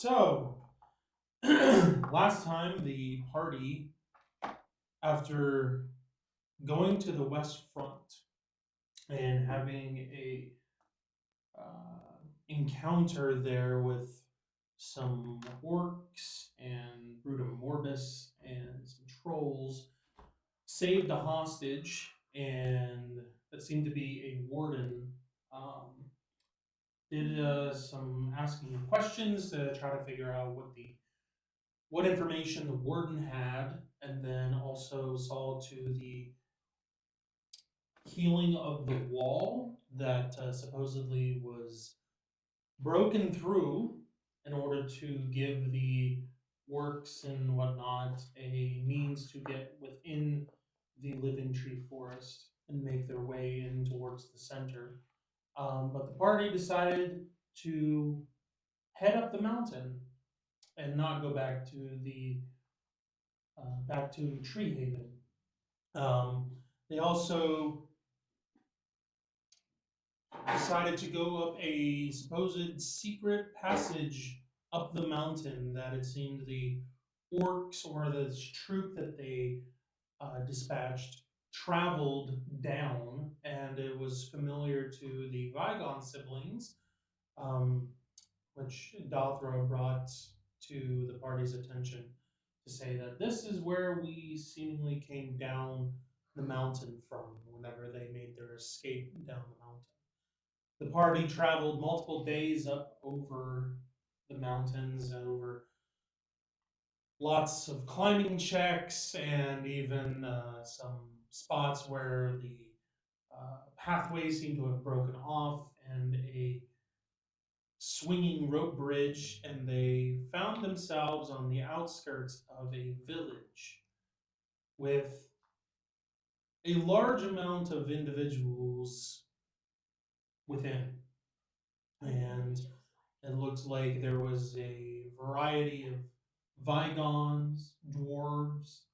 So, last time the party, after going to the West Front and having a encounter there with some orcs and Brutum Morbus and some trolls, saved a hostage, and that seemed to be a warden. Um, did some asking of questions to try to figure out what information the warden had, and then also saw to the healing of the wall that supposedly was broken through in order to give the works and whatnot a means to get within the living tree forest and make their way in towards the center. But the party decided to head up the mountain and not go back to Tree Haven. Um, they also decided to go up a supposed secret passage up the mountain that it seemed the orcs or the troop that they dispatched traveled down, and it was familiar to the Vigon siblings, um, which Dothra brought to the party's attention to say that this is where we seemingly came down the mountain from whenever they made their escape down the mountain. The party traveled multiple days up over the mountains and over lots of climbing checks and even some spots where the pathways seem to have broken off and a swinging rope bridge, and they found themselves on the outskirts of a village with a large amount of individuals within. And it looked like there was a variety of Vigons, dwarves,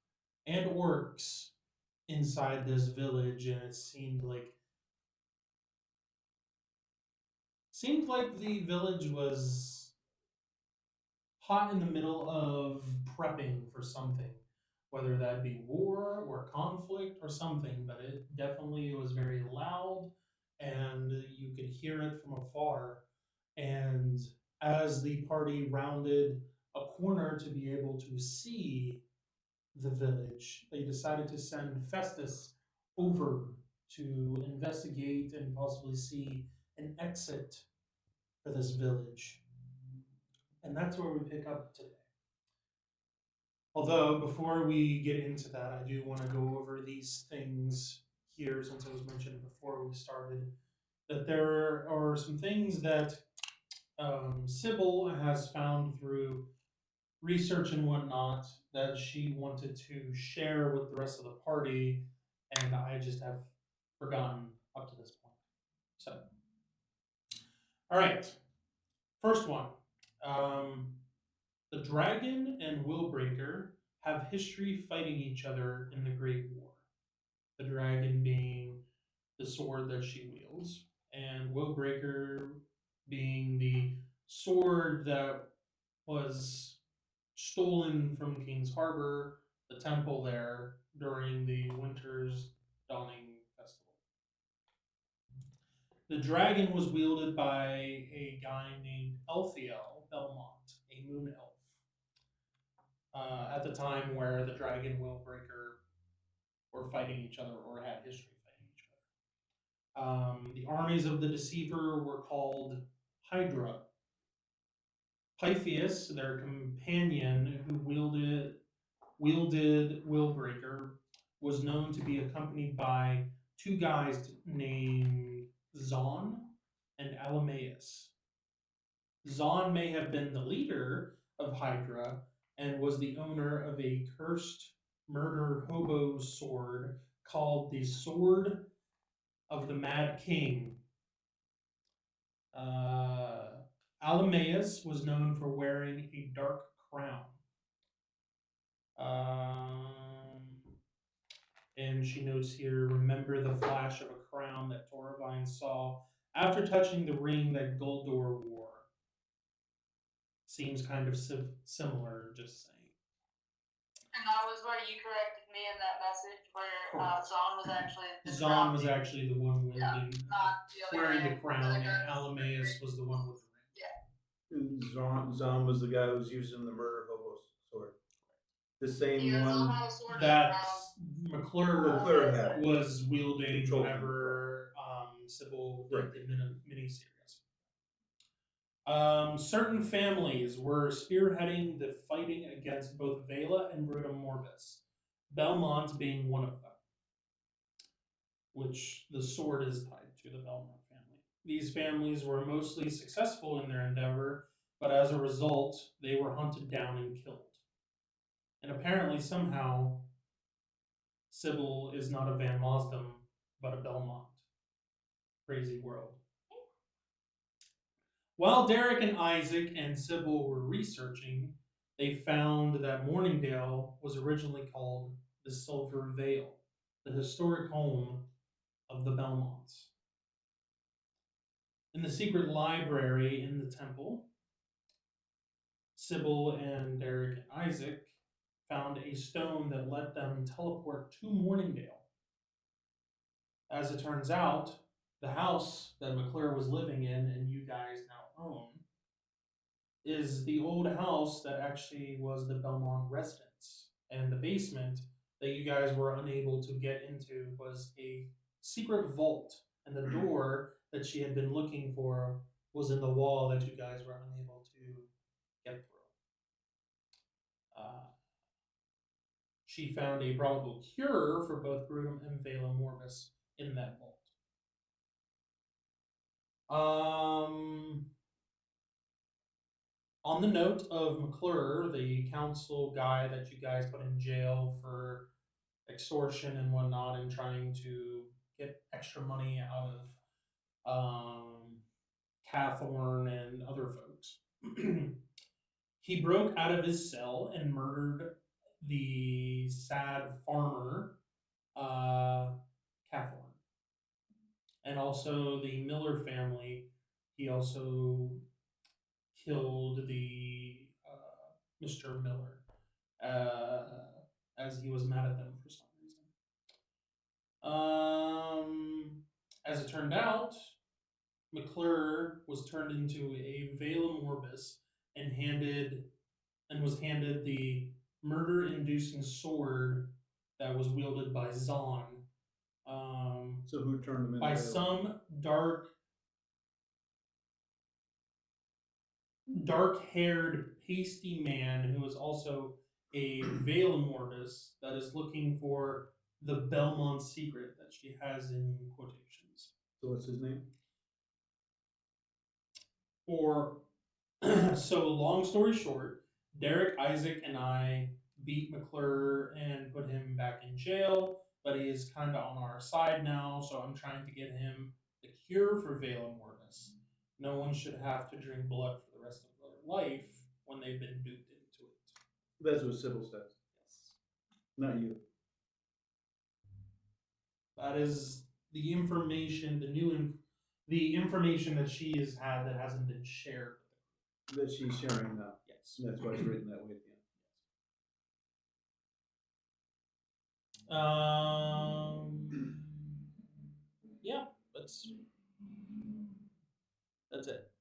and orcs inside this village, and it seemed like the village was hot in the middle of prepping for something, whether that be war or conflict or something. But it definitely was very loud, and you could hear it from afar. And as the party rounded a corner to be able to see the village, they decided to send Festus over to investigate and possibly see an exit for this village. And that's where we pick up today. Although, before we get into that, I do want to go over these things here since it was mentioned before we started that there are some things that Sybil has found through research and whatnot that she wanted to share with the rest of the party, and I just have forgotten up to this point. So, all right, first one. Um, the dragon and Willbreaker have history fighting each other in the Great War. The dragon being the sword that she wields, and Willbreaker being the sword that was stolen from King's Harbor, the temple there, during the Winter's Dawning Festival. The dragon was wielded by a guy named Elthiel Belmont, a moon elf, at the time where the dragon and Willbreaker were fighting each other or had history fighting each other. The armies of the Deceiver were called Hydra. Pythias, their companion who wielded Willbreaker, was known to be accompanied by two guys named Zon and Alamaeus. Zon may have been the leader of Hydra and was the owner of a cursed murder hobo sword called the Sword of the Mad King. Uh, Alamaeus was known for wearing a dark crown. Um, and she notes here, remember the flash of a crown that Toravine saw after touching the ring that Guldor wore. seems kind of similar. Just saying. And that was where you corrected me in that message where Zahn was actually the Zahn was actually the one wielding, not the other wearing the guy. crown, The and guy was Alamaeus was the one with the ring. Yeah. Zom was the guy who was using the murder hobo sword. The same Yeah, Zahn one had a sword and a That crown. McClure had. was wielding Control whenever Sybil did Right. the miniseries. Certain families were spearheading the fighting against both Vela and Brutum Morbus, Belmont being one of them, which the sword is tied to the Belmont family. These families were mostly successful in their endeavor, but as a result, they were hunted down and killed. And apparently, somehow, Sybil is not a Van Mosdem, but a Belmont. Crazy world. While Derek and Isaac and Sybil were researching, they found that Morningdale was originally called the Silver Vale, the historic home of the Belmonts. In the secret library in the temple, Sybil and Derek and Isaac found a stone that let them teleport to Morningdale. As it turns out, the house that McClure was living in and you guys now own is the old house that actually was the Belmont residence. And the basement that you guys were unable to get into was a secret vault, and the door that she had been looking for was in the wall that you guys were unable to get through. She found a probable cure for both Brutum and Vela Morbus in that vault. On the note of McClure, the council guy that you guys put in jail for extortion and whatnot and trying to get extra money out of Cathorn and other folks. He broke out of his cell and murdered the sad farmer, Cathorn. And also the Miller family, he also killed the Mr. Miller as he was mad at them for some reason. As it turned out, McClure was turned into a Vela Morbus and was handed the murder-inducing sword that was wielded by Zahn. So who turned him into by Vela? some dark-haired, pasty man who is also a Vela Morbus that is looking for the Belmont secret that she has in quotations. So what's his name? So long story short, Derek, Isaac, and I beat McClure and put him back in jail, but he is kind of on our side now, so I'm trying to get him the cure for Vela Morbus. No one should have to drink blood for the rest of their life when they've been duped into it. That's what Sybil says. Yes. Not you. That is the information, the information that she has had that hasn't been shared. That she's sharing now. Yes. And that's why it's written that way at the end. Yeah, that's it.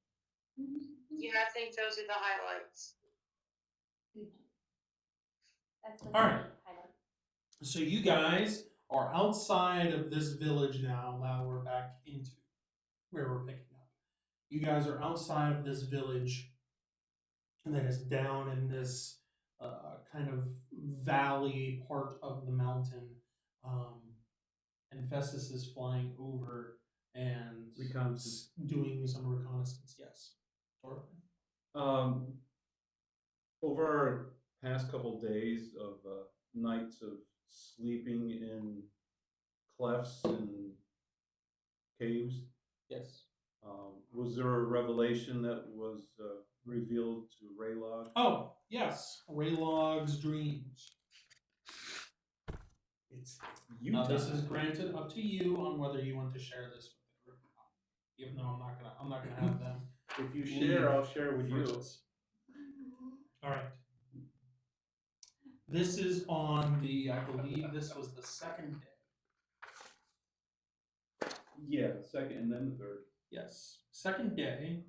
Yeah, I think those are the highlights. That's the All right. highlight. So you guys are outside of this village now. Now we're back into where we're picking up. You guys are outside of this village, and that is down in this kind of valley part of the mountain. And Festus is flying over and doing some reconnaissance. Yes. Over our past couple days of nights of sleeping in clefts and caves, Yes. was there a revelation that was revealed to Raylog? Oh, yes. Raylog's dreams. It's you. Now, this is granted up to you on whether you want to share this with the group or not. Even though I'm not gonna have them. If you share, I'll share with you. All right. This is on the, I believe this was the second day. Yeah, second and then the third. Yes. Second day.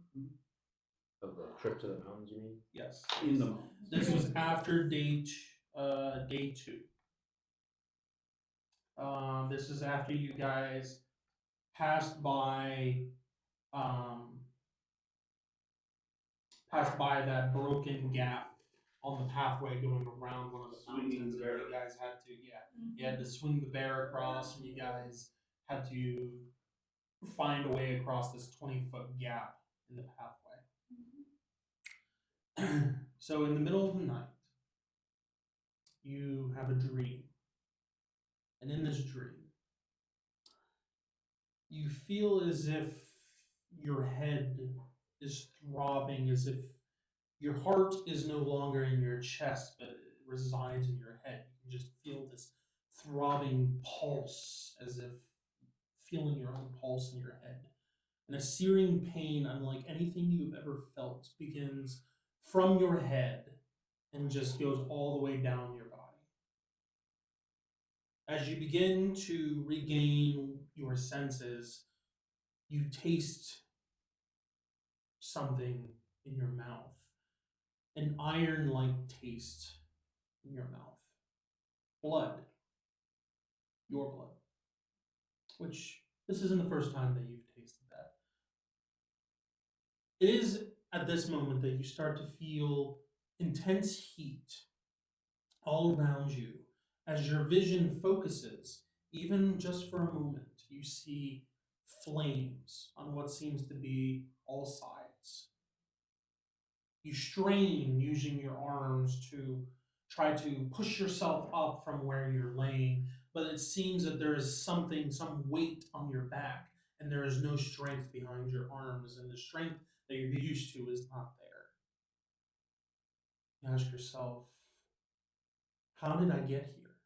Of the trip to the mountains, you mean? Yes. In the mountains. This was after day 2. This is after you guys passed by that broken gap on the pathway going around one of the Swinging mountains, the and bear. you guys had to, you had to swing the bear across, and you guys had to find a way across this 20-foot gap in the pathway. So in the middle of the night, you have a dream. And in this dream, you feel as if your head is throbbing, as if your heart is no longer in your chest, but it resides in your head. You can just feel this throbbing pulse, as if feeling your own pulse in your head. And a searing pain, unlike anything you've ever felt, begins from your head and just goes all the way down your body. As you begin to regain your senses, you taste something in your mouth, an iron-like taste in your mouth. Blood. Your blood. Which, this isn't the first time that you've tasted that. It is at this moment that you start to feel intense heat all around you. As your vision focuses, even just for a moment, you see flames on what seems to be all sides. You strain using your arms to try to push yourself up from where you're laying, but it seems that there is something, some weight on your back, and there is no strength behind your arms, and the strength that you're used to is not there. You ask yourself, how did I get here?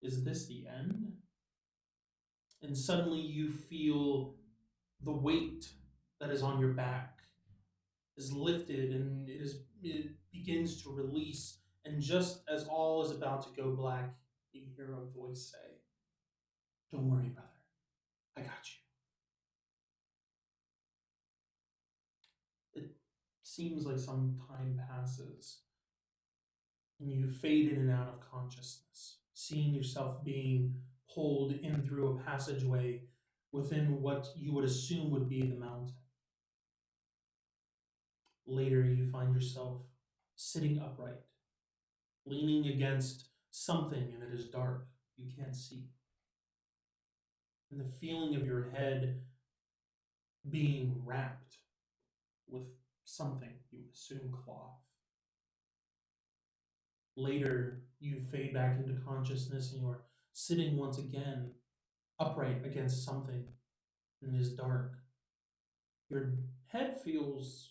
Is this the end? And suddenly you feel the weight that is on your back is lifted, and it begins to release, and just as all is about to go black, you hear a voice say, "Don't worry, brother, I got you." It seems like some time passes, and you fade in and out of consciousness, seeing yourself being pulled in through a passageway within what you would assume would be the mountain. Later, you find yourself sitting upright, leaning against something, and it is dark. You can't see. And the feeling of your head being wrapped with something, you would assume cloth. Later, you fade back into consciousness, and you're sitting once again upright against something, and it is dark. Your head feels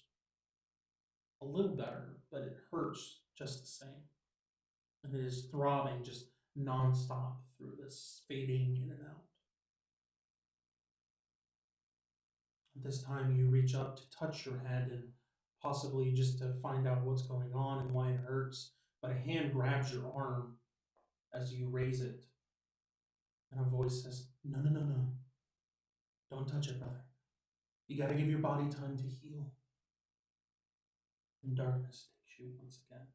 a little better, but it hurts just the same. And it is throbbing just nonstop through this fading in and out. At this time, you reach up to touch your head and possibly just to find out what's going on and why it hurts, but a hand grabs your arm as you raise it. And a voice says, "No, no, no, no. Don't touch it, brother. You gotta give your body time to heal." And darkness takes you once again.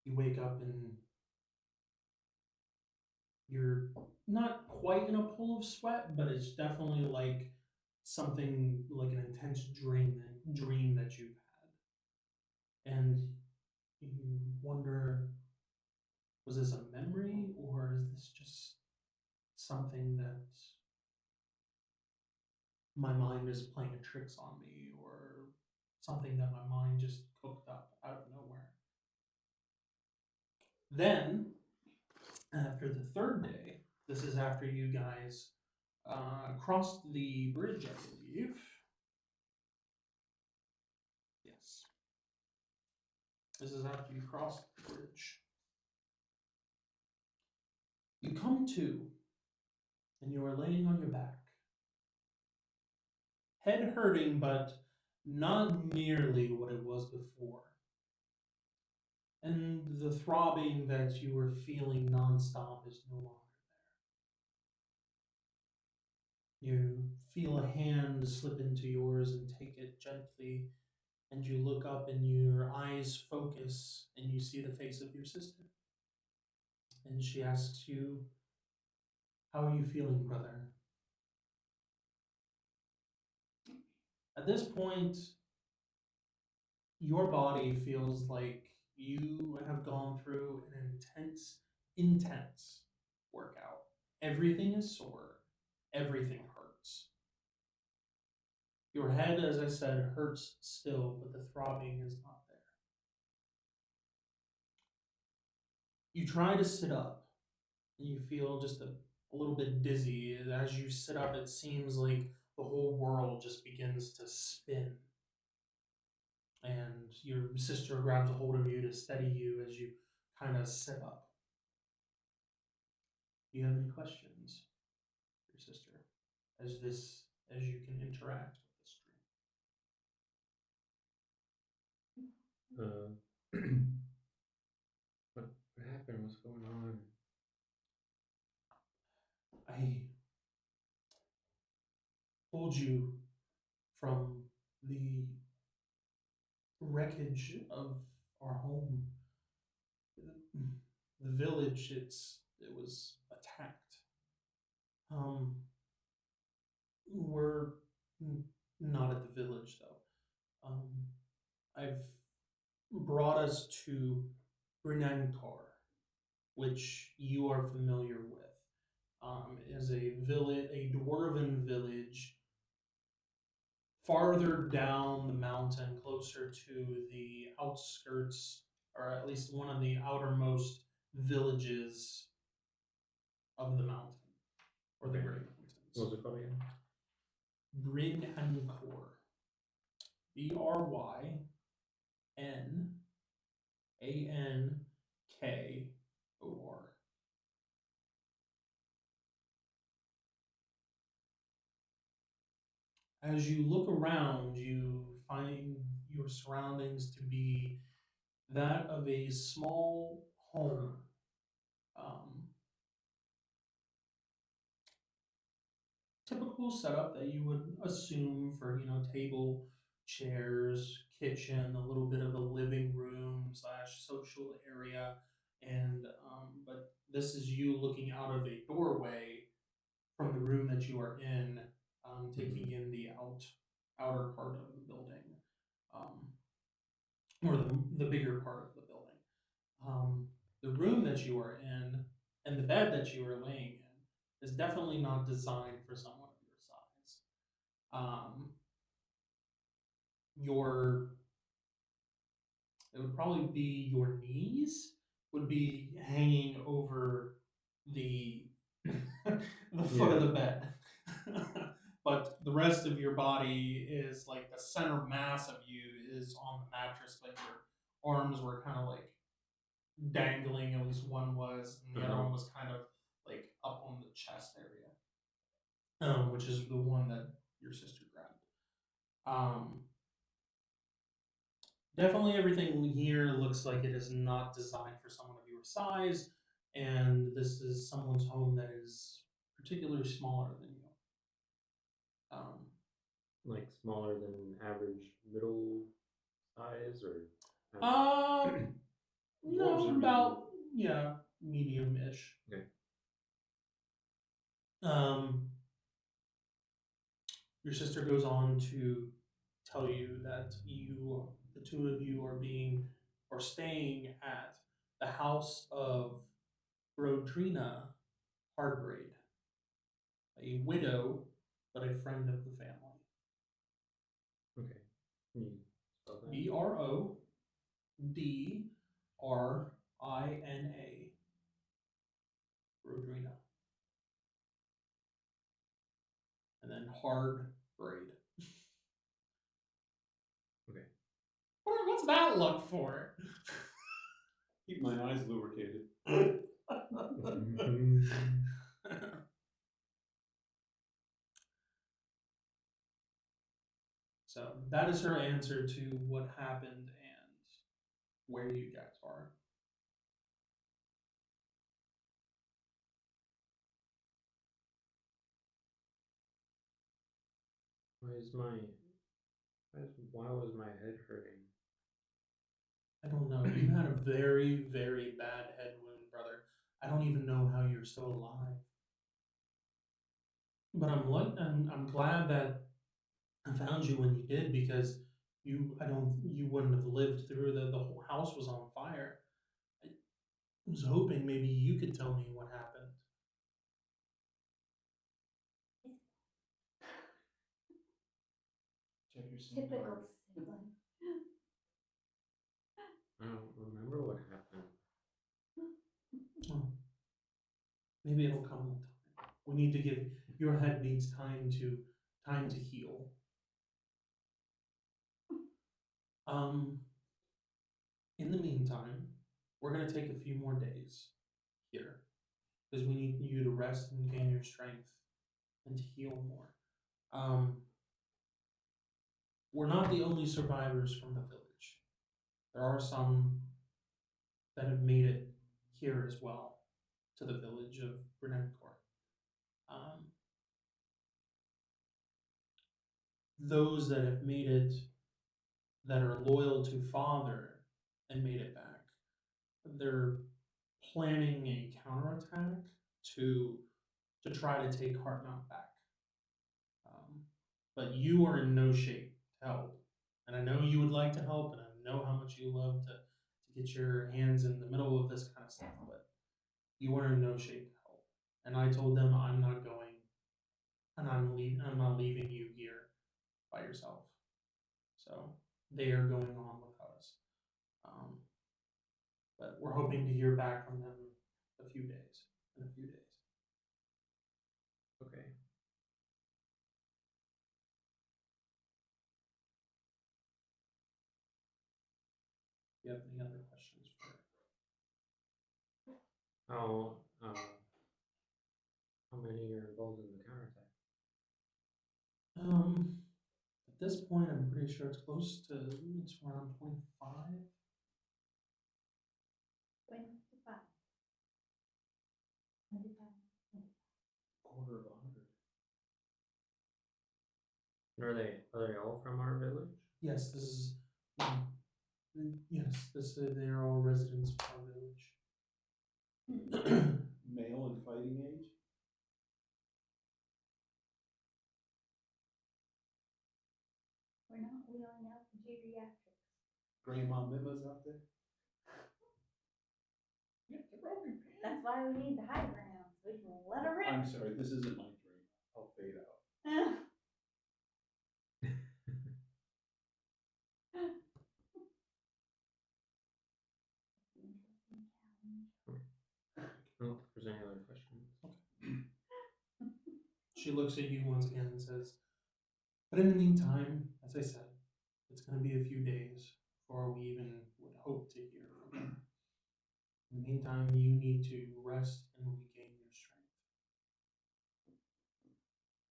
You wake up and you're not quite in a pool of sweat, but it's definitely like something like an intense dream that you've had. And you wonder, was this a memory, or is this just something that my mind is playing tricks on me, or something that my mind just cooked up out of nowhere? Then, after the third day, this is after you guys crossed the bridge, I believe. Yes. This is after you crossed the bridge. You come to, and you are laying on your back. Head hurting, but not nearly what it was before. And the throbbing that you were feeling nonstop is no longer there. You feel a hand slip into yours and take it gently, and you look up and your eyes focus and you see the face of your sister. And she asks you, "How are you feeling, brother?" At this point, your body feels like you have gone through an intense workout. Everything is sore, everything hurts. Your head, as I said, hurts still, but the throbbing is not there. You try to sit up, and you feel just a little bit dizzy. As you sit up, it seems like the whole world just begins to spin. And your sister grabs a hold of you to steady you as you kind of sit up. Do you have any questions for your sister as you can interact with this What happened? What's going on? dream? I pulled you from the wreckage of our home. The village, it was attacked. Um, we're not at the village though. I've brought us to Brynankor, which you are familiar with. Is a village, a dwarven village farther down the mountain, closer to the outskirts, or at least one of the outermost villages of the mountain, or the Great What was Mountains. it called again? Brynankor. Brynankor. As you look around, you find your surroundings to be that of a small home. Um, Typical setup that you would assume for, table, chairs, kitchen, a little bit of a living room slash social area, and but this is you looking out of a doorway from the room that you are in, taking in the outer part of the building, um, or the bigger part of the building. The room that you are in and the bed that you are laying in is definitely not designed for someone of your size. Your It would probably be your knees would be hanging over the the foot of the bed. But the rest of your body is like the center mass of you is on the mattress, but your arms were kind of like dangling, at least one was, and the other one was kind of like up on the chest area, which is the one that your sister grabbed. Definitely everything here looks like it is not designed for someone of your size, and this is someone's home that is particularly smaller than you. Like smaller than average middle size or Um, Dwarves are no, about, yeah, medium-ish. Okay. Your sister goes on to tell you that the two of you, are staying at the house of Brodrina Hardbraid, a widow, but a friend of the family. Okay. Can you spell that? Brodrina. Brodrina. And then hard braid. Okay. What's that look for? Keep my eyes lubricated. So that is her answer to what happened and where you guys are. Why was my head hurting? I don't know. You had a very, very bad head wound, brother. I don't even know how you're still alive. But I'm glad that I found you when you did, because you wouldn't have lived through the whole house was on fire. I was hoping maybe you could tell me what happened. Check your SIM Typical card. sibling. I don't remember what happened. Oh, maybe it'll come with time. We need to give your head needs time to heal. In the meantime, we're gonna take a few more days here because we need you to rest and gain your strength and to heal more. We're not the only survivors from the village. There are some that have made it here as well to the village of Brynankor. Those that have made it that are loyal to Father and made it back, they're planning a counterattack to try to take Heartmount back. But you are in no shape to help. And I know you would like to help, and I know how much you love to get your hands in the middle of this kind of stuff, but you are in no shape to help. And I told them I'm not going, and I'm not leaving you here by yourself. So they are going on without us. But we're hoping to hear back from them in a few days. Okay. Do you have any other questions for How many are involved in the counterattack? At this point, I'm pretty sure it's close to, it's around 25. 25. 25. Quarter of 100. Are they all from our village? Yes, this is. Yes, they're all residents of our village. Male and fighting age? We're not wheeling out the geriatrics. Grandma Mimma's out there? Yeah, they're broken pants. That's why we need the high ground, so we can let her rip. I'm sorry, this isn't my dream. I'll fade out. I don't think there's any other questions. She looks at you once again and says, "But in the meantime, as I said, it's going to be a few days before we even would hope to hear from them. In the meantime, you need to rest and regain your strength."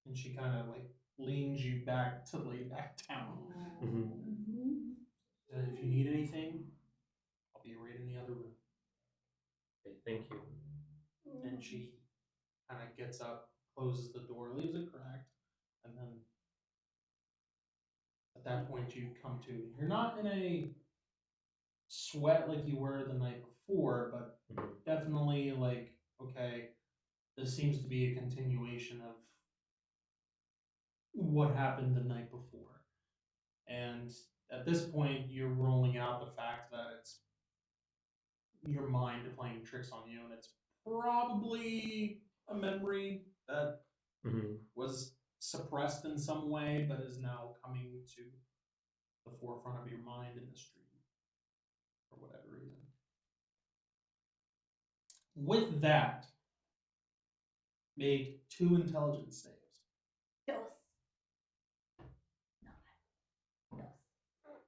And she kind of like leans you back to lay back down. And if you need anything, I'll be right in the other room. Okay, thank you. And she kind of gets up, closes the door, leaves it cracked, and then at that point you come to. You're not in a sweat like you were the night before, but definitely like, okay, this seems to be a continuation of what happened the night before. And at this point, you're rolling out the fact that it's your mind playing tricks on you, and it's probably a memory that was suppressed in some way, but is now coming to the forefront of your mind in this dream for whatever reason. With that, make 2 intelligence saves. Dos. No. Dos.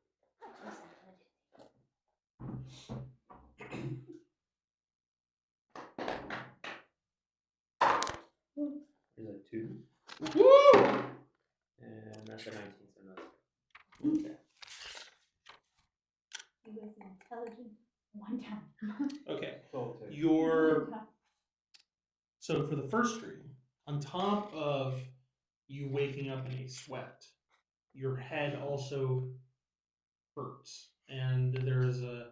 Is it 2? Woo! And that's a 19, so no. Okay. Okay. So for the first dream, on top of you waking up in a sweat, your head also hurts, and there is a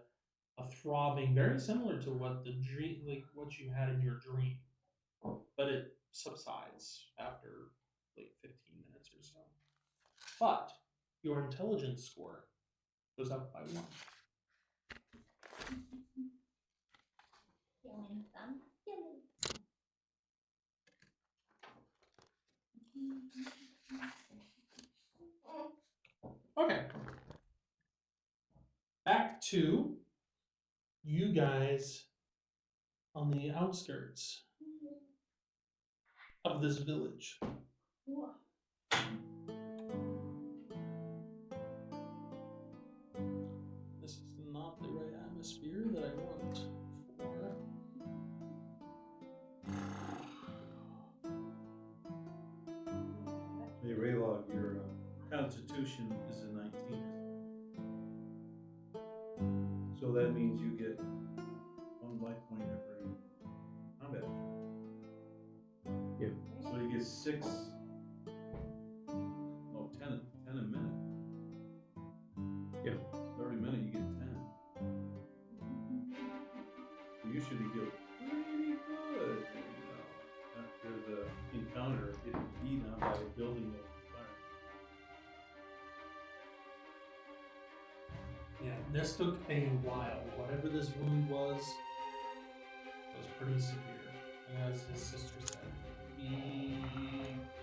throbbing very similar to what the dream, like what you had in your dream, but it subsides after like 15 minutes or so. But your intelligence score goes up by 1. Feeling some feelings. Okay. Back to you guys on the outskirts of this village. Whoa. This is not the right atmosphere that I want for. Hey, Raylog, your constitution is a 19. So that means you get 1 life point every combat. Yeah. So you get 6, no, 10 a minute. Yeah. So every minute you get 10. So you should heal pretty good, after the encounter, getting beat on by a building of fire. Yeah, this took a while. Whatever this wound was pretty severe. And as his sister said,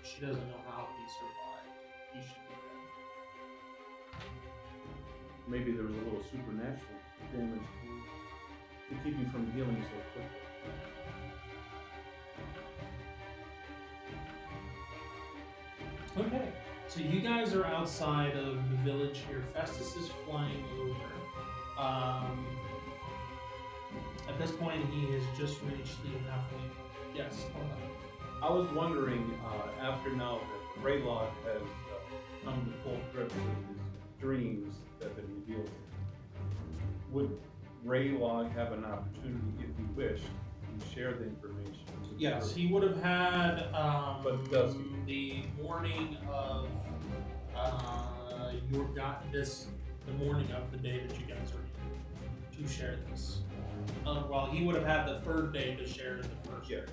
she doesn't know how he survived. He should be dead. Maybe there was a little supernatural damage to keep you from healing so quickly. Okay, so you guys are outside of the village here. Festus is flying over. At this point, he has just reached the halfway point. Yes, hold on. I was wondering, after now that Raylog has come to full grips with his dreams that have been revealed, would Raylog have an opportunity, if he wished, to share the information? with Yes, her? he would have had But does he? the morning of the morning of the day that you guys are in to share this. Well, he would have had the third day to share the first. Yeah.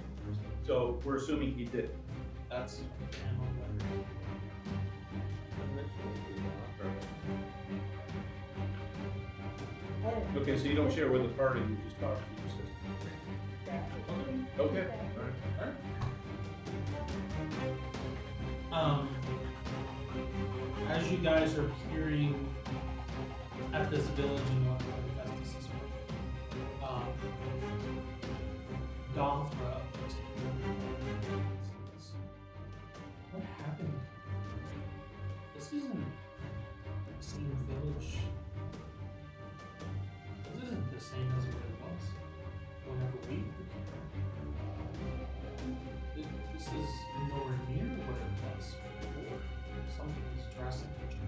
So we're assuming he did. That's Okay, so you don't share with the party, you just talk to your sister. Okay, alright. As you guys are peering at this village in North Festus is Donthra. What happened? This isn't the same village. This isn't the same as what it was whenever we were here. This is nowhere near what it was before. Something has drastically changed.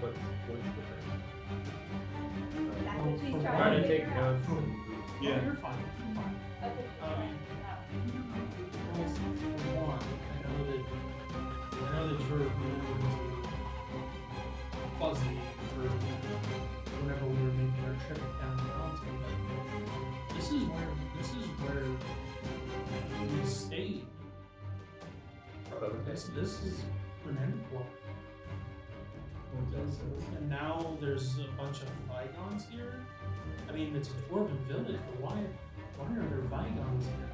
What's the thing? That's Well, what she's for trying Trying to to take figure out. notes. Yeah. Oh, you're fine. You're fine. That's what she's trying to figure out. Well, for one, I know that your memories were fuzzy for whenever we were making our trip down the mountain, but this is where we stayed. This is Brynankor. And now there's a bunch of Vigons here. I mean, it's a dwarven village, but why are there Vigons here?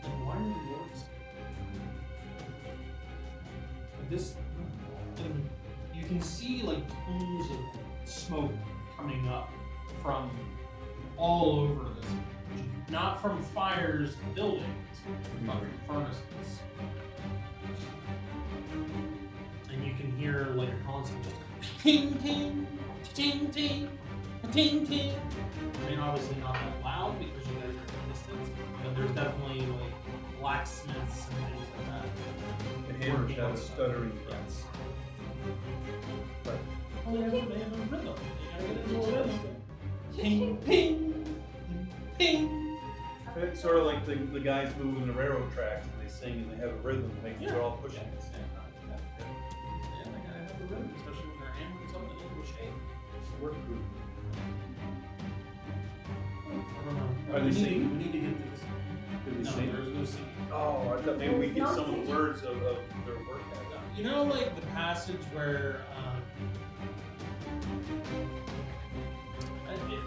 And why are the orcs here? Like this, and you can see like plumes of smoke coming up from all over this village. Not from fires and buildings, but from furnaces. And you can hear like a constant just ting ting, ting ting, ting ting. I mean, obviously not that loud because you guys are in the distance, but there's definitely like blacksmiths and things like that. The hammers Working have on a stuff. stuttering. Yes. Right. Oh, they have a rhythm. They gotta get into a rhythm. Ping, ping, ping. It's sort of like the guys moving the railroad tracks and they sing and they have a rhythm, like Yeah. they're all pushing at the same time. Yeah, they gotta have a rhythm, especially when they're hammering something into a shape. Work group. I don't know. Are they singing? We need to get to this. Do they No, sing? there's no singing. Oh, I thought maybe we get There's no some of the singing. words of their work ethic. You know, like the passage where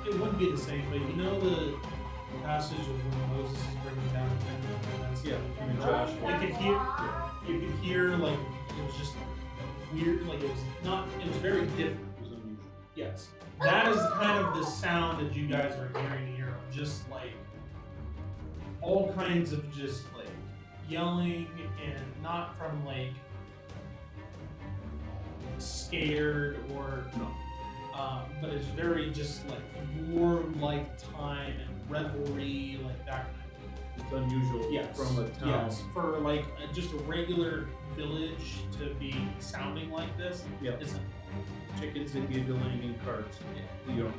it wouldn't be the same, but you know the passage of when Moses is bringing down the Ten Commandments. Yeah, and you Joshua. You could hear like it was just weird, like it was very different. It was unusual. Yes, that is kind of the sound that you guys are hearing here, of just like all kinds of just like yelling, and not from like scared or No. but it's very just like war-like time and revelry, like that kind It's unusual of. Yes. from a town. Yes, for like just a regular village to be sounding like this. Yeah. Isn't. Chickens that get delaying in carts. Yeah. You know,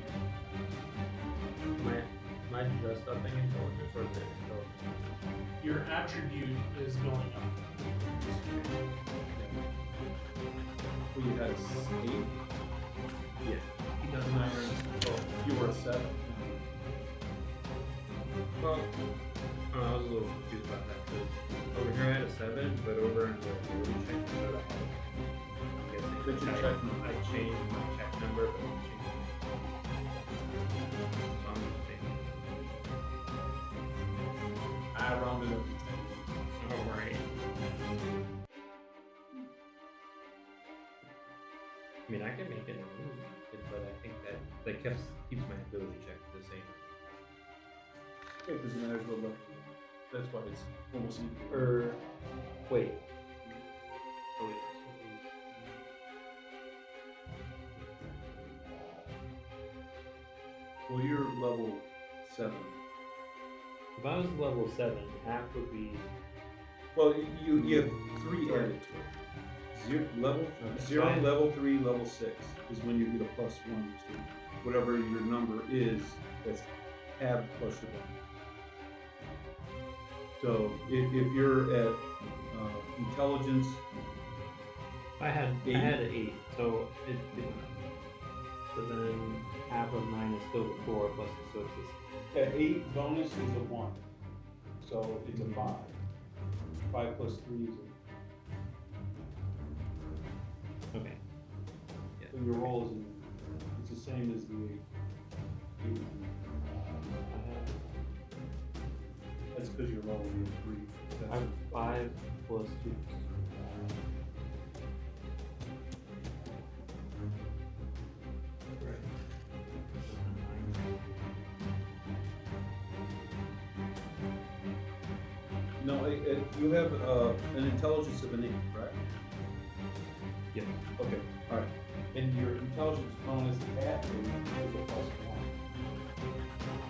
Am I just upping intelligence or is it intelligence? Your attribute is going up. well, you had 8. Yeah. He does 9 or oh, you were a 7. Well, I was a little confused about that because over here I had a 7, but over in the ability check number I had. I'm guessing Did you check number? I changed my check number, but I changed my so I'm just thinking. I rounded up to 10. Alright. I mean, I can make it a move, but I think that keeps my ability check the same. It doesn't matter what look. That's why it's almost equal. Or wait. Oh wait. Well, you're level 7. If I was level 7, half would be Well, you have 3 added to it. Level Okay. 0, Fine. level 3, level 6 is when you get a +1 to whatever your number is. That's halved plus your bonus. So if you're at intelligence, I had 8, so it went up. So then half of 9 is still 4 plus the 6 is at 8 bonus is a 1, so it's a 5. 5 plus 3 is okay. so your roll is it's the same as the 8. That's because you're rolling in 3. I have 5 plus 2. No, you have an intelligence of an 8, correct? Yeah. Okay, all right. And your intelligence bonus at 8 is a +1.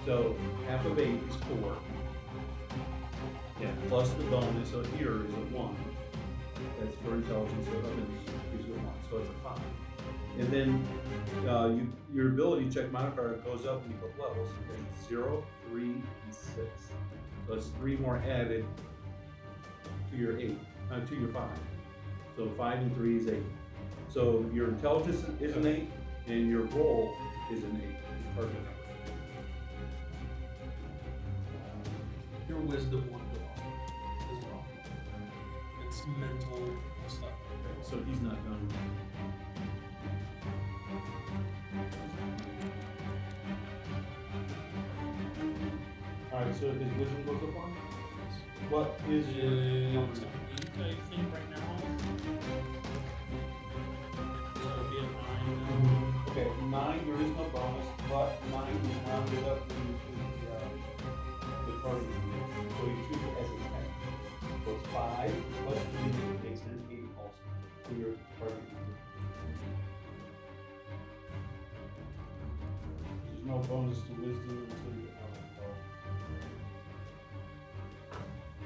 So half of 8 is 4. Yeah. Plus the bonus, so here is a 1. That's for intelligence, so up in gives you a 1, so it's a 5. And then your ability check modifier goes up when you put levels. It's 0, 3, and 6. So it's 3 more added to your 8, to your 5. So 5 and 3 is 8. So your intelligence is an 8, and your roll is an 8. Your target number. Your wisdom will go up as well. It's mental stuff. Okay, so he's not done. Alright, so his wisdom goes up 1? What is your number? It's 8, I think, right now. So it'll be a 9. Okay, 9, there is no bonus, but 9 is rounded up to the target number. So you choose it as a 10. So it's 5 plus 3 makes it an 8 also to your target number. There's no bonus to wisdom until you get level 12.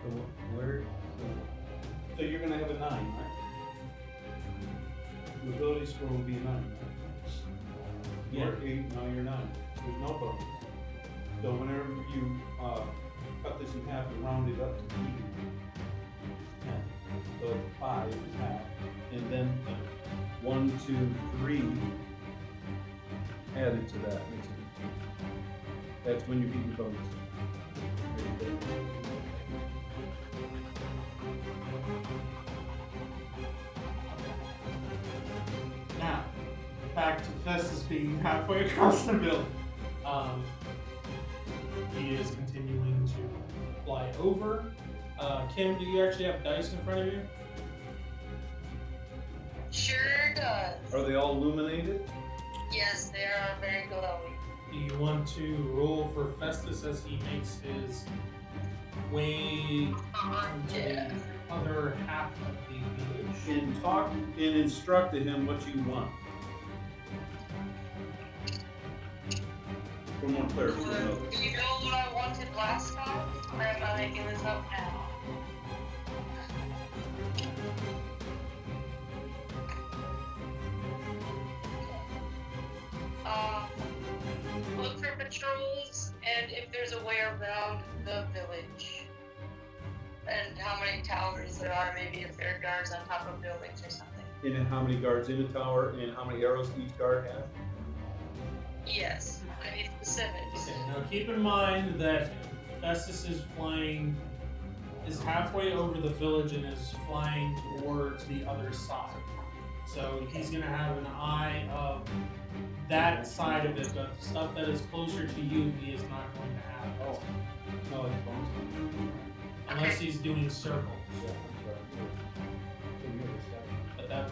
So where So you're gonna have a 9, right? The ability score will be a 9, right? You were 8, now you're 9. There's no bonus. So whenever you cut this in half and round it up to even, it's 10. So it's 5 is half. And then 1, 2, 3 added to that makes it 10. That's when you beat your bonus. Now, back to Festus being halfway across the building. He is continuing to fly over. Kim, do you actually have dice in front of you? Sure does. Are they all illuminated? Yes, they are very glowy. Do you want to roll for Festus as he makes his way into Yeah. the other half of the village? And talk and instruct to him what you want. For more clarity. Do you know what I wanted last time? Or am I making this up now? Look for patrols and if there's a way around the village. And how many towers there are, maybe if there are guards on top of buildings or something. And how many guards in the tower and how many arrows each guard has? Yes, I need specifics. Okay, now keep in mind that Festus is halfway over the village and is flying towards the other side. So he's gonna have an eye of that side of it, but stuff that is closer to you, he is not going to have. Oh, no, it's bonus. Unless he's doing circles. Yeah, I'm sorry. So you have a 7.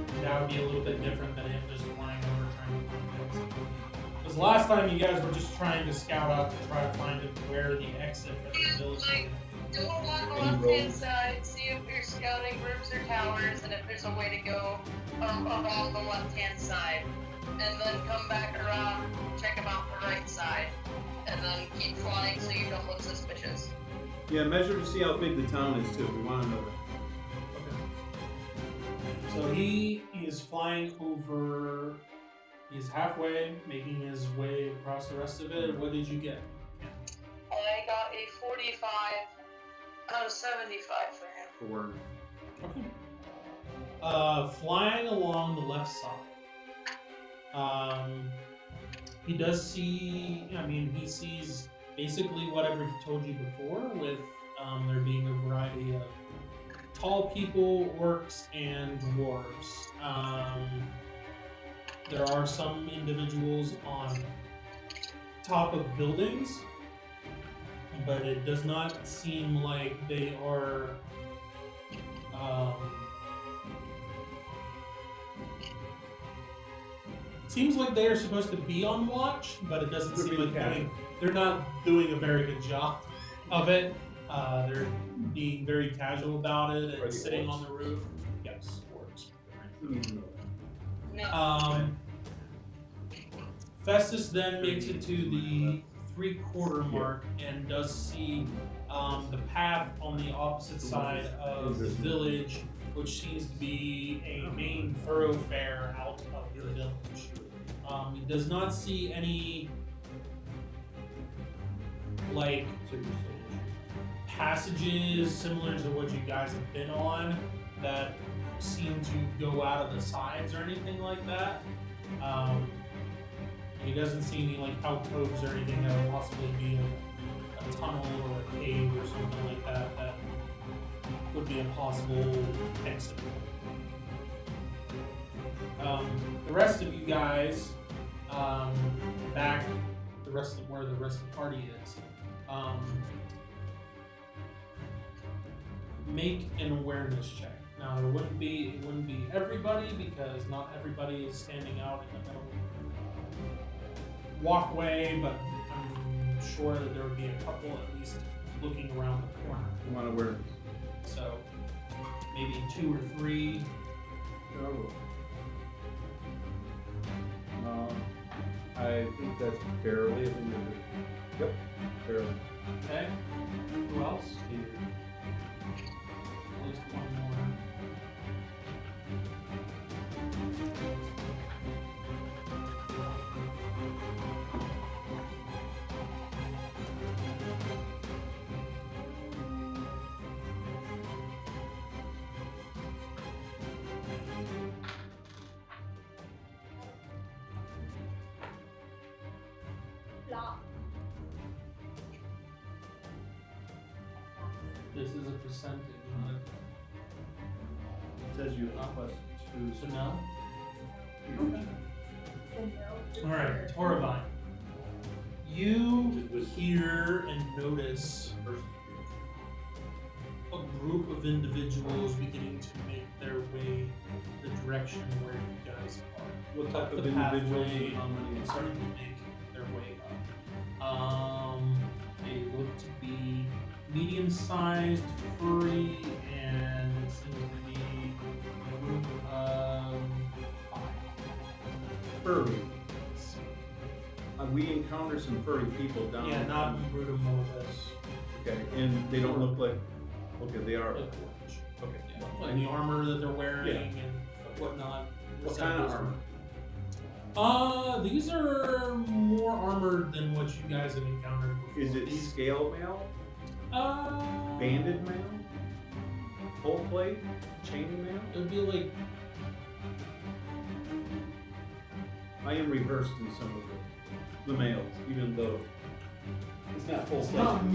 But that would be a little bit different than him just flying over trying to find things. Because last time you guys were just trying to scout out to try to find where the exit of the village is going to be. Go along the Any left-hand roads? side, see if you're scouting groups or towers, and if there's a way to go along the left-hand side. And then come back around, check them out the right side. And then keep flying so you don't look suspicious. Yeah, measure to see how big the town is too. We want to know that. Okay. So he is flying over. He's halfway, making his way across the rest of it. What did you get? I got a 45 out of 75 for him. For Okay. Flying along the left side. He does see. I mean, he sees basically whatever he told you before, with there being a variety of tall people, orcs, and dwarves. There are some individuals on top of buildings, but it does not seem like they are seems like they are supposed to be on watch, but it doesn't They're seem being like they're not doing a very good job of it. They're being very casual about it Are and they sitting orcs? on the roof. Yes, orcs. you need to know that. No. Festus then makes it to the 3/4 mark and does see the path on the opposite side of the village, which seems to be a main thoroughfare out of the village. He does not see any like passages similar to what you guys have been on that seem to go out of the sides or anything like that. He doesn't see any like alcoves or anything that would possibly be a tunnel or a cave or something like that that would be a possible exit. The rest of you guys, back where the rest of the party is, make an awareness check. Now it wouldn't be everybody because not everybody is standing out in the middle walkway, but I'm sure that there would be a couple at least looking around the corner. You want awareness. So maybe 2 or 3. I think that's barely. Yep, barely. Okay. Who else? block. This is a percentage, not It says you have plus a, so two. no? The no. Alright, Torabine. You hear and notice a group of individuals beginning to make their way the direction where you guys are. What type of The individuals pathway and how many? is starting to make their way up. They look to be medium-sized, furry, and it seems to be a group of 5. Furry. We encounter some furry people down. Yeah, not Brutamorphous. Okay, and they don't look like. Okay, they are. Like orange. Okay. Yeah, like the armor that they're wearing Yeah. and whatnot. What kind of armor? These are more armored than what you guys have encountered before. Is it These, scale mail? Banded mail? Full plate? Chain mail? It would be like, I am reversed in some of the mails, even though it's not full it's plate. not it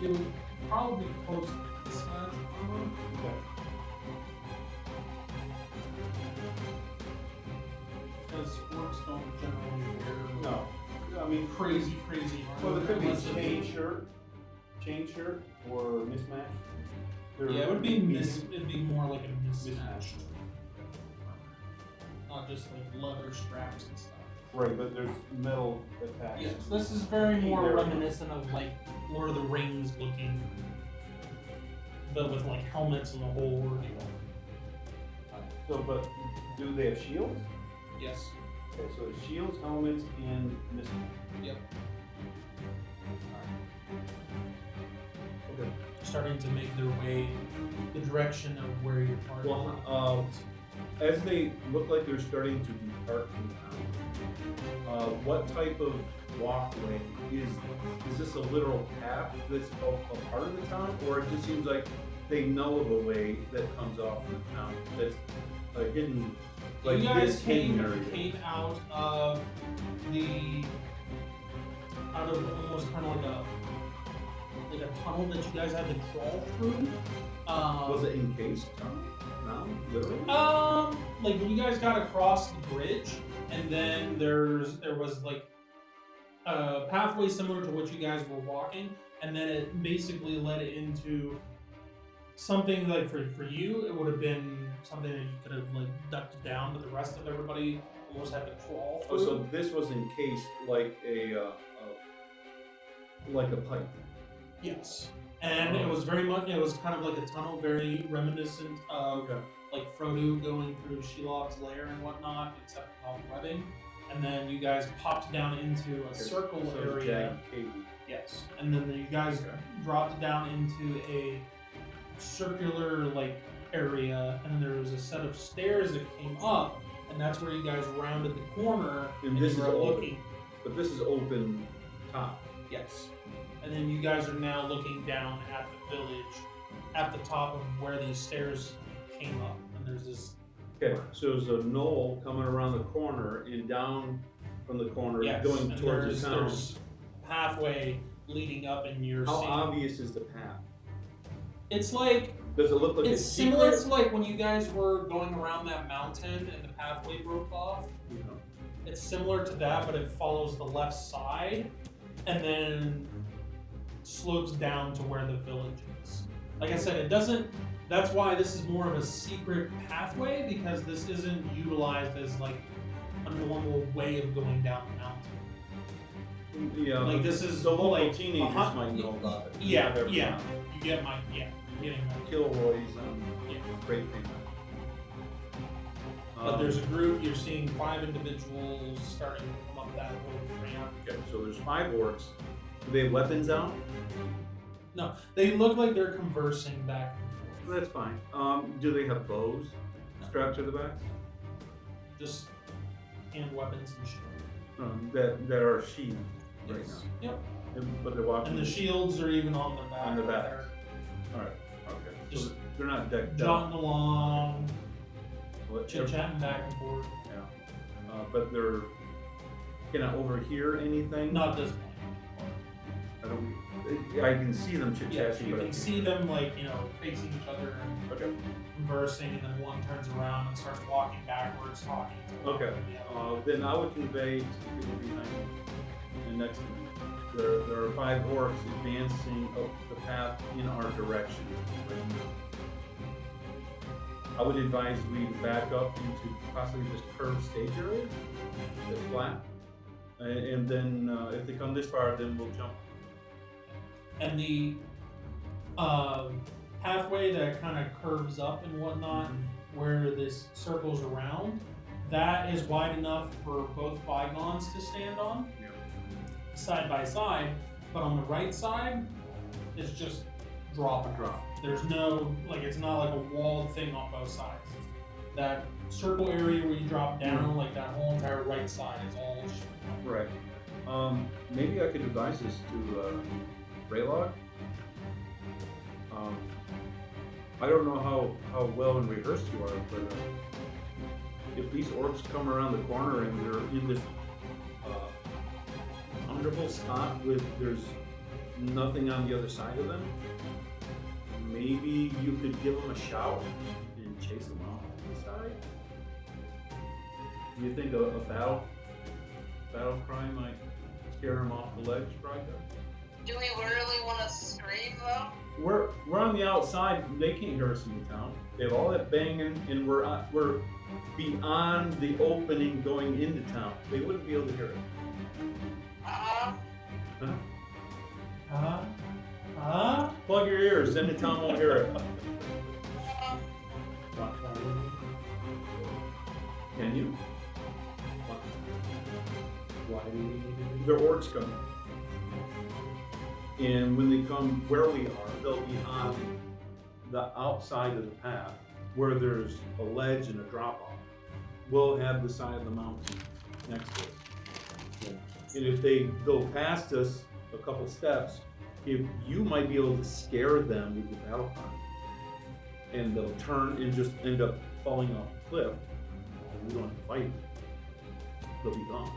would probably be close to mismatch armor. Okay. Because orcs don't generally wear No, I mean crazy armor. Well, it could be unless it- chain shirt, or mismatched. They're Yeah, it would be medium. it'd be more like a mismatched armor. Not just like leather straps and stuff. Right, but there's metal attached. Yes, this is very more There. reminiscent of like Lord of the Rings looking, but with like helmets and the whole ordeal. So, but do they have shields? Yes. Okay, so it's shields, helmets, and mismatched. Yep. Okay. Starting to make their way the direction of where your party Well, as they look like they're starting to depart from town, what type of walkway is this? Is this a literal path that's a part of the town, or it just seems like they know of a way that comes off from the town that's a hidden, like you guys this hidden came area? out of almost kind of like a tunnel that you guys had to crawl through. Was it encased tunnel? No, literally. Like when you guys got across the bridge, and then there was like a pathway similar to what you guys were walking, and then it basically led into something like for you, it would have been something that you could have like ducked down, but the rest of everybody almost had to crawl Oh, through. so this was encased like a pipe. Yes. And it was very much, it was kind of like a tunnel, very reminiscent of like Frodo going through Shelob's lair and whatnot, except without webbing. And then you guys popped down into a circle So it's area. jagged, cavey. Yes. And then you guys dropped down into a circular like area, and there was a set of stairs that came up, and that's where you guys rounded the corner. And this you is were open. looking. But this is open top. Yes. And then you guys are now looking down at the village, at the top of where these stairs came up, and there's this. Okay, so there's a knoll coming around the corner and down from the corner Yes, going and towards the town. there's a pathway leading up, and you're How seeing. obvious is the path? It's like Does it look like it's a similar secret? to like when you guys were going around that mountain and the pathway broke off. You know, It's similar to that, but it follows the left side, and then slopes down to where the village is. Like I said, it doesn't. That's why this is more of a secret pathway, because this isn't utilized as like a normal way of going down the mountain. yeah. Like this is the local like teenagers a might know about it. Yeah, They're yeah. You get my you're getting my. Kilroy's Yeah. spray paint. But there's a group. You're seeing 5 individuals starting to come up that little ramp. Okay, so there's 5 orcs. Do they have weapons out? No, they look like they're conversing back and forth. That's fine. Do they have bows strapped to the back? Just hand weapons and shit. That are sheathed right Yes. now. Yep. But they're walking And the shields are even on the back. on the back. They're All right. Okay. Just so they're not decked out. jotting along, What- chit chatting back and forth. Yeah. But they're. Can I overhear anything? Not at this point. I don't. I can see them chit Yes, chatting, you but can see them like, you know, facing each other and Okay. conversing, and then one turns around and starts walking backwards, talking to one Okay. the other. Then I would convey to the people behind me and next to me. There are 5 orcs advancing up the path in our direction right now. I would advise we back up into possibly this curved stage area that's flat. And then if they come this far, then we'll jump. And the pathway that kind of curves up and whatnot, where this circles around, that is wide enough for both bygones to stand on, side by side. But on the right side, it's just drop. There's no, like, it's not like a walled thing on both sides. That circle area where you drop down, like that whole entire right side is all just Right. Maybe I could advise this to Raylog. I don't know how well in rehearsed you are, but if these orcs come around the corner and they're in this comfortable spot with there's nothing on the other side of them, maybe you could give them a shout and chase them off the side. Do you think a battle cry might scare them off the ledge, Brynankor? Do we really want to scream though? We're on the outside. They can't hear us in the town. They have all that banging, and we're beyond the opening going into town. They wouldn't be able to hear it. Plug your ears, then the town won't hear it. Can you? Why do we need to do They're orcs coming. And when they come where we are, they'll be on the outside of the path where there's a ledge and a drop off. We'll have the side of the mountain next to it. And if they go past us a couple steps, if you might be able to scare them with your battle cry, and they'll turn and just end up falling off the cliff, and we don't have to fight them. They'll be gone.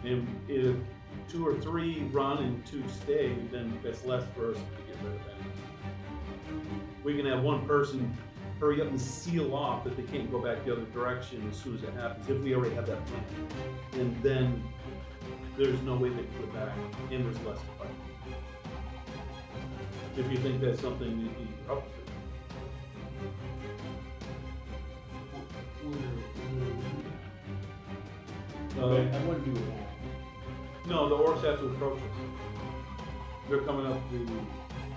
And if 2 or 3 run and 2 stay, then that's less for us to get rid of that. We can have one person hurry up and seal off that they can't go back the other direction as soon as it happens, if we already have that plan. And then there's no way they can go back, and there's less to fight. If you think that's something that you're up to. I wouldn't do that. No, the orcs have to approach us. They're coming up the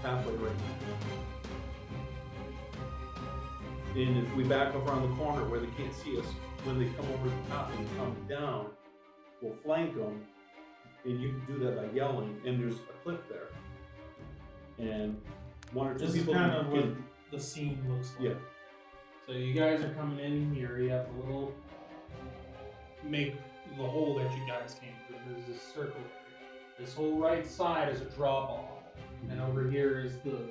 pathway right now. And if we back up around the corner where they can't see us, when they come over the top and come down, we'll flank them. And you can do that by yelling, and there's a cliff there. And 1 or 2 This is people kind of what can, the scene looks like. yeah. So you guys are coming in here. You have a little make the hole that you guys came through. There's this circle area. This whole right side is a drop off, and over here is the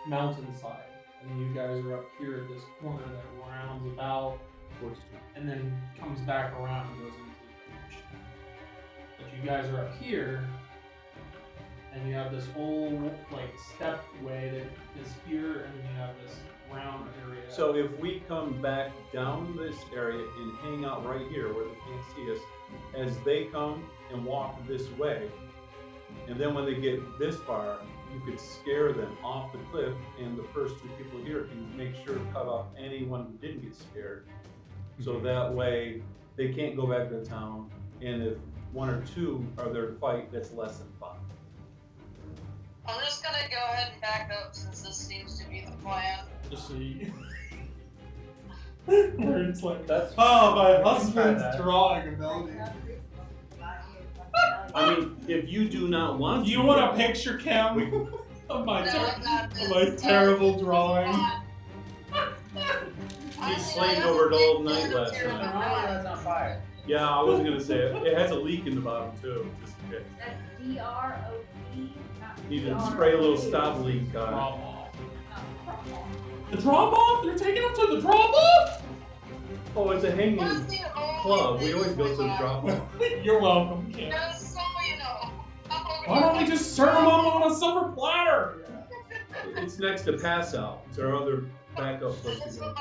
mountain side. And you guys are up here at this corner that rounds about, and then comes back around and goes into the village. But you guys are up here, and you have this whole like step way that is here, and then you have this round area. So if we come back down this area and hang out right here where they can't see us, as they come and walk this way, and then when they get this far, you could scare them off the cliff, and the first 2 people here can make sure to cut off anyone who didn't get scared. So that way they can't go back to the town, and if 1 or 2 are there to fight, that's less than 5. I'm just gonna go ahead and back up since this seems to be the plan. Just so you. Where it's like, That's oh, my we can try husband's that. drawing ability. I mean, if you do not want Do to, you want a picture, Cam, of my, No, I'm not of my terrible drawing? He slaved over it all night last night. That's on fire. Yeah, I wasn't gonna say it. It has a leak in the bottom too, just in case. That's D-R-O-P, not Need to D-R-O-P. spray a little stop leak Drop on off. No, The drop off? You're taking him to the drop off? Oh, it's a hanging That's the only club. We thing always go to the going drop on. off. You're welcome, Kim. Just so you know. Why don't we just serve them up on a silver platter? It's next to Pass Out. It's our other backup place to go.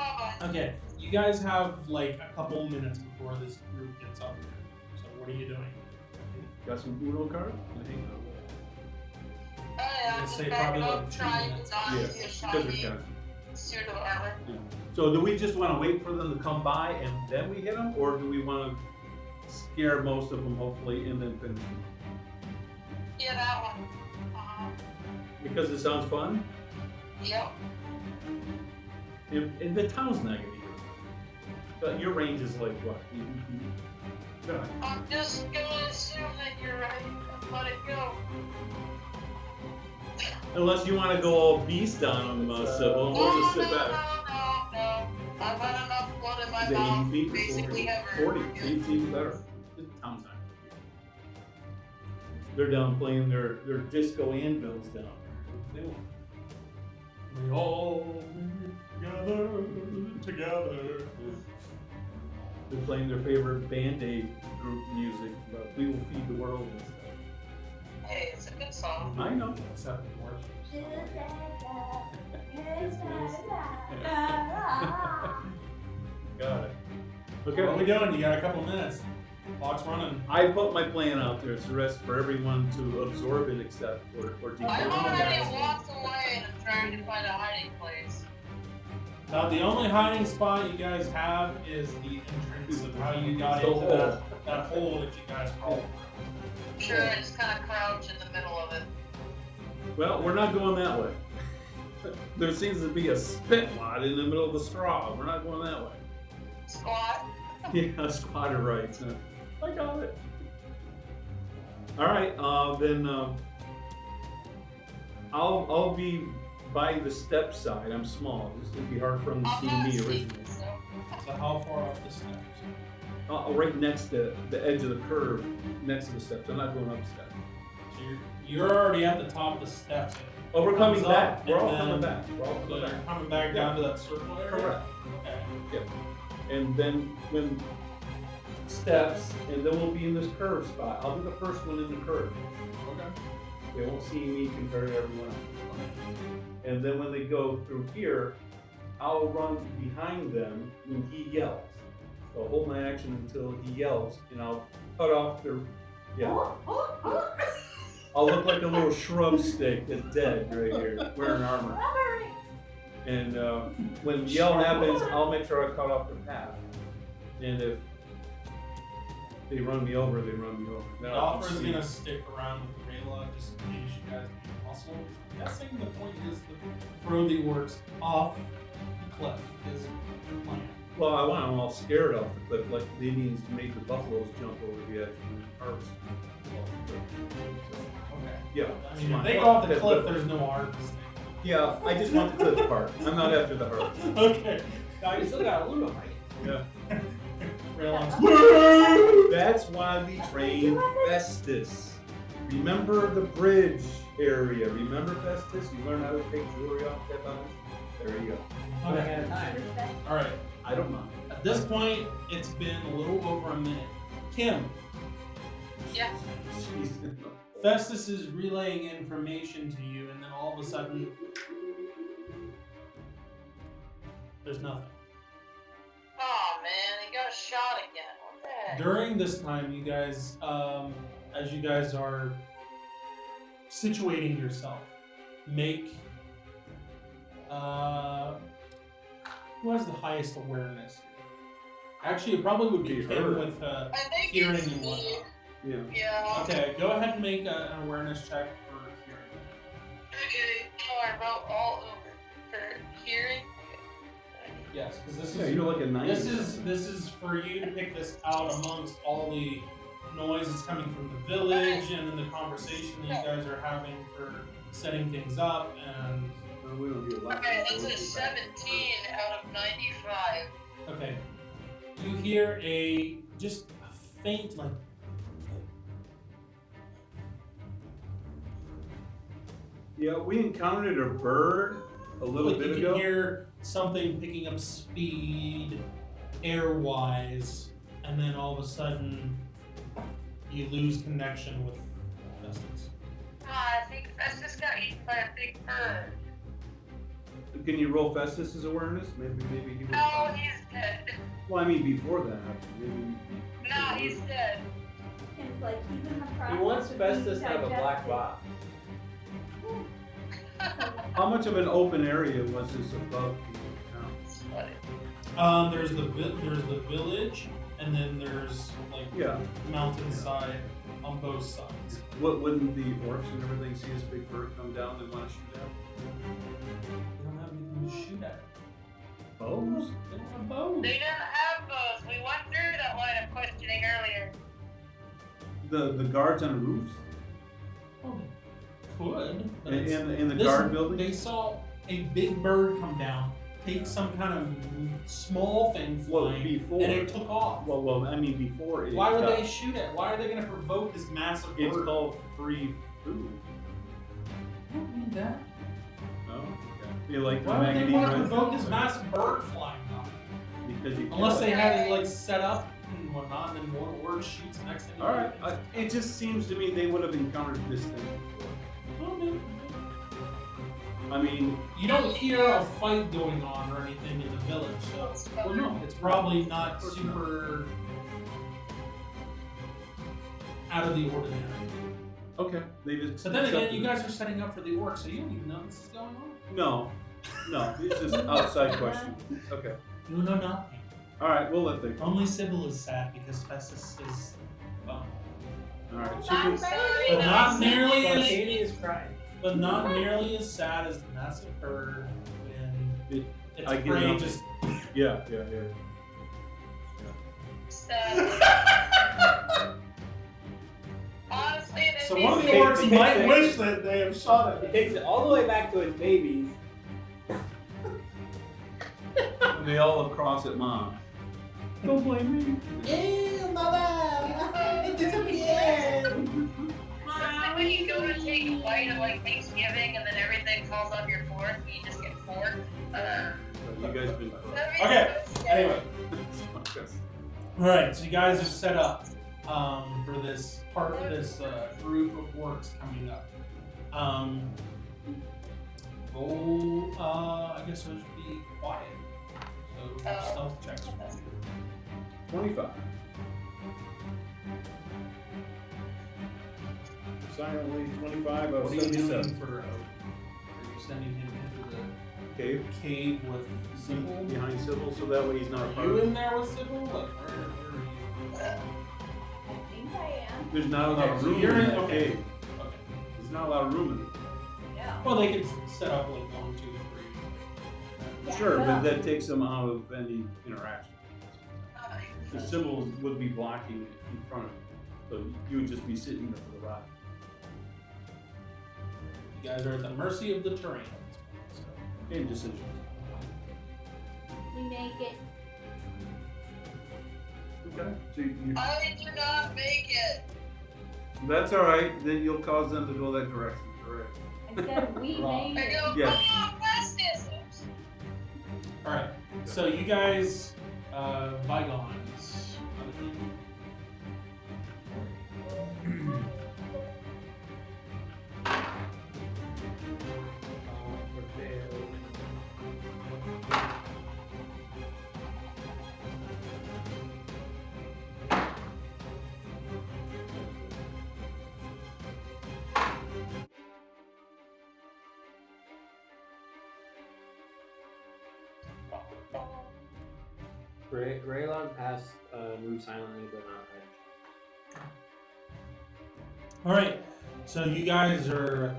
Okay, you guys have like a couple minutes before this group gets up here. So what are you doing? Got some Uno cards? I think I'm I'd just say backing probably up, like 2 trying minutes. to not Yeah, get because shot we're in counting. the suit of armor. So do we just want to wait for them to come by and then we hit them, or do we want to scare most of them hopefully and then finish them? Yeah, that one. Because it sounds fun, Yep. and the town's not gonna hear it. But your range is like what? 80 feet? Yeah. I'm just gonna assume that you're right and let it go. Unless you want to go all beast on them, Sybil, we'll just sit back. No. I've had enough blood in my Is it mouth. 80 feet? Basically, ever. 40. See, it's even better. The town's not gonna hear it. They're down playing their disco anvils down. They won't. We all together. They're playing their favorite Band-Aid group music, but we will feed the world and stuff. Hey, it's a good song. I know. Except worse. Got it. What are we Okay. doing? You got a couple minutes. Clock's running. I put my plan out there. It's the rest for everyone to absorb and accept or I've decode. already walked away and I'm trying to find a hiding place. Now the only hiding spot you guys have is the entrance of how you got The into hole. that hole that you guys crawled I'm sure I just kind of crouch in the middle of it. Well, we're not going that way. There seems to be a spit wad in the middle of the straw. We're not going that way. Squat. Yeah, squatter rights. I got it. All right, then I'll be by the step side. I'm small. This would be hard for them to I'm see not me sleeping, originally. so. through. So how far up the steps? Right next to the edge of the curve, next to the steps. I'm not going up steps. So you're already at the top of the steps. Oh, we're coming Thumbs back. up, We're all and coming then- back. We're all So coming you're back. coming back down to that circle area? Correct. Okay. Yep. And then when steps, and then we'll be in this curve spot. I'll be the first one in the curve. Okay. They won't see me compared to everyone else. And then when they go through here, I'll run behind them when he yells. So I'll hold my action until he yells, and I'll cut off their, yeah. I'll look like a little shrub stick that's dead right here, wearing armor. And when the yell happens, I'll make sure I cut off their path. And if they run me over, they run me over. The Then I'll offer is proceed. gonna stick around with Rayla just in case you guys need muscle. I'm guessing the point is to throw the orcs off the cliff is the plan. Well, I want them all scared off the cliff, like the Indians made the buffaloes jump over the edge and harvest. Okay. Yeah. I it's mean, if fine. they go off the That's cliff, good. there's no art to stay. Yeah, I just want the cliff part. I'm not after the heart. Okay. You still got a little height. Yeah. Raylon's. That's why we train Festus. Remember the bridge area. Remember Festus? You learn how to take jewelry off that bounce? There you go. One Okay. at a time. All right. I don't mind. At this point, it's been a little over a minute. Kim, Yeah. Jeez. Festus is relaying information to you, and then all of a sudden, there's nothing. Oh man, he got shot again. What the heck? During this time, you guys, as you guys are situating yourself, make who has the highest awareness here? Actually, it probably would be Be Kim her. with I think hearing it's and me. whatnot. Yeah. Yeah. Okay, go ahead and make an awareness check for hearing. Okay. Oh, I wrote all over for hearing. Yes, because this Yeah, is you're like a 90. this is for you to pick this out amongst all the noise that's coming from the village and then the conversation that you guys are having for setting things up and We don't get a lot. Okay, that's a 17 out of 95. okay. You hear just a faint like Yeah, we encountered a bird a little like bit you ago. can hear something picking up speed airwise, and then all of a sudden you lose connection with Festus. I think Festus got eaten by a big bird. Can you roll Festus's awareness? Maybe he was. No, he's dead. Well, I mean, before that, maybe. No, he's dead. And it's like he's in the process He wants of being Festus to have a black digested. box. How much of an open area was this above the town? There's the village, and then there's like Yeah. mountainside on both sides. Wouldn't the orcs and everything see this big bird come down and want to shoot at? They don't have anything to shoot at. Bows? They don't have bows. They didn't have those. We went through that line of questioning earlier. The guards on the roofs? Oh, they could. But In, it's- in the this- guard building? They saw a big bird come down, take some kind of small thing Well, flying, before. and it took off. Well, I mean, before it. Why would got- they shoot it? Why are they going to provoke this massive bird? It's called free food. I don't need that. No? Okay. You like the Why would they magazine, want to right? provoke this massive bird flying up? Because you Unless kill they it. had it like set up and whatnot, and then one word shoots next thing. All right. It just seems to me they would have encountered this thing before. Well, maybe. I mean, You don't hear a fight going on or anything in the village, so well, no. it's probably not Of course super out of the ordinary. Okay. They just. But then again, accepted you it. guys are setting up for the orcs, so you don't even know this is going on. No. It's just outside question. Okay. You know nothing. All right. We'll let them. Only Sybil is sad because Festus is bummed. All right. She Not can, very But not nice. nearly as Spontaneous crying. but not nearly as sad as the massive bird when It- its I get prey nothing. just. yeah. So, honestly, they So one of the Take- orcs take might it. wish that they have shot It it. takes it all the way back to its babies. And they all across at mom. Don't blame me. Yeah, mama, it disappeared. It's like when you go to take a bite of like Thanksgiving and then everything falls off your fork and you just get forked. You guys been. Okay, anyway. All right, so you guys are set up for this part of this group of orcs coming up. Roll, I guess it should be quiet. So stealth checks. 25. Silently 25 of What are you doing 77. for? Are you sending him into the Cave cave with Sybil? behind Sybil, so that way he's not a Are part you of it. in there with Sybil? Like, where are you? I think I am. There's not a lot Okay, of so room you're in in- that okay. cave. Okay. There's not a lot of room in it. Yeah. Well, they could set up like 1, 2, 3. Yeah, Sure, but well, that takes them out of any interaction. The symbols would be blocking it in front of you. So you would just be sitting there for the ride. You guys are at the mercy of the terrain. So. Game decisions. we make it. Okay. So you, I do not make it. that's alright, then you'll cause them to go that direction, correct? I said we Wrong. made I it. go, Yeah. come on, Festus. All right. So you guys, bygones. Raylog has moved silently, but not edge. All right. So you guys are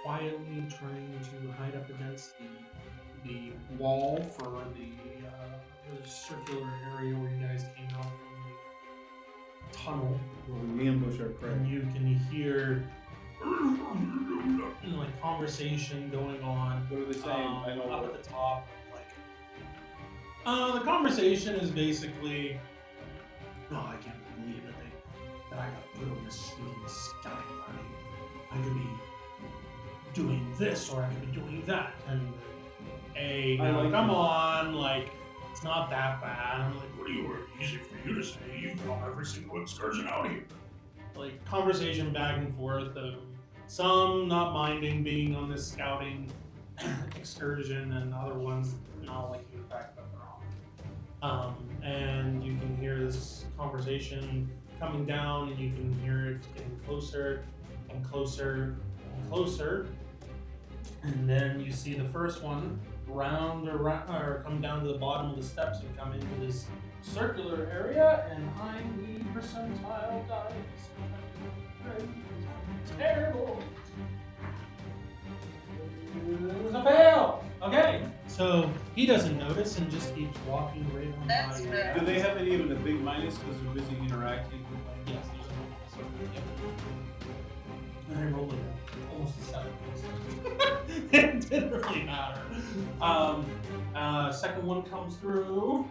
quietly trying to hide up against the wall for the circular area where you guys came out from the tunnel. We ambush our prey. And you can hear like conversation going on. What are they saying? I know up what. at the top. Like, the conversation is basically, oh, I can't believe that I got put on this sneaking scouting party. I could be doing this or I could be doing that. And hey, I like come it. on, like, it's not that bad. I'm like, what do you easy for you to say? You've gone every single excursion out here. Like conversation back and forth of some not minding being on this scouting excursion, and other ones not liking the fact that they're on. And you can hear this conversation coming down, and you can hear it getting closer and closer and closer. And then you see the first one round or come down to the bottom of the steps and come into this circular area, and I'm the percentile dice. Terrible. It was a fail. Okay, so he doesn't notice and just keeps walking right on That's by. fair. Do they have any even a big minus because they're busy interacting? Yes, there's a minus. Yep. And I rolled almost a 7. It didn't really matter. Second one comes through.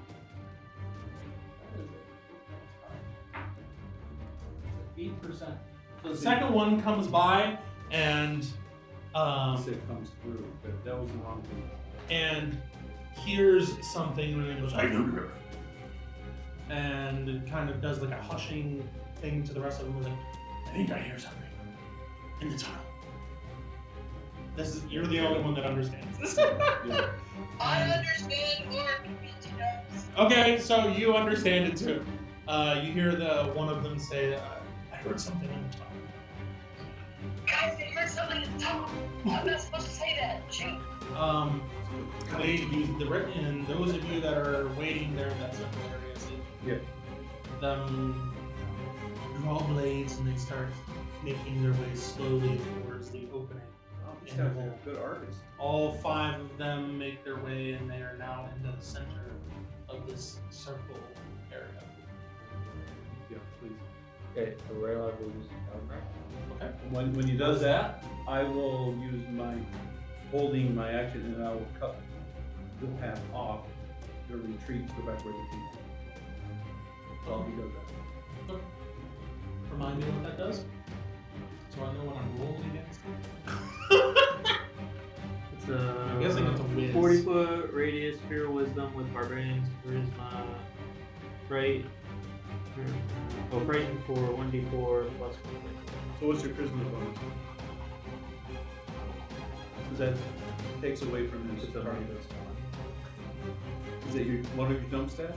It's 8%. So the second one comes by, and I said comes through, but that was the wrong thing. and hears something, and it goes, I don't remember. And it kind of does like a hushing thing to the rest of them. Like, I think I hear something in the tunnel. You're the only one that understands this. Yeah. I understand more community does. Okay, so you understand it too. You hear one of them say, I heard something in the tunnel. Guys, they heard something in the tunnel. I'm not supposed to say that. Shoot. They use and those of you that are waiting there, that's what the area is. Yeah. Them draw blades and they start making their way slowly towards the opening. Wow, these guys are good artists. All 5 of them make their way, and they are now into the center of this circle area. Yeah, please. Okay, so Raylock will use counter. Okay. When he does that, I will use my holding my action, and I will cut the path off to retreat to go back where the people. So he does that. Okay. Remind me what that does, so I know when I'm rolling against it. It's I'm guessing it's a whiz. 40-foot radius, pure wisdom with barbarians, charisma, fright. Oh, frightened for 1d4 plus 1. So what's your charisma bonus? Because that takes away from his It's a target. minus 1. Is that one of your jump stats?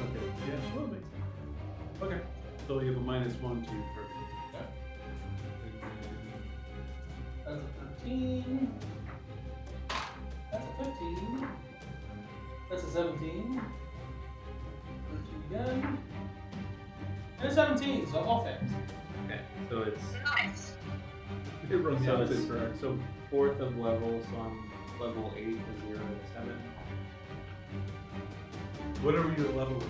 Okay. Yeah, well, it makes sense. Okay. So you have a -1 to your target. That's a 13. That's a 15. That's a 17. 13 again. And a 17, so all fails. Okay, so it's Nice. It runs so out it's this correct. so 4th of level, so I'm level 8 to 0 to 7. Whatever your level is.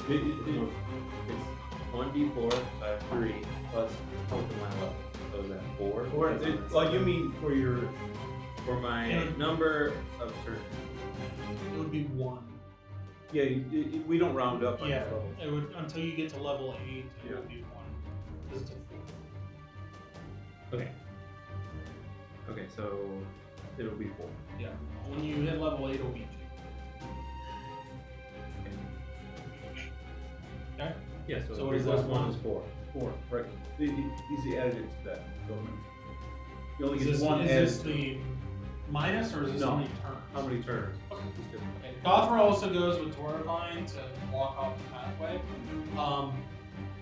It's 1d4, so I have 3 plus total my level. So is that 4? Or you mean for your for my Yeah. number of turns. It would be 1. we don't round up on Yeah, your levels. it would until you get to level 8. It Yeah. would be 1. This is a 4. Okay. Okay, so it'll be 4. Yeah. When you hit level 8, it'll be 2. Okay. Yeah, so, So so what is plus that 1 one? is 4. 4, right? He's the additive to that. So you only Is get this, one is added. this the minus, or is this No. how many turns? How many turns? Okay. Just kidding. Okay. Gothra also goes with Torvine to walk off the pathway.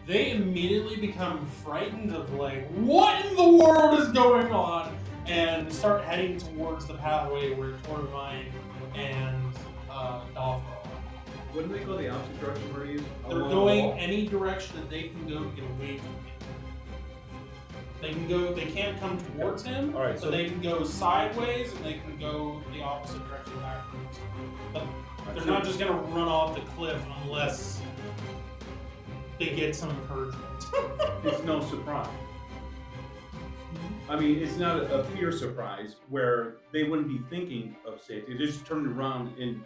They immediately become frightened of like, what in the world is going on? And start heading towards the pathway where Torvine and Gothra are. Wouldn't they go the opposite direction where he is? They're Along the going wall? any direction that they can go to get away from him. They can go. They can't come towards him. All right, So so they can go sideways and they can go the opposite direction backwards. But they're not just gonna run off the cliff unless they get some encouragement. It's no surprise. I mean, it's not a fear surprise where they wouldn't be thinking of safety. They just turned around and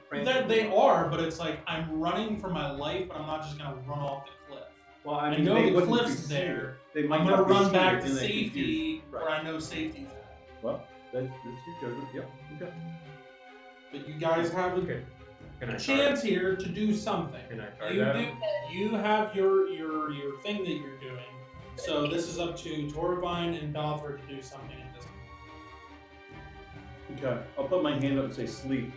They are, but it's like I'm running for my life, but I'm not just gonna run off the cliff. Well, I I mean, know they the wouldn't cliff's be seen. there. They might I'm gonna not be run seen back and to they safety confuse. where Right. I know safety's at. Well, that's your judgment. Yep. Okay. But you guys have Okay. Can I a chance here to do something. Can I try You that? you have your thing that you're doing. So this is up to Torvine and Balthor to do something at this point. Okay, I'll put my hand up and say sleep.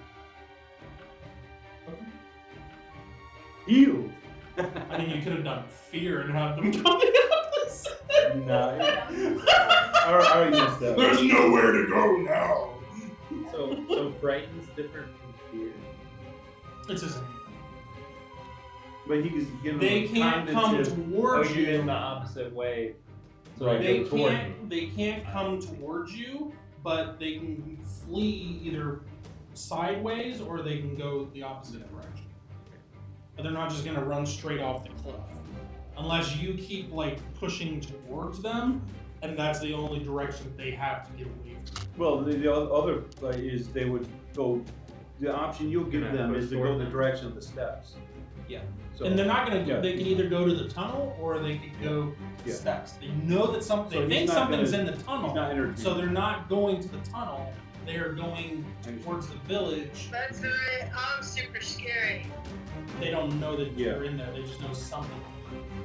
Okay. Healed. I mean, you could have done fear and have them coming up the side. Nah, I already missed that. There's nowhere to go now. So frighten's different from fear. It's the same. But he can give They him can't come cognitive- towards you're you. in the opposite way. So Right. They go toward can't. They can't come towards you, but they can flee either sideways or they can go the opposite direction. But they're not just gonna run straight off the cliff, unless you keep like pushing towards them, and that's the only direction they have to get away from. Well, the other is they would go. The option you'll give Can I them push is to go toward the them? direction of the steps. Yeah. So, And they're not gonna. yeah. They can either go to the tunnel or they can go Yeah. steps. They know that something. So They he's think not something's gonna- in the tunnel, he's not entertaining. so they're not going to the tunnel. They are going towards the village. That's right. I'm super scary. They don't know that Yeah. you're in there. They just know something.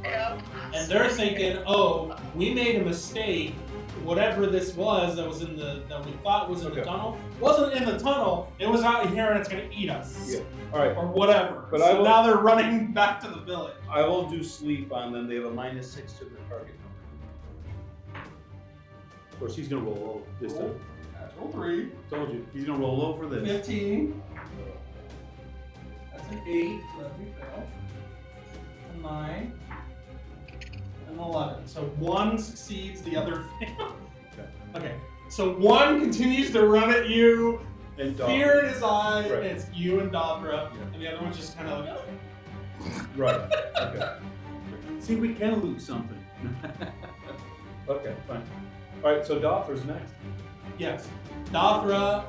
Yep. And they're thinking, "Oh, we made a mistake. Whatever this was that was in the that we thought was in the Okay. tunnel wasn't in the tunnel. It was out here and it's gonna eat us, Yeah. All right. or whatever." But so I will- now they're running back to the village. I will do sleep on them. They have a -6 to their target number. Of course, he's gonna roll low this time. Natural 3. Told you, he's gonna roll low for this. 15. That's an 8, so that'd be fail. A 9. An 11. So 1 succeeds, the other fails. Okay. So 1 continues to run at you, And fear in his eye, Right. and it's you and Dathra, Yeah. and the other one's just kind of like, Right. Okay. See, we can lose something. Okay, fine. All right, so Dothra's next. yes. Dathra,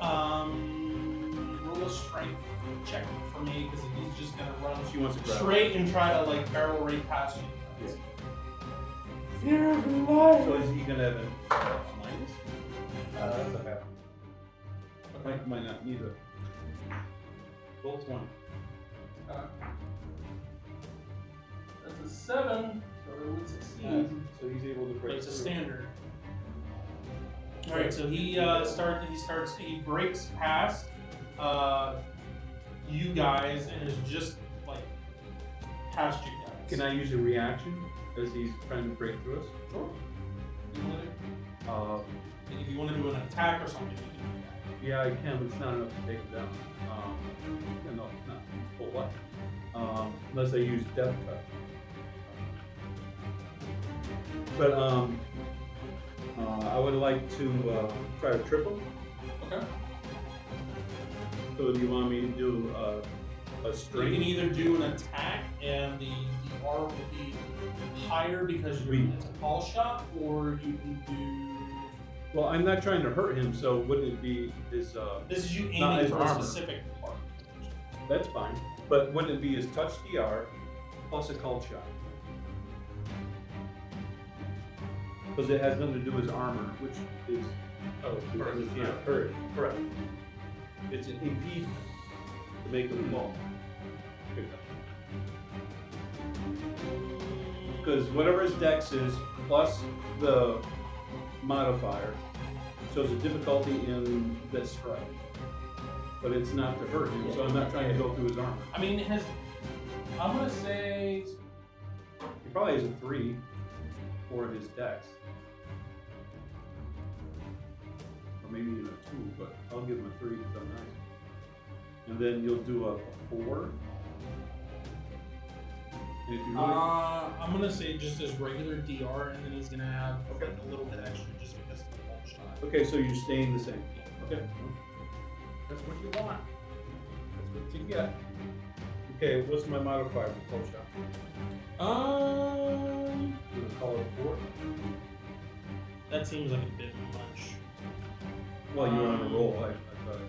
roll a strength check for me, because he's just going to run She wants to grab. straight and try to like barrel right past you. Yeah. Fear of life. So is he gonna have a minus? That's a half. Might not need a. Roll 20. That's a 7, so it would succeed. So he's able to But break it's a through. standard. All right, so he breaks past you guys and is just like past you guys. Can I use a reaction as he's trying to break through us? Sure. You wanna do- If you want to do an attack or something, you can do that. Yeah, I can, but it's not enough to take him down. Yeah, no, it's not. It's full life. Unless I use Death Touch. But I would like to try to triple. Okay. So do you want me to do a So you can string? either do an attack and the R will be higher because it's a tall shot, or you can do. Well, I'm not trying to hurt him, so wouldn't it be his? This is you Not aiming his for a armor. specific part. That's fine. But wouldn't it be his touch DR plus a cold shot? Because it has nothing to do with his armor, which is because he can't hurt. Correct. It's an impediment to make him fall. Because whatever his dex is plus the modifier shows a difficulty in this strike. But it's not to hurt him, so I'm not trying to go through his armor. I mean, I'm gonna say. He probably has a 3 for his dex. Or maybe even a 2, but I'll give him a 3 because I'm nice. And then you'll do a 4. And if you really, I'm gonna say just as regular DR, and then he's gonna have like a little bit extra just because of the whole shot. okay, so you're staying the same. Okay. That's what you want. That's what you get. Okay, what's my modifier for close shot? You gonna call it a 4? That seems like a bit much. Well, you were on a roll. I thought.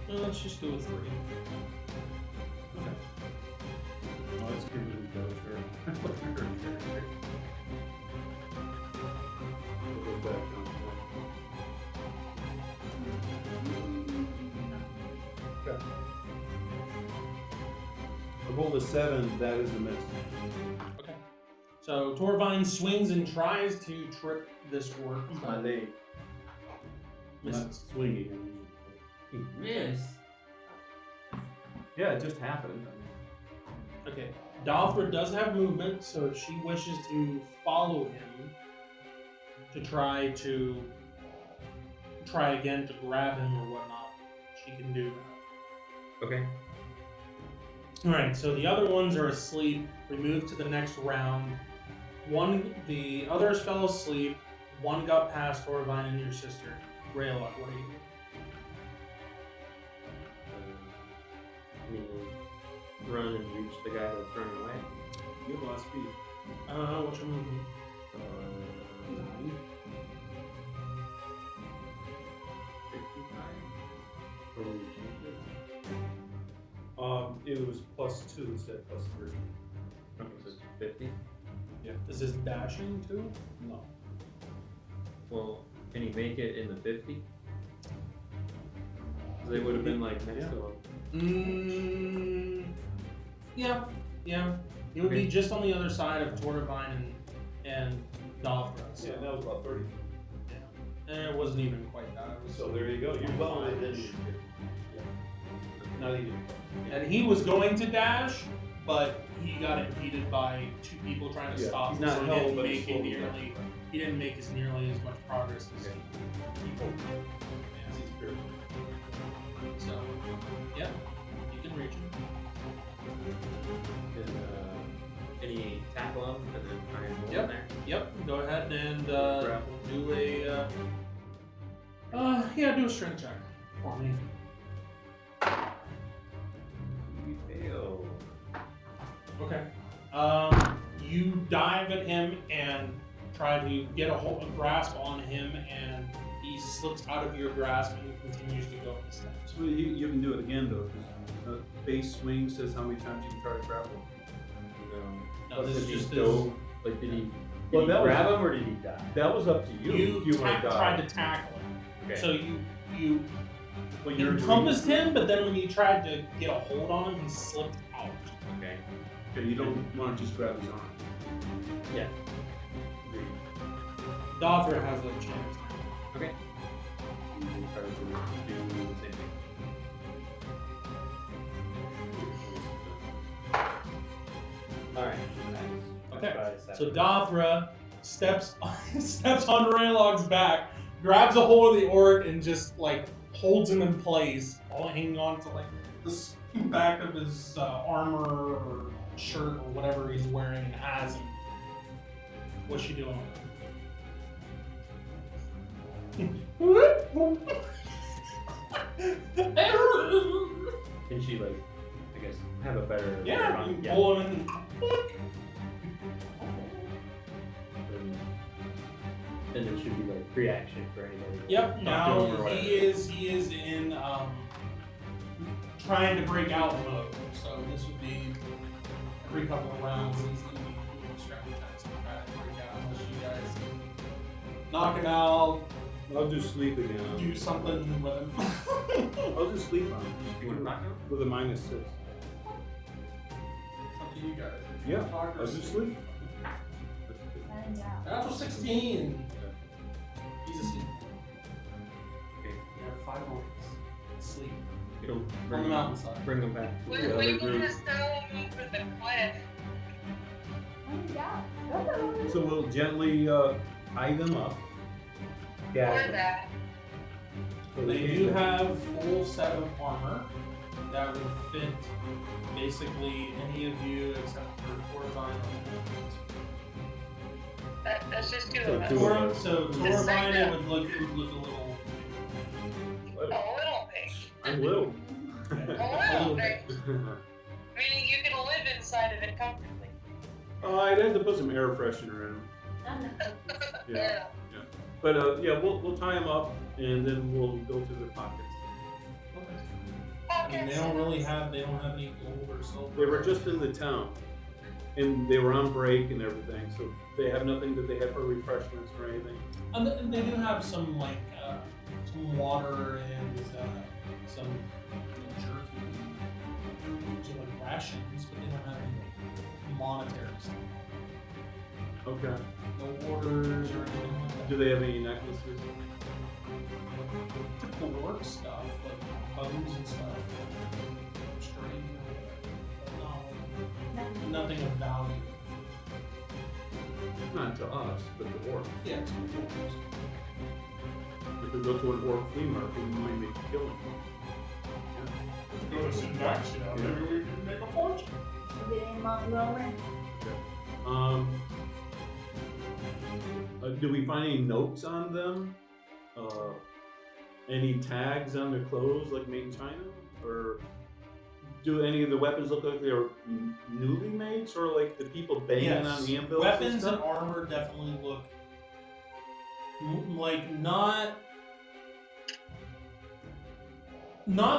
Let's just do a 3. Okay. Oh, let's give it a go, sure. We'll go back down to that. Okay. I rolled a 7, that is a miss. Okay. So Torvine swings and tries to trip this orc. It's my leg. I'm not Misses. swinging. Miss. Yeah, it just happened. Okay. Dothra does have movement, so if she wishes to follow him to try again to grab him or whatnot, she can do that. Okay. Alright, so the other ones are asleep. We move to the next round. The others fell asleep. One got past Torvine and your sister. Rayla, what are you doing? I mean, run and reach the guy that's running away. You have a lot of speed. What's your movement? 9. 55. Or we change it. It was +2 instead of +3. Okay, so it's 50. Is this dashing too? No. Well, can he make it in the 50? Because they would have been like next to him. Yeah. He would be Okay. just on the other side of Torvine and Dothra. So. Yeah, that was about 30. And it wasn't even quite that. It was So there you go. You're well within. Not even. And he was going to dash, but he got impeded by 2 people trying to Yeah, stop he's him. not So held, but he's slowly he didn't make as nearly as much progress as people. He's So, yeah, you can reach him. Can he tackle him and then try and hold Yep. him there? Yep, go ahead and Grapple. do a do a strength check for me. You fail. Okay. You dive at him and try to get a grasp on him, and he slips out of your grasp and continues to go up the steps. So you can do it again though. 'Cause, base swing says how many times you can try to grapple. No, this is Did just he go? Like, did he? Well, Did he that was- grab him or did he die? That was up to you. you if you want to tried to tackle him. Okay. So you Well, you're encompassed him, but then when you tried to get a hold on him, he slipped out. Okay. You don't want to just grab his arm. Yeah. Dothra has a chance. Okay. You can try to do the same thing. Alright. Okay. So Dothra steps on Raylog's back, grabs a hold of the orc, and just like holds him in place, all hanging on to like the back of his armor or shirt or whatever he's wearing and has him. What's she doing with him? Can she, like, I guess, have a better... Yeah, you yeah. pull him in. Then it should be like free action for anybody. Yep. Talk to Now him or whatever. he is in trying to break out mode. So this would be every couple of rounds he's going to be doing strategy checks to try to break out. Unless you guys knock him out, I'll just sleep again. do something with him. I'll just sleep on him. You want to knock him? With a -6. It's up to you guys. If you Yeah, want to talk or I'll just sleep. And down. Natural 16. He's asleep. Okay. You have 5 orcs asleep It'll on the bring, mountainside. bring them back. We Yeah, we they do. want to still move with the cliff. And down. So we'll gently tie them up. Or Gag them. that. So They can't do get- have full set of armor that would fit basically any of you except for Torvine. That's just 2 So of us. 2 of us. So Torvine, it would look a little. A little bit. I'm little. A little bit. Meaning you can live inside of it comfortably. I'd have to put some air freshener in them. Yeah. But yeah, we'll tie them up and then we'll go through their pockets. I mean, they don't have any gold or silver. They were just in the town, and they were on break and everything, so they have nothing that they have for refreshments or anything. And they do have some some water and some jerky, some like rations, but they don't have any monetary stuff. Okay. No orders or anything like that. Do they have any necklaces? Typical work stuff, like bows and stuff, string, but no, nothing of value. Not to us, but the orcs. Yeah, it's cool. If we go to an orc flea market, we might make a killing. Go to Syntax, you know, maybe we can make a fortune. Maybe they Mount Roman. Do we find any notes on them? Any tags on their clothes, like made in China? Or do any of the weapons look like they're newly made, sort of like the people banging on the anvils? Weapons and armor definitely look like not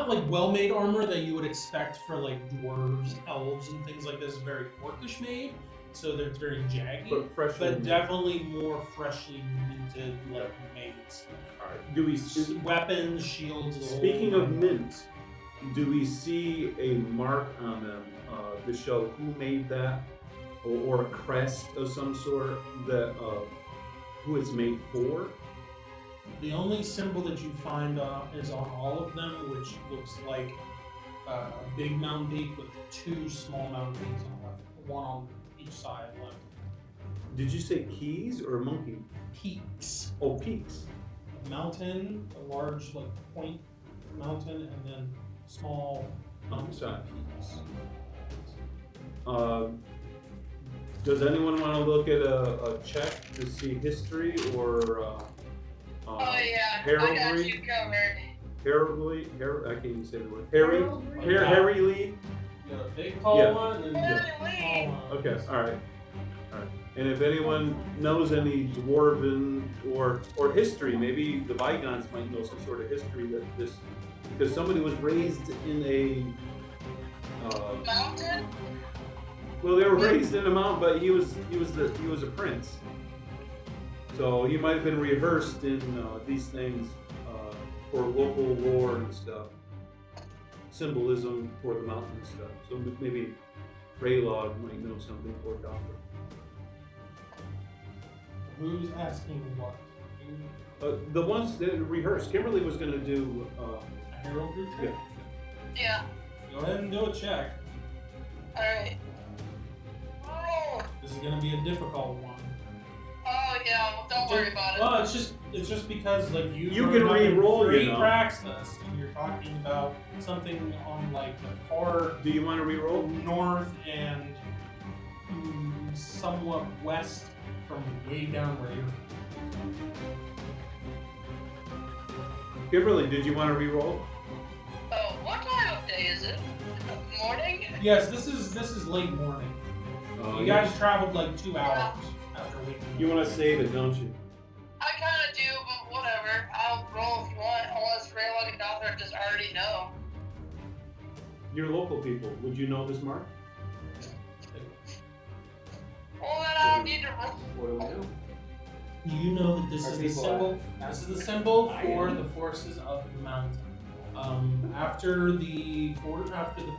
like well-made armor that you would expect for like dwarves, elves, and things like this. Very orcish made, so they're very jaggy, But freshly but made. definitely more freshly minted, like made stuff. Alright. Do we? Weapons, shields. the whole Speaking of nine. mint, do we see a mark on them to show who made that, or a crest of some sort that who it's made for? The only symbol that you find is on all of them, which looks like a big mountain peak with two small mountain peaks on the left, one on each side left. Did you say keys or monkey? Peaks. Oh, peaks. A mountain, a large like point mountain, and then small mountain Side. peaks. Does anyone want to look at a check to see history or Oh yeah, I heraldry? got you covered. I can't even say the word. Heraldry? Harry Lee. You got a big tall Yeah. one and Yeah. a small one. Okay, all right. And if anyone knows any dwarven or history, maybe the bygones might know some sort of history that this, because somebody was raised in a. Mountain? Well, they were raised in a mountain, but he was a prince. So he might have been reversed in these things for local lore and stuff, symbolism for the mountain and stuff. So maybe Raylog might know something for Doctor. Who's asking what? The ones that rehearsed, Kimberly was going to do. A heraldry check? Yeah. Go ahead and do a check. Alright. Oh, This is going to be a difficult one. yeah, well, don't worry about it. Well, it's just because like you can were having re-roll, free you know. praxis, and you're talking about something on like the far Do you want to re-roll? north and somewhat west from way down where you're. Kimberly, did you want to re-roll? Oh, what time of day is it? Morning? Yes, this is late morning. You guys traveled like 2 hours after waking up. You want to save it, don't you? I kinda do, but whatever. I'll roll if you want, unless Raylog and Dothra just already know. You're local people. Would you know this mark? Well, then I don't need to roll. What do we know? You know that this Are is the people symbol. This is the symbol for the forces of the mountain. After the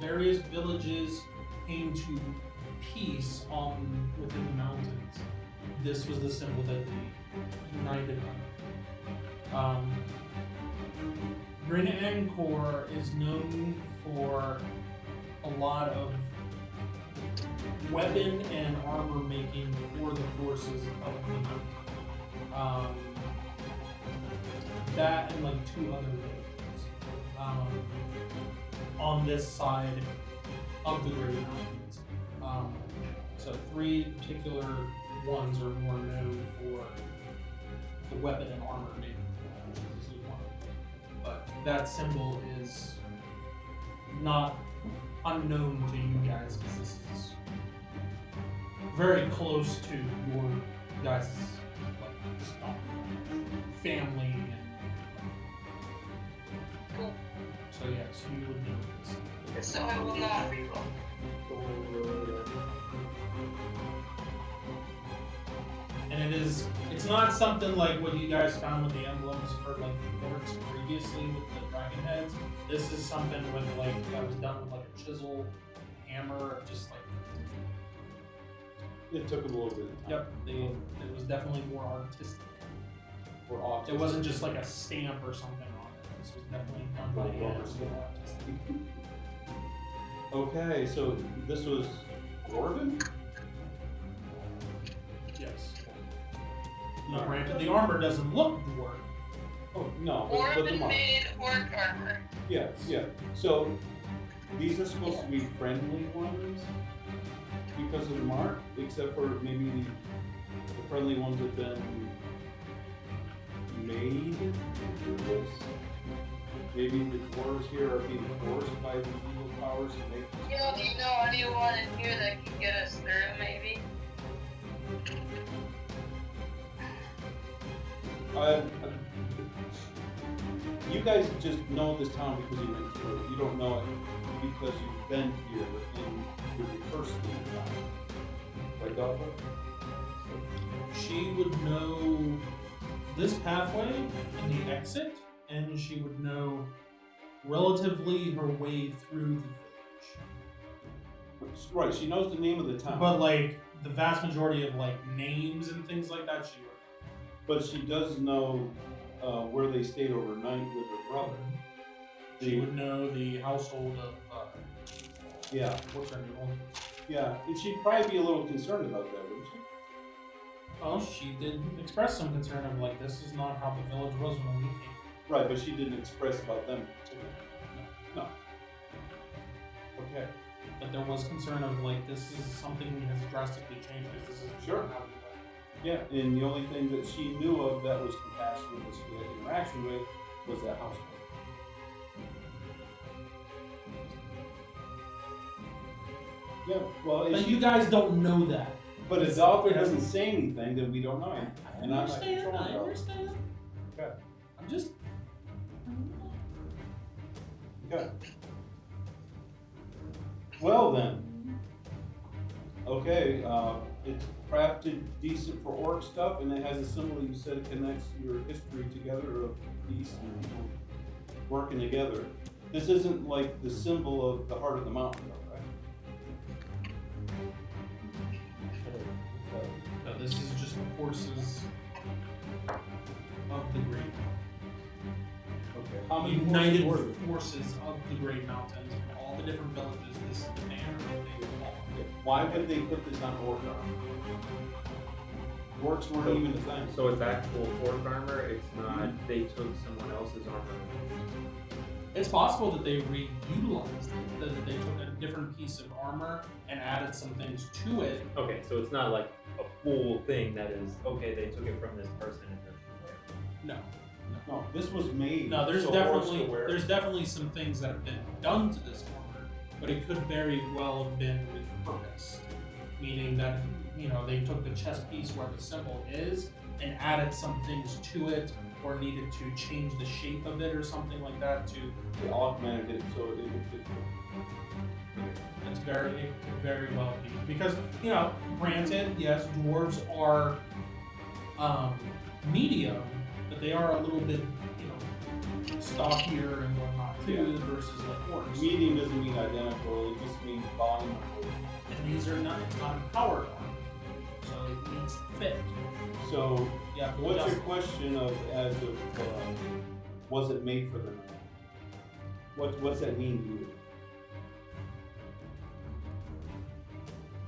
various villages came to peace within the mountains, this was the symbol that they united on. Brynankor is known for a lot of weapon and armor making for the forces of the mountain. That and like 2 other villages on this side of the Great Mountains. So 3 particular ones are more known for the weapon and armor making. This is one of them. But that symbol is not unknown to you guys because this is very close to your guys' like stock, family, and Cool. so yes, you would know this. So I will not reroll. And it's not something like what you guys found with the emblems for like the orcs previously with the dragon heads. This is something with like that was done with like a chisel, hammer, just like. It took them a little bit of time. Yep, it was definitely more artistic. For autism. It wasn't just like a stamp or something on it. This was definitely done by hand. More artistic. Okay, so this was Gordon? Yes. Now, granted, the armor doesn't look dwarf. Oh, no, but the Orphan mark. made orc armor. Yeah, yeah. So these are supposed to be friendly ones because of the mark, except for maybe the friendly ones have been made to do this. Maybe the dwarves here are being forced by the evil powers to make this. Do you know anyone in here that can get us through, maybe? You guys just know this town because you went through it. You don't know it because you've been here in your first time. Right, Delpha? She would know this pathway and the exit, and she would know relatively her way through the village. Right, she knows the name of the town. But like the vast majority of like names and things like that, she would. But she does know where they stayed overnight with her brother. She would know the household of. Yeah. What's her name? Yeah, and she'd probably be a little concerned about that, wouldn't she? Well, she did express some concern of like this is not how the village was when we came. Right, but she didn't express about them particularly. No. Okay. But there was concern of like this is something that has drastically changed because this is Sure. not how we were. Yeah, and the only thing that she knew of that was compassionate that she had interaction with was that household. Yeah, well, But you guys don't know that. but if Dolphin doesn't say anything, then we don't know anything. I And I'm not understand. controlling I Dolphin. understand. Okay. I'm just. Okay. Well then. Okay, it's crafted decent for orc stuff, and it has a symbol you said connects your history together of peace and people working together. This isn't like the symbol of the heart of the mountain, though, right? No, this is just the forces of the Great Okay. How many United forces were forces of the Great Mountains from all the different villages. This is the banner that they call. there? Why would they put this on orc armor? Orcs weren't even a thing. So it's actual orc armor. It's not. They took someone else's armor. It's possible that they reutilized it, that they took a different piece of armor and added some things to it. Okay, so it's not like a full thing that is okay. They took it from this person and they're No. No, this was made. No, there's so orcs definitely could wear it. there's definitely some things that have been done to this armor, but it could very well have been with purpose. Meaning that, you know, they took the chest piece where the symbol is and added some things to it, or needed to change the shape of it or something like that to. They augmented it so it would fit. It could very well be. Because, you know, granted, yes, dwarves are medium, but they are a little bit, you know, stockier and whatnot too, Yeah. versus like orcs. Medium doesn't mean identical, it just means volume. And these are not, it's not empowered armor. So it needs to fit. So, Yeah, but what's just- your question of as of was it made for them? What's that mean to you?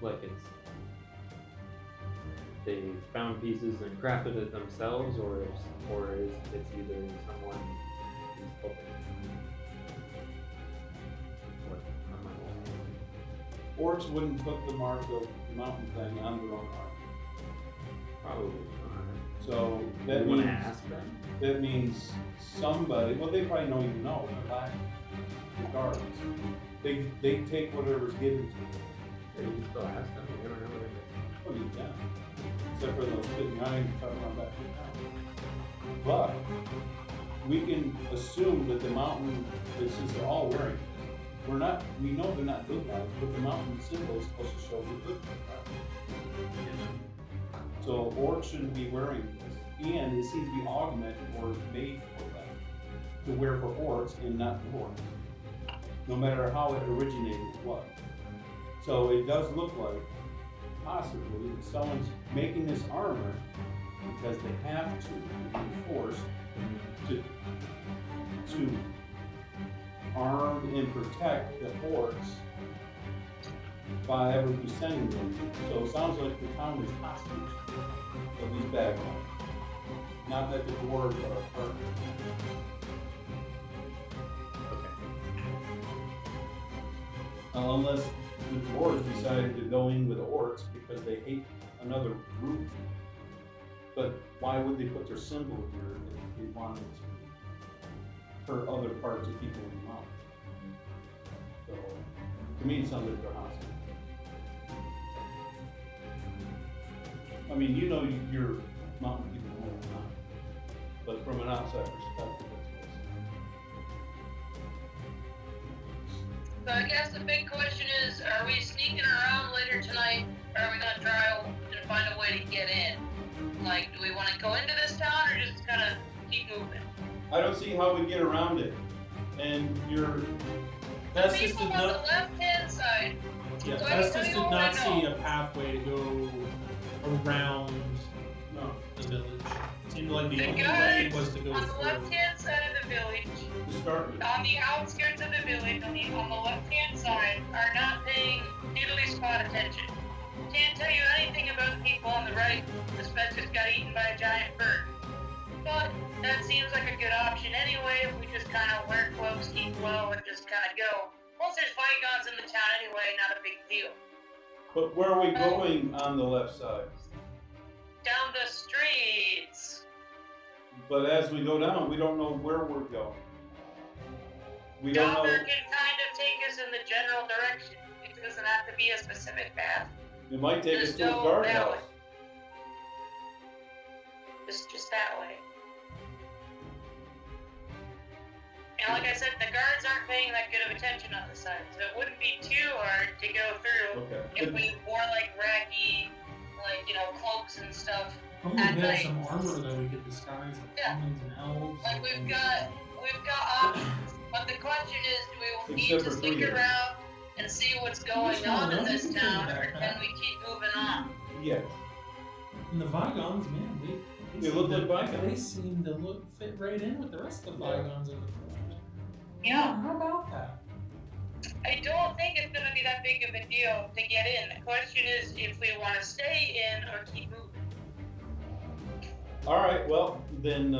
like it's they found pieces and crafted it themselves, or is it's either someone who's helping. What? I'm not- Orcs wouldn't put the mark of the mountain thing on their own arm. Probably not. So that You want means to ask them? that means somebody. Well, they probably don't even know. They're black. Regardless, they take whatever's given to them. Yeah, you can still ask them. You never know what they Oh, you can. Except for those sitting behind and talking about back to town. But we can assume that the mountain, since they're all wearing it, we know they're not good guys, but the mountain symbol is supposed to show the good guys. So orcs shouldn't be wearing this. And it seems to be augmented or made for them. To wear for orcs and not for orcs. No matter how it originated was. So it does look like, possibly, someone's making this armor because they have to, they're being forced to arm and protect the orcs by ever be sending them. So it sounds like the town is hostage of these bad guys. Not that the dwarves are a part. Unless the dwarves decided to go in with the orcs because they hate another group. But why would they put their symbol here if they wanted to hurt other parts of people in the mountain? So, to me, it sounds like they're hostile. I mean, you know your mountain people more than not. But from an outside perspective, So I guess the big question is, are we sneaking around later tonight, or are we gonna try and find a way to get in? Like, do we want to go into this town, or just kind of keep moving? I don't see how we get around it. And Festus People did on the not. left-hand side. Yeah, So Festus everybody did go not right see now. a pathway to go around no, the village. It seemed like the The only way guys was to go on the through. left-hand side of the village, to start with. on the outskirts of the village, on the left-hand side, are not paying diddly spot attention. Can't tell you anything about the people on the right. The Spencer's got eaten by a giant bird. But that seems like a good option anyway if we just kind of wear close, keep low, and just kind of go. Plus, there's Vygons in the town anyway, not a big deal. But where are we going on the left side? Down the streets. But as we go down, we don't know where we're going. We don't Doctor know. can kind of take us in the general direction. It doesn't have to be a specific path. It might take us Just to a go guard that house. way. Just that way. And like I said, the guards aren't paying that good of attention on the side, so it wouldn't be too hard to go through Okay. if we wore like raggy, like, you know, cloaks and stuff. Only at had night. some armor that we could disguise like Yeah. humans and elves. Like we've got options. But the question is, do we need Except to for stick three. around and see what's going Just on in wanna know this who's town, in or that can we keep moving on? Yes. And the Vygons, man, They look seem like to- Vygons. They seem to fit right in with the rest of the Yeah. Vygons in the forest. Yeah. How about that? I don't think it's going to be that big of a deal to get in. The question is if we want to stay in or keep moving. All right. Well, then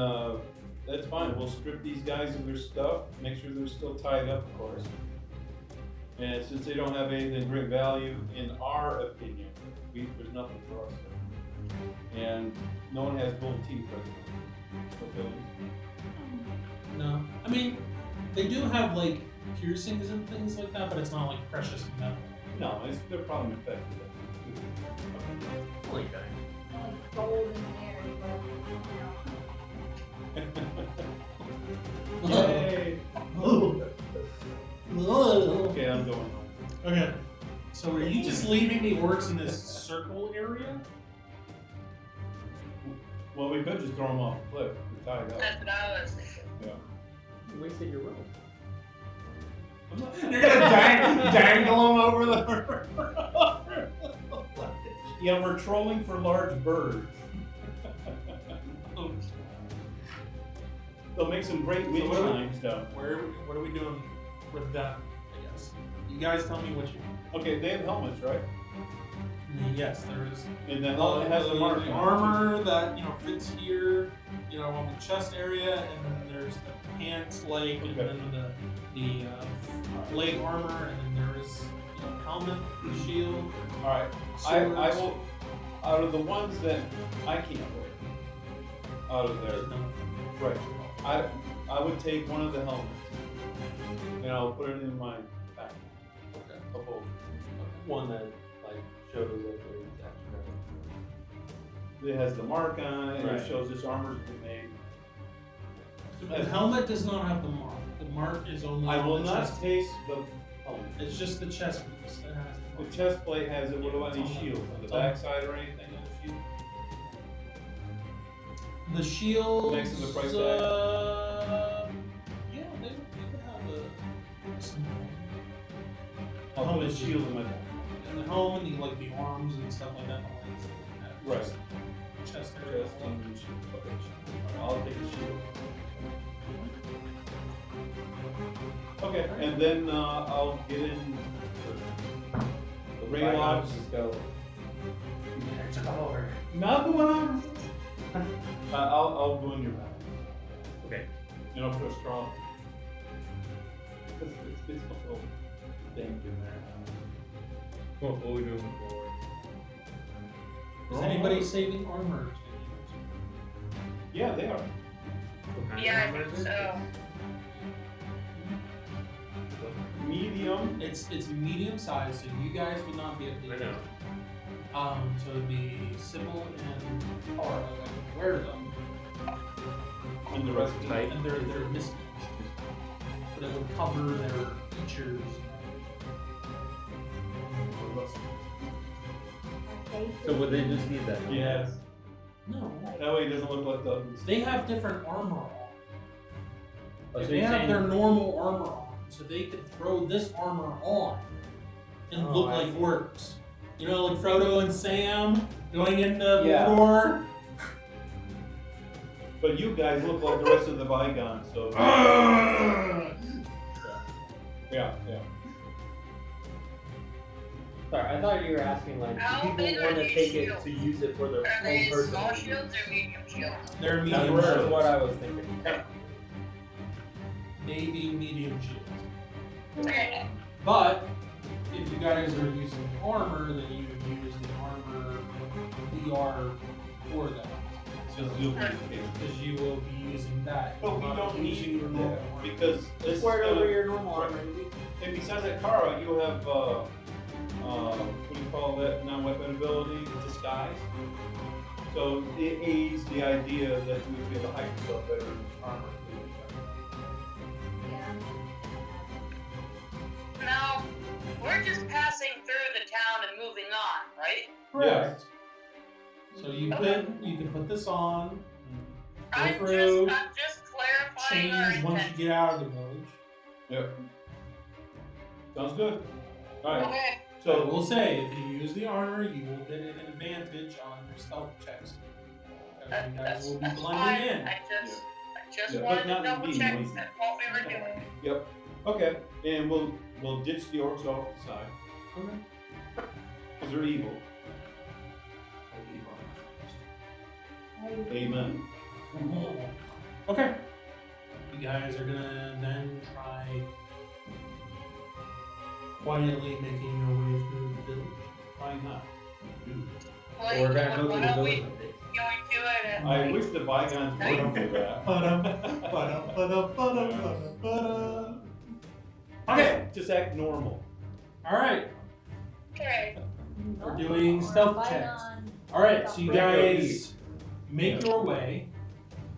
that's fine. We'll strip these guys of their stuff. Make sure they're still tied up, of course. And since they don't have anything of great value, in our opinion, there's nothing for us. And no one has gold teeth right now. Okay. No, I mean, they do have like piercings and things like that, but it's not like precious metal. No, they're probably infected. Holy guy. Like gold in the air, but, Yay! Okay, Okay, I'm going home. so are you just leaving the orcs in this circle area? Well, we could just throw them off the cliff. They're tied up. That's what I was thinking. Yeah. You wasted your rope. I'm not- You're gonna dangle them over the. Yeah, we're trolling for large birds. They'll make some great wind what are we- chimes down. What are we doing with that? I guess. You guys tell me what you. Okay, they have helmets, right? Yes, there is. And then it has the mark on it, too. armor that fits here, on the chest area, and then there's the pants leg, and Okay. then the leg armor, and then there is helmet, shield. All right. I swords. will. Out of the ones that I can't wear, out of there, right? I would take one of the helmets, and I'll put it in my pack. Okay. I'll hold One that like shows like the exact it. It has the mark on it, and Right. it shows this armor's been made. The helmet does not have the mark. The mark is only. I on will the not chest. taste helmet. It's just the chest piece that has The it. chest plate has it. What about any It's on the- shields? On the it's on- backside or anything on the shield? The shield. Next to the price tag? Yeah, they would have a symbol. I'll put a shield in my back. And the helmet, and like the arms and stuff like that. The legs, Right. just Chest area. Chest and shield. Okay. I'll take a shield. Okay, and then I'll get in the ray logs. Just go. Not the one I'm. I'll go in your back. Okay. You know, for a strong. It's a little dink in there. What are we doing forward? Is anybody saving armor? Yeah, they are. What kind of Yeah, I armor think is it? so. Medium. It's medium size, so you guys would not be able to I use know. it. So it'd be Sybil and Tara that would wear them, And the rest of Tight. and they're mismatched. But it would cover their features. So would they just need that? helmet? Yes. No, That way it doesn't look like the others. they have different armor on. Oh, so They you're have saying- their normal armor on, so they could throw this armor on and Oh, look I like see. orcs. You know, like Frodo and Sam going into Yeah. Mordor. But you guys look like the rest of the Bygons, so. Yeah. Sorry, I thought you were asking like, How do people big are want to these take it shields? to use it for their Are own they personal small use? shields or medium shields? They're That's medium rare. That's shields. what I was thinking. Maybe medium shields. Okay. But if you guys are using armor, then you would use the armor DR for that. Just you'll be okay. Because you will be using that. But we You're not don't using need your normal that armor. because this is Wear it over gonna- your normal armor. And besides that, Kara, you have what do you call that non-weapon ability? Disguise. So it aids the idea that you would be able to hide yourself better in this armor. Now, we're just passing through the town and moving on, right? Correct. So you can put this on, I'm through, just clarifying our change once intent. you get out of the village. Yep. Sounds good. All right. Okay. So I So will say, if you use the armor, you will get an advantage on your stealth checks. Because you guys will be That's blending fine. in. I just Yeah, but wanted to not double being check lazy. that what we were doing. yep. Okay. And we'll ditch the orcs off to the side Okay. because they're evil. Amen. Okay. You guys are gonna then try quietly making your way through the village. Why not? What, We're gonna go what to the are we village. going to it? I wish the Bygons wouldn't do that. Okay. Just act normal. All right. Okay. We're doing stealth checks. All right. So you guys make your way.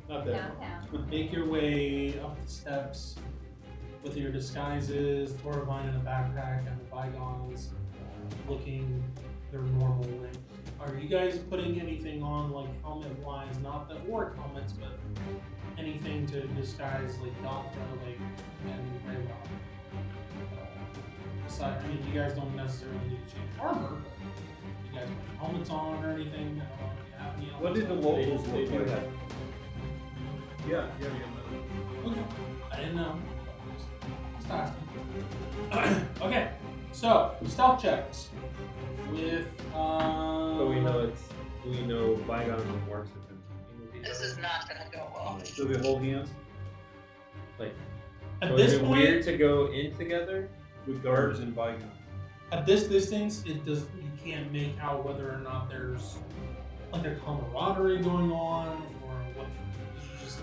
Not that. Downtown. Make your way up the steps with your disguises, Toravine in a backpack, and the Bygons looking their normal way. Are you guys putting anything on, like helmet-wise? Not the orc helmets, but anything to disguise, like Dothra, like, and Greylock? Aside, I mean, you guys don't necessarily need to change armor, but you guys put helmets on or anything? I don't know if you have any What did the helmets locals They look do like? have. Yeah. on. Okay. I didn't know. Just asking. Okay, so stealth checks with But we know bygones and orcs have been fighting with each This other. is not gonna go well. So we hold hands at So this is it point. weird to go in together? with guards and Bygons. At this distance, it does. You can't make out whether or not there's like a camaraderie going on or what. You just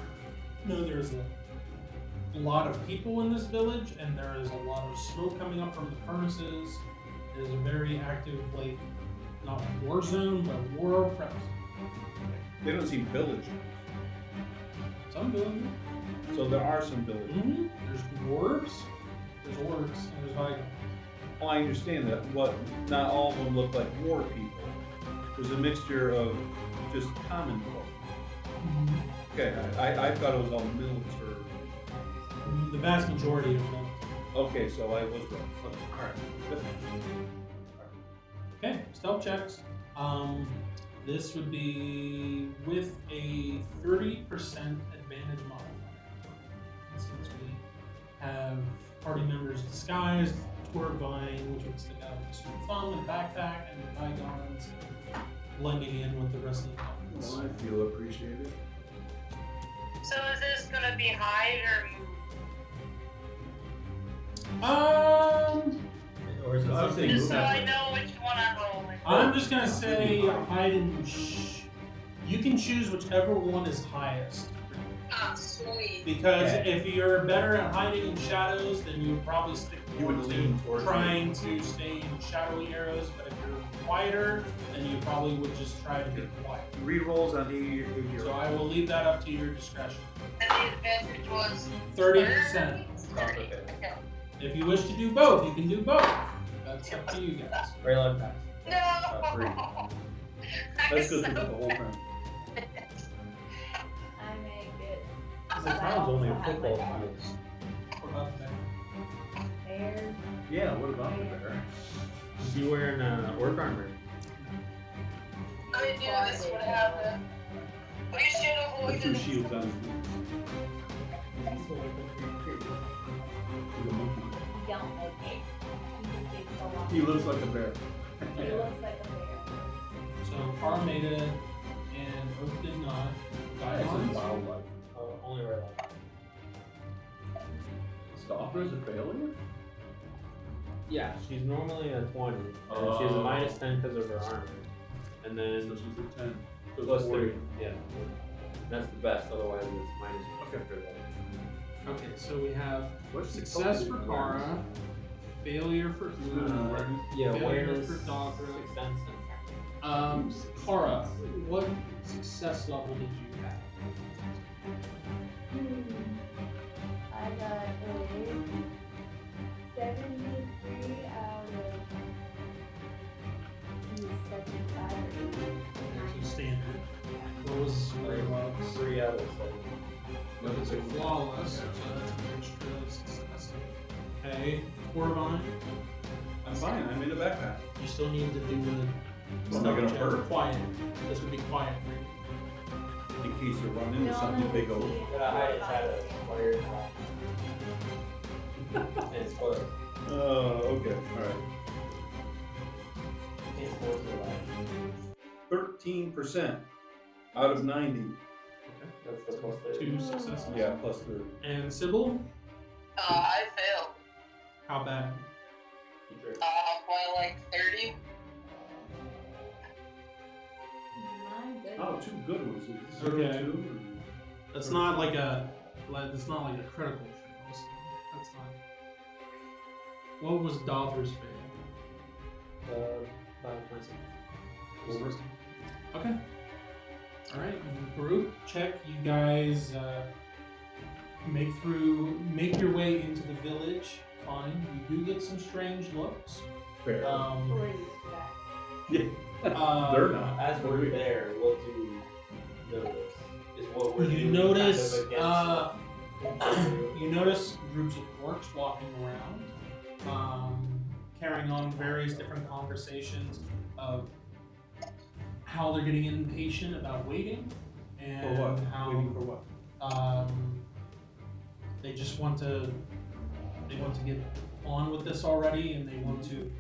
know there's a lot of people in this village, and there is a lot of smoke coming up from the furnaces. It is a very active, like, not war zone, but war prep. They don't see villagers. Some villages. So there are some villagers. There's dwarves. There's orcs and there's Vygons. Well, I understand that, but not all of them look like war people. There's a mixture of just common folk. Okay, I thought it was all military. The vast majority of them. Okay, so I was wrong. Okay, all right. Good. Okay, stealth checks. This would be with a 30% advantage modifier. Since we have party members disguised, Torvine, which would stick out with a small thumb and a backpack, and the Vygons blending in with the rest of the Well, populace. I feel appreciated. So is this gonna be hide or move? Or is it I was something? thinking Just so I move. know which one I'm rolling. I'm just gonna say hide and you can choose whichever one is highest. Ah, sweet. Because Okay. if you're better at hiding in shadows, then you would probably stick You more would to lean towards trying to stay in shadowy areas. But if you're quieter, then you probably would just try to be quiet. Rerolls on 80 So I will leave that up to your discretion. And the advantage was 30%. 30. Okay. Okay. If you wish to do both, you can do both. That's up to you guys. Raylog pass. No. Free. That's good for the whole thing. I make it. The town's only a football field. What about that? Bear. Yeah, what about the bear? Is he wearing orc armor? I knew this would happen. We should have The two avoided. shields on his knees. He's a monkey. You don't make it. You think so long. He looks like a bear. He looks like a bear. So Carl made it, and Oak did not. That's in Vygons. wildlife. Only Raylog. Stalker is a failure? Yeah, she's normally a 20. And she has a Oh. minus 10 because of her armor. And So then she's a 10. So plus it's 3. 40. Yeah. That's the best, otherwise it's minus 1 Okay. after that. Okay, so we have What's the success total for awareness? Kara, failure for Yeah, failure awareness, for Dogra. sixth sense, Kara, what success level did you have? I got a 73 out of 75 or 80. Actually, standard. What was Raylog's? 3 out of 7. But it's a flawless, so that's an extra success. Okay, Torvine, I'm fine. I'm in the backpack. you still need to do the Am I gonna check. hurt? Quiet. This would be quiet for you. In case you run into something big over. Hide in shadows. While you're and it's closed. Okay. All right. It's closed to the light. 13% out of 90. That's the plus 30. 2 successes. Yeah, plus 30. And Sybil, I failed. how bad? By like 30. My goodness. Oh, two good ones. Is it Okay. 0, 2? That's not like a critical fail. So that's not. What was Dother's fail? 5 Okay. All right, group check. You guys make your way into the village. Fine. You do get some strange looks. Fair. Please, back. Yeah. They're not. As we're there, what do we notice? Is what we're You doing notice, kind of against you notice groups of orcs walking around, carrying on various different conversations of how they're getting impatient about waiting, and For what? how Waiting for what? they just want to get on with this already, and they want to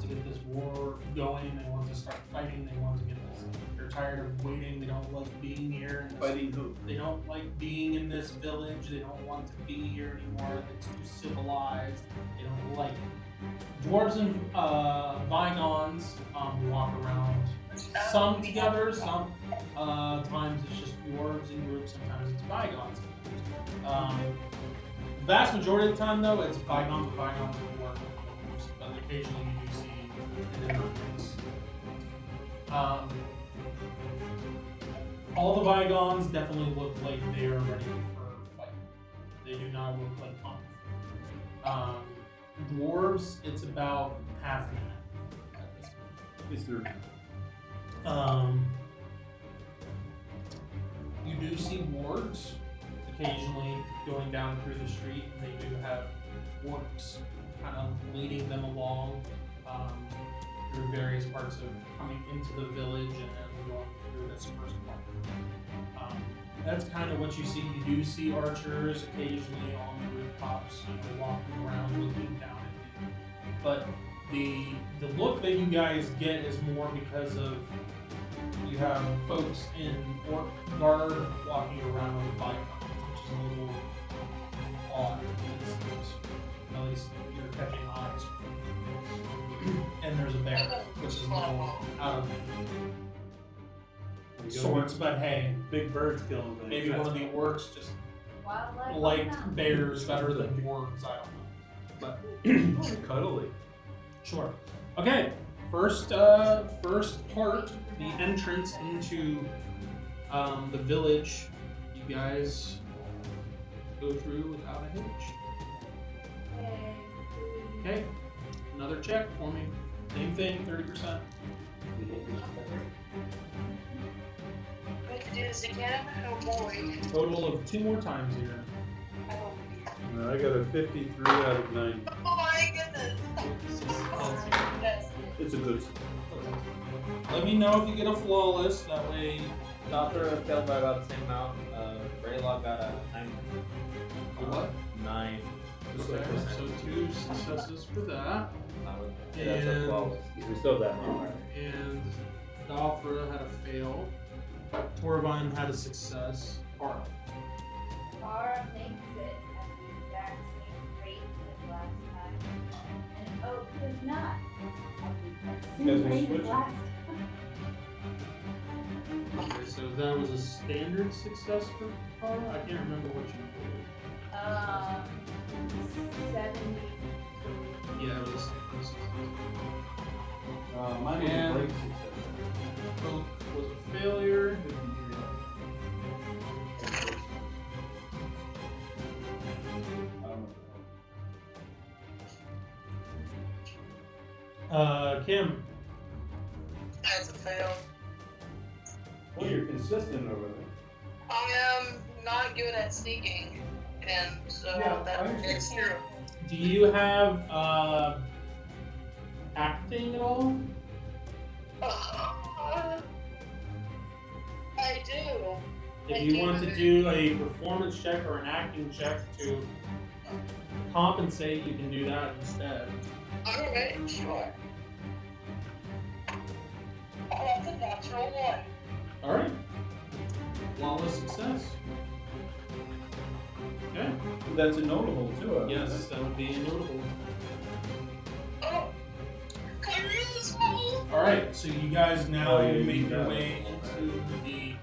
get this war going. They want to start fighting. They want to get this. They're tired of waiting. They don't like being here. in this- Fighting who? They don't like being in this village. They don't want to be here anymore. It's too civilized. They don't like it. Dwarves and Vygons walk around. Some together. Some times it's just dwarves in groups. Sometimes it's Vygons. The vast majority of the time, though, it's Vygons and dwarves. But occasionally you do see an intermix. All the Vygons definitely look like they are ready for a fight. They do not look like fun. Dwarves, it's about half and half at this point. Is there? You do see wargs occasionally going down through the street, and they do have orcs kind of leading them along through various parts of coming into the village and then going through this first part. That's kind of what you see. You do see archers occasionally on the rooftops, walking around, looking down at you. But the look that you guys get is more because of you have folks in orc garb walking around with bygones, which is a little odd. At least you're catching eyes. And there's a bear, which is a little out of sorts, but hey, Big birds killing things. maybe one of the orcs just Wildlife. liked bears better than dwarves, I don't know. But Cuddly. sure. Okay, first part, the entrance into the village. You guys go through without a hitch. Okay, another check for me. Same thing, 30%. We can do this again? Oh boy. Total of 2 more times here. I got a 53 out of 90. Oh my goodness. Yes. It's a good. Let me know if you get a flawless. That way, Dothra failed by about the same amount. Braylog got a 9. a what? 9. Okay, so 2 successes for that. That's a flawless. We still have that one. And Dothra had a fail. Torvine had a success. Tara. Tara makes it at the exact same rate as last time. And Oak does not at the Because exact we same rate as switched. last Okay, so that was a standard success for Tara? I can't remember what you time. 70. did. Yeah, it was a standard success. Mine was And- a great success. Oak was a failure. Kim. That's a fail. Well, you're consistent over there. I am not good at sneaking, and so Yeah, I that understand. is true. Do you have acting at all? I do. If you want to do a performance check or an acting check to compensate, you can do that instead. Alright, sure. Oh, that's a natural 1. Alright. Flawless success. Okay. That's a notable too. Yes, that would be notable. Oh, charisma! Alright, so you guys now Oh, yeah, make you your got way it. into the,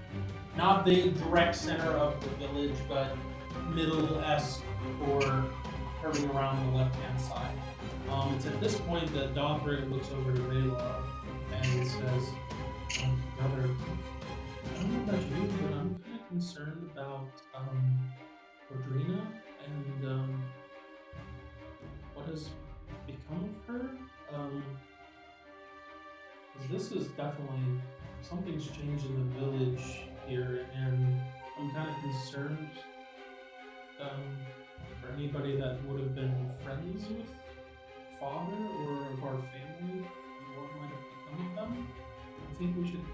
not the direct center of the village, but middle-esque or turning around the left-hand side. It's at this point that Dothra looks over to Rayla and says, Brother, I don't know about you, but I'm kind of concerned about Audrina and what has become of her. 'Cause this is definitely, something's changed in the village here, and I'm kind of concerned for anybody that would have been friends with father or of our family, what might have become of them. I think we should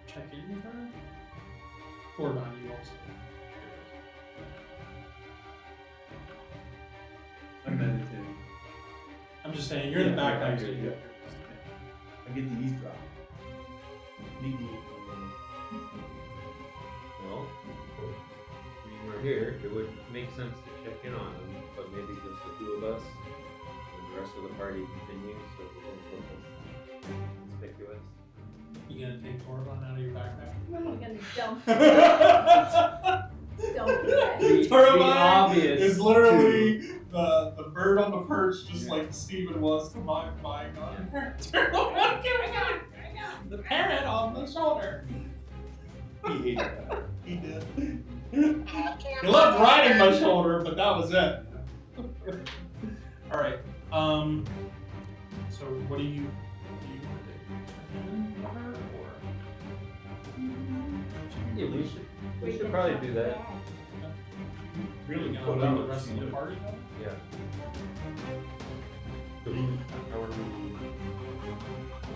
check in with her. Cordon, you also. I'm meditating. I'm just saying, you're in the Yeah, background. I so get you- it. I get the eavesdrop. Neat. Well, I mean, we're here. It would make sense to check in on them, but maybe just the 2 of us and the rest of the party continues so we don't look as conspicuous. You gonna take Cordon out of your backpack? I'm gonna dump. Don't do Be- that. be Turbine obvious is literally the bird on the perch, just like Steven was to my bygone character. The parrot on the shoulder. He hated that. He did. He loved riding my shoulder, but that was it. All right. So what do you want to do? Check in with her, or Yeah, we should probably do that. Really you put gonna out let the rest of the what party go? Yeah.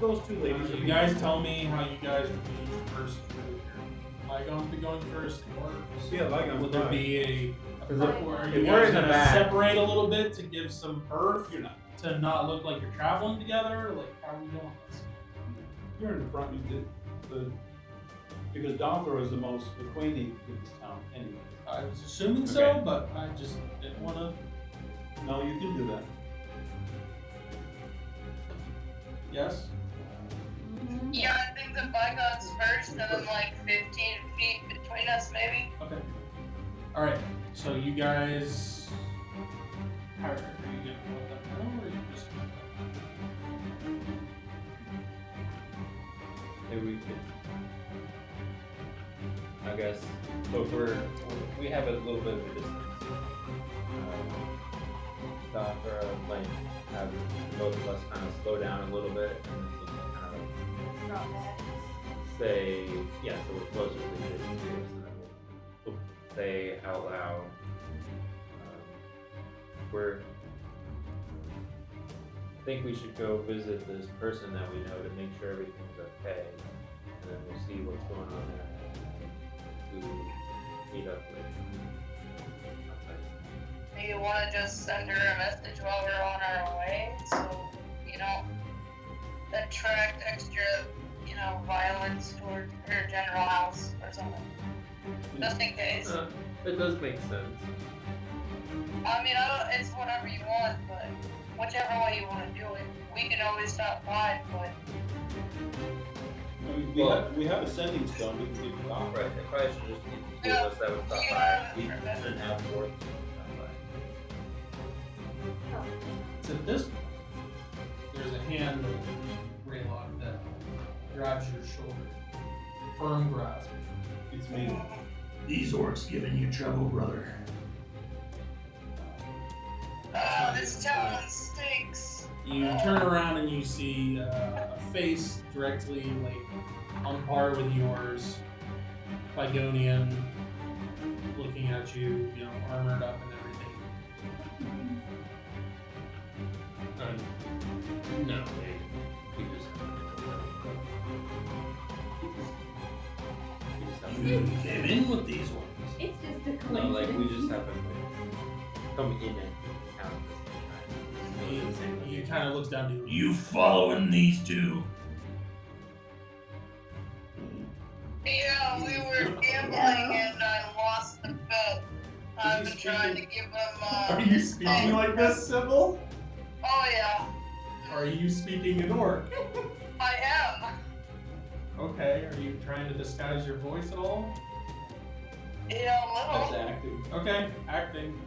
those two ladies. You guys tell me how you guys would be first. Lygon's be going first, or Yeah, Lygon's would there fine. be a Because or are if you we're guys in the gonna back- separate a little bit to give some birth You're not. to not look like you're traveling together? Like, how are we doing this? You're in the front. Because Donthor is the most acquainted with this town anyway. I was assuming so, Okay. but I just didn't want to. No, you can do that. Yes. Yeah, I think the bygones first, and then like 15 feet between us, maybe. Okay. All right. So you guys, how are you gonna let them know, or are you just? Maybe we could. I guess. So if we have a little bit of a distance. Doctor might have both of us kind of slow down a little bit and then just kind of Drop that. say, yeah, so we're closer to the distance, and then we'll say out loud. I think we should go visit this person that we know to make sure everything's okay, and then we'll see what's going on there. To meet up with. Do you want to just send her a message while we're on our way, so you don't attract extra, violence towards her general house or something, just in case. It does make sense. I mean, it's whatever you want, but whichever way you want to do it, we can always stop by. But I mean, we have a sending stone. We can give you off. Right, it probably should just be the two of us that would stop by. We shouldn't have four stop by. So at this point, there's a hand of Raylock that grabs your shoulder, firm grasp. It's me. These orcs giving you trouble, brother. this town stinks. You turn around and you see a face directly on par with yours, Bygonian, looking at you, armored up and everything. No, we just You came in with these ones. It's just a coincidence. no, like we just happen to come in and count this time. He kind of looks down to you. You following these two? Yeah, we were gambling and I lost the bet. I've been trying to give them. Are you speaking like this, Sybil? Oh yeah, Are you speaking in orc? I am. Okay, are you trying to disguise your voice at all? Yeah, a That's little. acting. Okay, acting.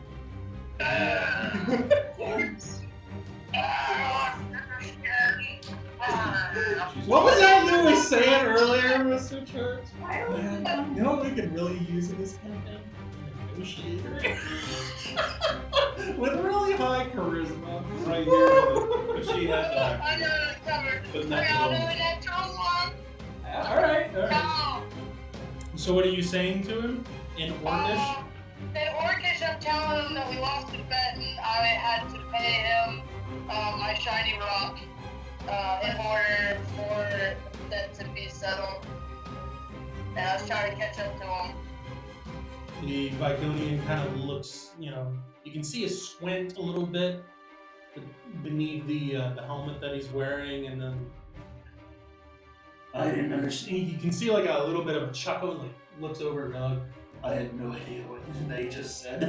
What was that you were saying earlier, Mr. Church? Why are we Man, you know what we could really use in this campaign? A negotiator. With really high charisma. Right here. But she has I acting. got it covered. But I not got the it one. in that drum one. Alright. No. So what are you saying to him? In Orcish? In Orcish, I'm telling him that we lost the bet and I had to pay him my shiny rock in order for that to be settled. And I was trying to catch up to him. The Bygonian kind of looks, you can see a squint a little bit beneath the helmet that he's wearing, and then I didn't understand. You can see like a little bit of a chuckle, and like looks over at Rug. I had no idea what they just said.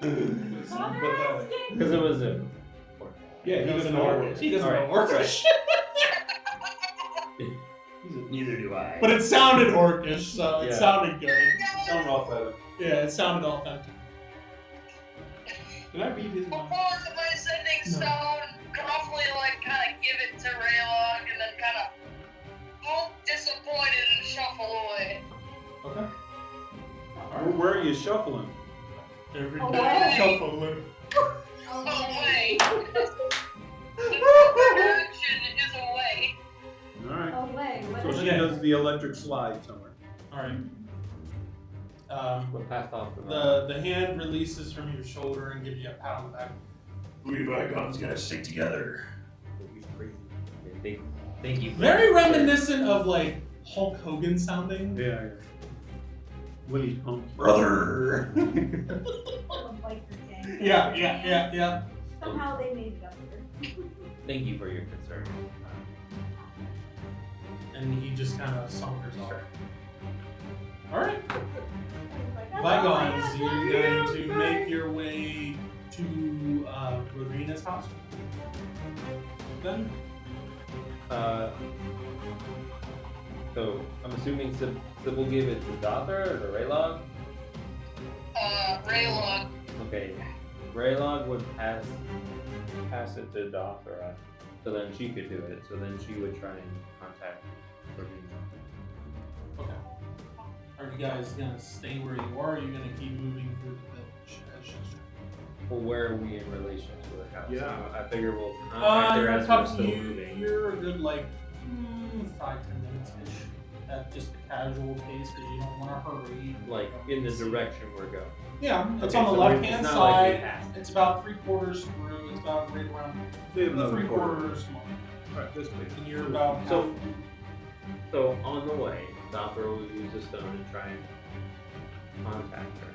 Because it was a. Yeah, he doesn't know Orcish. He doesn't know Alright. Orcish. Neither do I. But it sounded Orcish, so it Yeah. sounded good. Sound off better. Yeah, it sounded authentic. Can I read his Before mind? my sending stone, gruffly kind of give it to Raylog and then kind of look disappointed and shuffle away. Okay. Where are you shuffling? Every Oh, day wow. shuffling. Oh, Away. The direction is away. All right. Away. What So is she Okay. does the electric slide somewhere. All right. We'll pass off the The hand releases from your shoulder and gives you a pat on the back. We Vigons gotta stick together. Okay, thank you. Very reminiscent of like Hulk Hogan sounding. Yeah. When he's pumped. Brother. a biker gang? Yeah. Somehow they made it up here. Thank you for your concern. And he just kind of saunters off. All right. Like, Vigons, you're going to right. make your way to Rodrina's house. Then So I'm assuming Sybil gave it to Dother or to Raylog? Raylog. Okay. Raylog would pass it to Dothra, so then she could do it. So then she would try and contact Rodrina. okay. Are you guys gonna stay where you are? Or are you gonna keep moving through the village as she's Well, where are we in relation to her house? Yeah. I figure we'll contact her you're, as we're still moving. you're a good like 5-10 minutes ish at just a casual pace because you don't want to hurry. Like in the direction we're going. Yeah, it's Okay, on the so left it's hand not like we side. passed. It's about 3/4 through. It's about right around They have the another 3/4 mark. Right, this way. And you're about half. So on the way, Dothra will use a stone and try and contact her.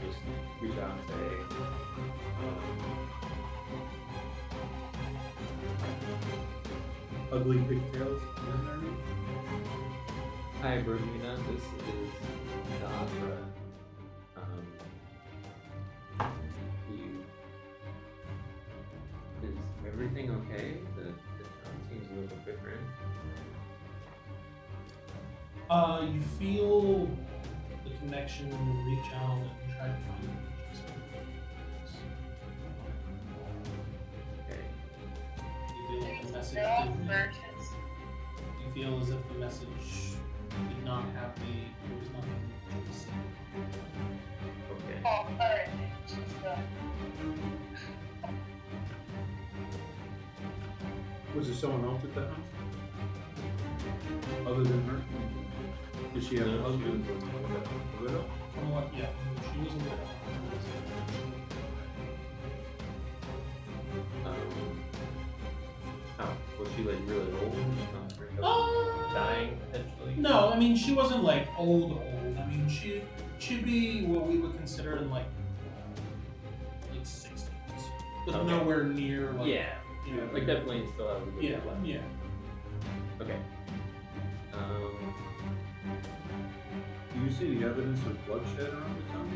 Just reach out and say, Ugly pigtails. "Hi, Bryna, this is Dothra. Is everything okay? The town seems a little different." You feel the connection when you reach out and try to find it. Okay. You feel like the message They're all didn't. virgins. You feel as if the message did not have there was nothing to receive. Okay. Oh, alright. She's done. Was there someone else at the house? Other than her? Did she have a husband? A widow? Somewhat, yeah. She was a widow. How? Was she like really old? Dying potentially? No, I mean she wasn't like old. I mean she'd be what we would consider in like late 60s, but Okay. nowhere near like Yeah. you know, Like definitely still has a good yeah, life. yeah. Okay. Do you see any evidence of bloodshed around the town?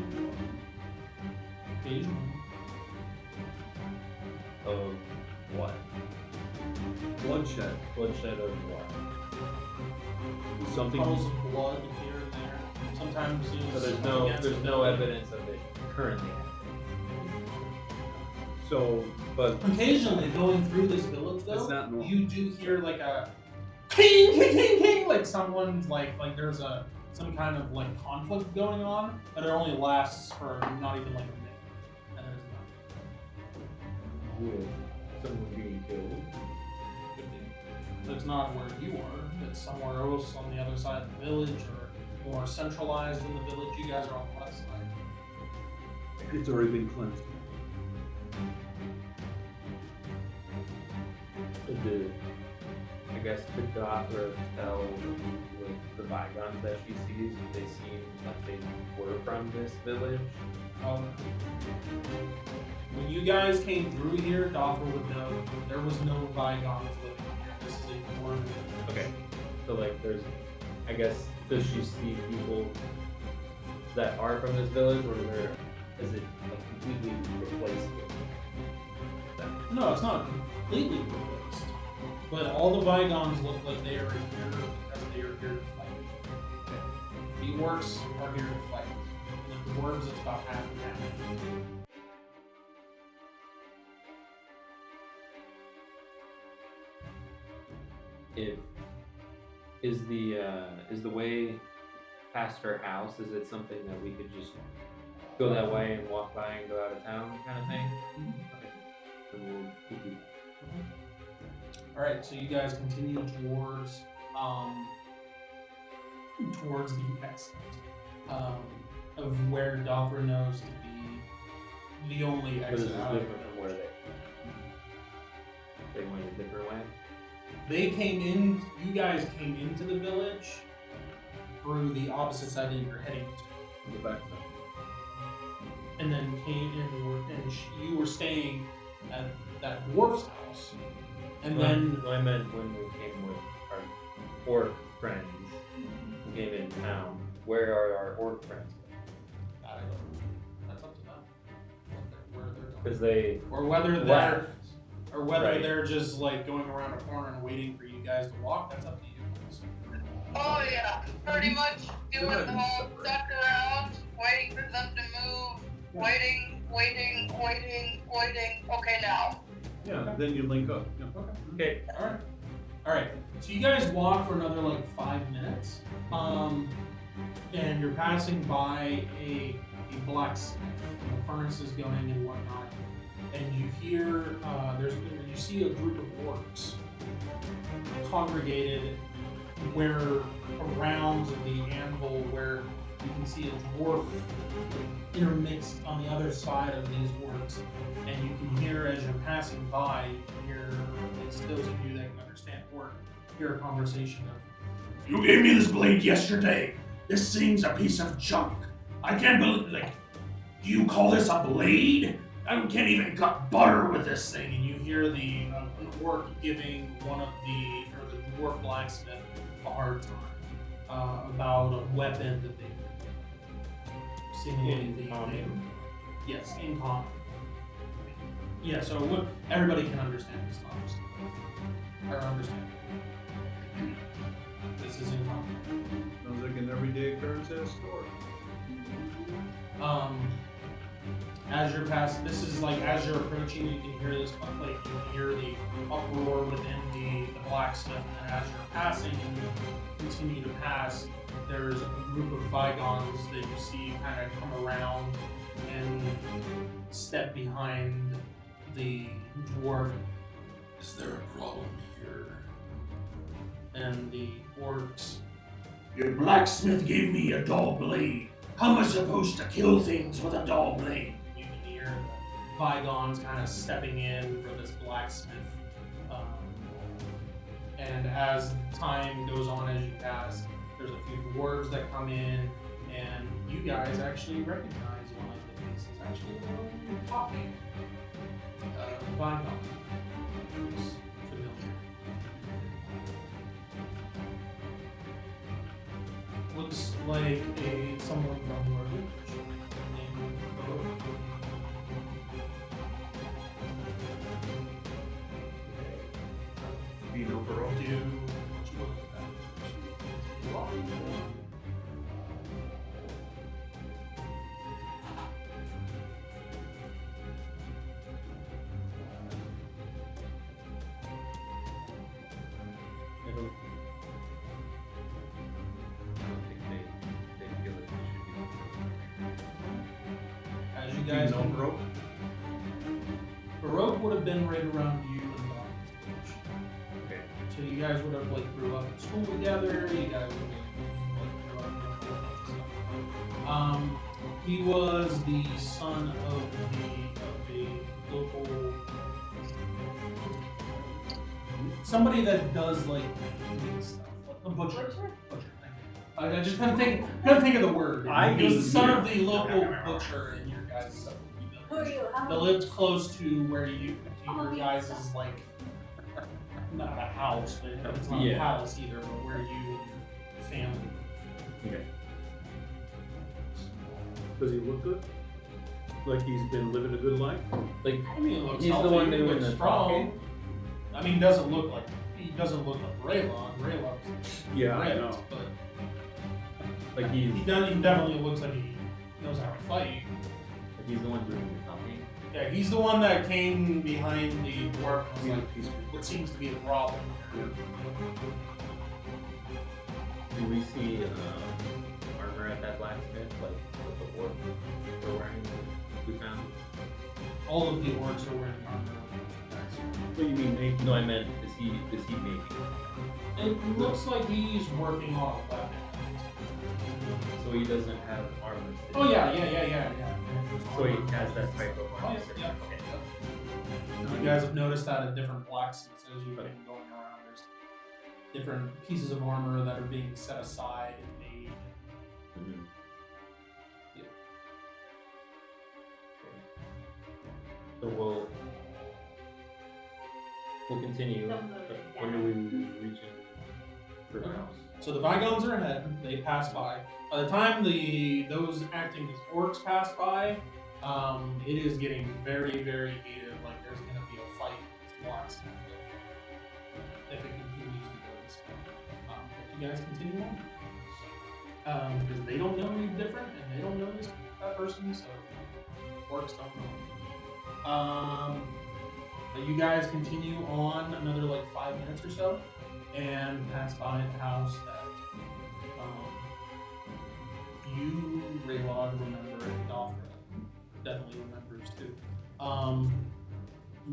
Occasionally. Of what? Bloodshed. Bloodshed of what? Something. Puddles of blood here and there. Sometimes you know, So there's no evidence of it currently happening. So, but Occasionally, going through this village That's though, not normal. you do hear like a king, king, king, king, like someone's like there's some kind of like conflict going on, but it only lasts for not even like a minute, and there's With someone being killed. could be. But it's not where you are. It's somewhere else on the other side of the village, or more centralized in the village. You guys are on the west side. it's already been cleansed. I guess could Dothra tell with the bygones that she sees, they seem like they were from this village? When you guys came through here, Dothra would know there was no Vigons living here. This is a foreign village. Okay. So like there's, I guess, does she see people that are from this village, or is it like completely replaced with them? No, it's not completely replaced. But all the Vigons look like they are here because they are here to fight. The orcs are here to fight. And the dwarves, it's about half and half. If is the way past her house, is it something that we could just go that way and walk by and go out of town kind of thing? Okay. So we'll do that. All right, so you guys continue towards the exit of where Dovra knows to be the only But this exit is out. different from where they went a different way. They came in. You guys came into the village through the opposite side that you're heading to, The back side. and then came in, you were staying at that dwarf's house, and then I meant when we came with our orc friends who came in town. Where are our orc friends? I don't know. That's up to them. Where they're going. Because they Or whether left. Right. they're just like going around a corner and waiting for you guys to walk. That's up to you. Oh yeah, pretty much doing Good. the whole duck around, waiting for them to move, waiting. Okay, now. Yeah, then you link up. Yeah. Okay. All right. So you guys walk for another like 5 minutes, and you're passing by a blacksmith. The furnace is going and whatnot, and you hear you see a group of orcs congregated where around the anvil, where you can see a dwarf intermixed on the other side of these orcs, and you can hear as you're passing by, you can hear, at least those of you that can understand orc, hear a conversation of, "You gave me this blade yesterday. This thing's a piece of junk. I can't believe, do you call this a blade? I can't even cut butter with this thing." And you hear an orc giving the dwarf blacksmith a hard time about a weapon that they seemingly In common. Yes, in common. Yeah, so everybody can understand this conversation. Or understand. This is in common. Sounds like an everyday occurrence at a store. As you're passing, this is like as you're approaching, you can hear this, like you can hear the uproar within the blacksmith, and as you're passing and you continue to pass, there's a group of Vigons that you see kind of come around and step behind the dwarf. "Is there a problem here?" And the orcs, "Your blacksmith gave me a dull blade. How am I supposed to kill things with a dull blade?" You can hear the Vigons kind of stepping in for this blacksmith. And as time goes on, as you pass, there's a few dwarves that come in, and you guys actually recognize one of the faces. Actually, talking. Vigon. Looks familiar. Looks like someone from your village named Baroque. Do you know Baroque? Do you look at that? I don't think they feel like they should As you Do guys you know Baroque? Baroque would have been right around you and Doc's age. be. Okay. So you guys would have like grew up in school together. You guys would have like grew up in a whole bunch of stuff. He was the son of a local somebody that does like meat stuff, like a butcher. Butcher. Thank you. I just couldn't think of the word. He was the son of the local butcher in your guys' Who are you? How that many? lived close to where your guys' like not a house, but it's not a Yeah. palace either, but where you and your family. Okay. Does he look good? Like he's been living a good life? Like I mean, he looks he's the healthy, one he doing looks the strong. talking. I mean, he doesn't look like Braylon. Braylon's Yeah, I ripped, know. but Like he's he definitely looks like he knows how to fight. the one doing the talking. Yeah, he's the one that came behind the dwarf and was Yeah, like, he's what seems to be the problem? Do we see armor at that blacksmith, like what the orc were wearing? We found. All of the orcs are wearing armor. What do you mean making? No, I meant is he making? It looks like he's working on a weapon. So he doesn't have armor. Oh yeah. So he has that type of Oh, armor. yeah. Okay. You guys have noticed that at different blacksmiths as you've been going around. There's different pieces of armor that are being set aside and made. Mhm. Yeah. So we'll continue. When do we reach in her house? So the Vigons are ahead. They pass by. By the time those acting as orcs pass by, it is getting very, very heated. Like there's going to be a fight with this blacksmith if it continues to go this way. But you guys continue on because they don't know any different and they don't know that person, so orcs don't know. But you guys continue on another like 5 minutes or so, and pass by the house that you, Raylog, remember, and Dothra definitely remembers too.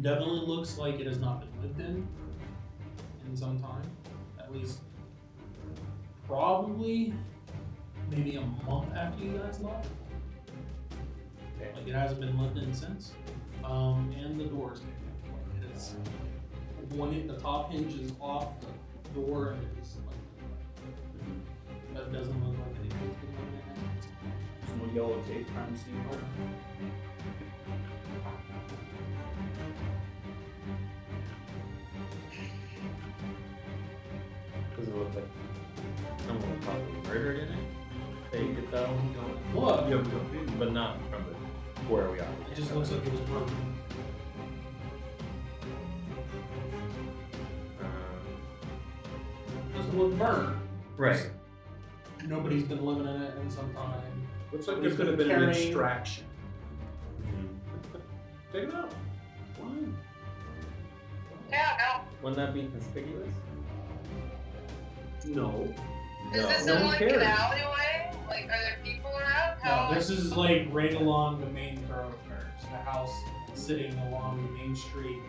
Definitely looks like it has not been lived in some time. At least, probably, maybe a month after you guys left. Okay. Like it hasn't been lived in since. And the doors came in. Like it is, the top hinge is off the door and it is like, that doesn't look like anything's been lived in. Some yellow tape crime scene. Does it look like someone was probably murdered in it? They get that one going? Well, Yeah, we don't. But not from where we are. it just looks like it was broken. Doesn't look burned. Right. Nobody's been living in it in some time. Looks like He's there could have been been an carrying- extraction. Take it out. Fine. Yeah, Wouldn't that be conspicuous? No. no. Is this No in one like cares. an alleyway? Like, are there people around? How? No, this is like right along the main thoroughfares. The house sitting along the main street.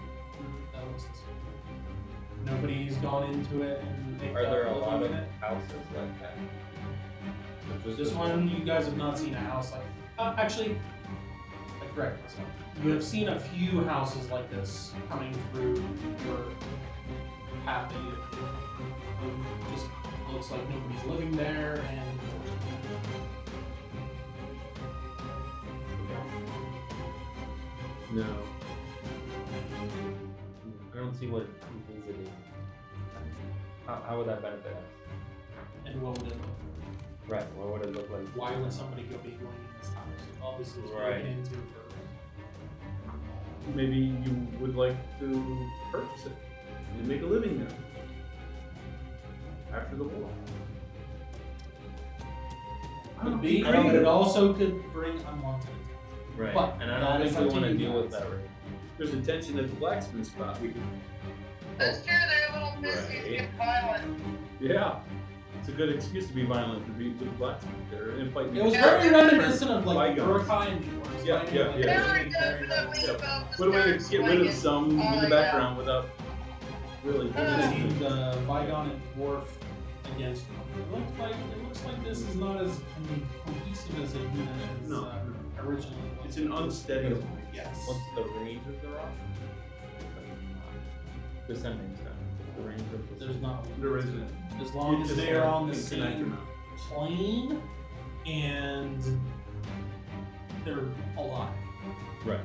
That looks this way. Nobody's gone into it and picked Are there a up lot living of in it. houses like that? Or just This one, you guys have not seen a house like. Actually, I correct myself. You have seen a few houses like this coming through your path that you. It just looks like nobody's living there, and No. I don't see what visiting. How would that benefit us? and what would it look? Right. What would it look like? Why would somebody go be going in this house? Obviously, it's Right. broken into for. Maybe you would like to purchase it and make a living there after the war. Could be, Creative. but it also could bring unwanted attention. Right. But And I that don't is think we up to want to you deal with guys. that right. There's a tension at the blacksmith spot. We can, That's true. They're little busies Right. get violent. yeah, it's a good excuse to be violent to be with the blacksmith there and fight. It was Yeah. very reminiscent of like Bygones. Urukai and Dwarves. Yeah, fighting, yeah, like, yeah. Very very definitely Yeah. about the What a way stars to get rid of swinging. some in Oh, the yeah. background without really. You see the Vigon and Dwarf against them. It looks like this is not as cohesive as a unit as No. originally was. It's an unsteady. Yes. What's the range of the rock? Descending stone. The range of the There's not. There isn't. As long as they are on the You can connect them same out. plane and they're alive. Right.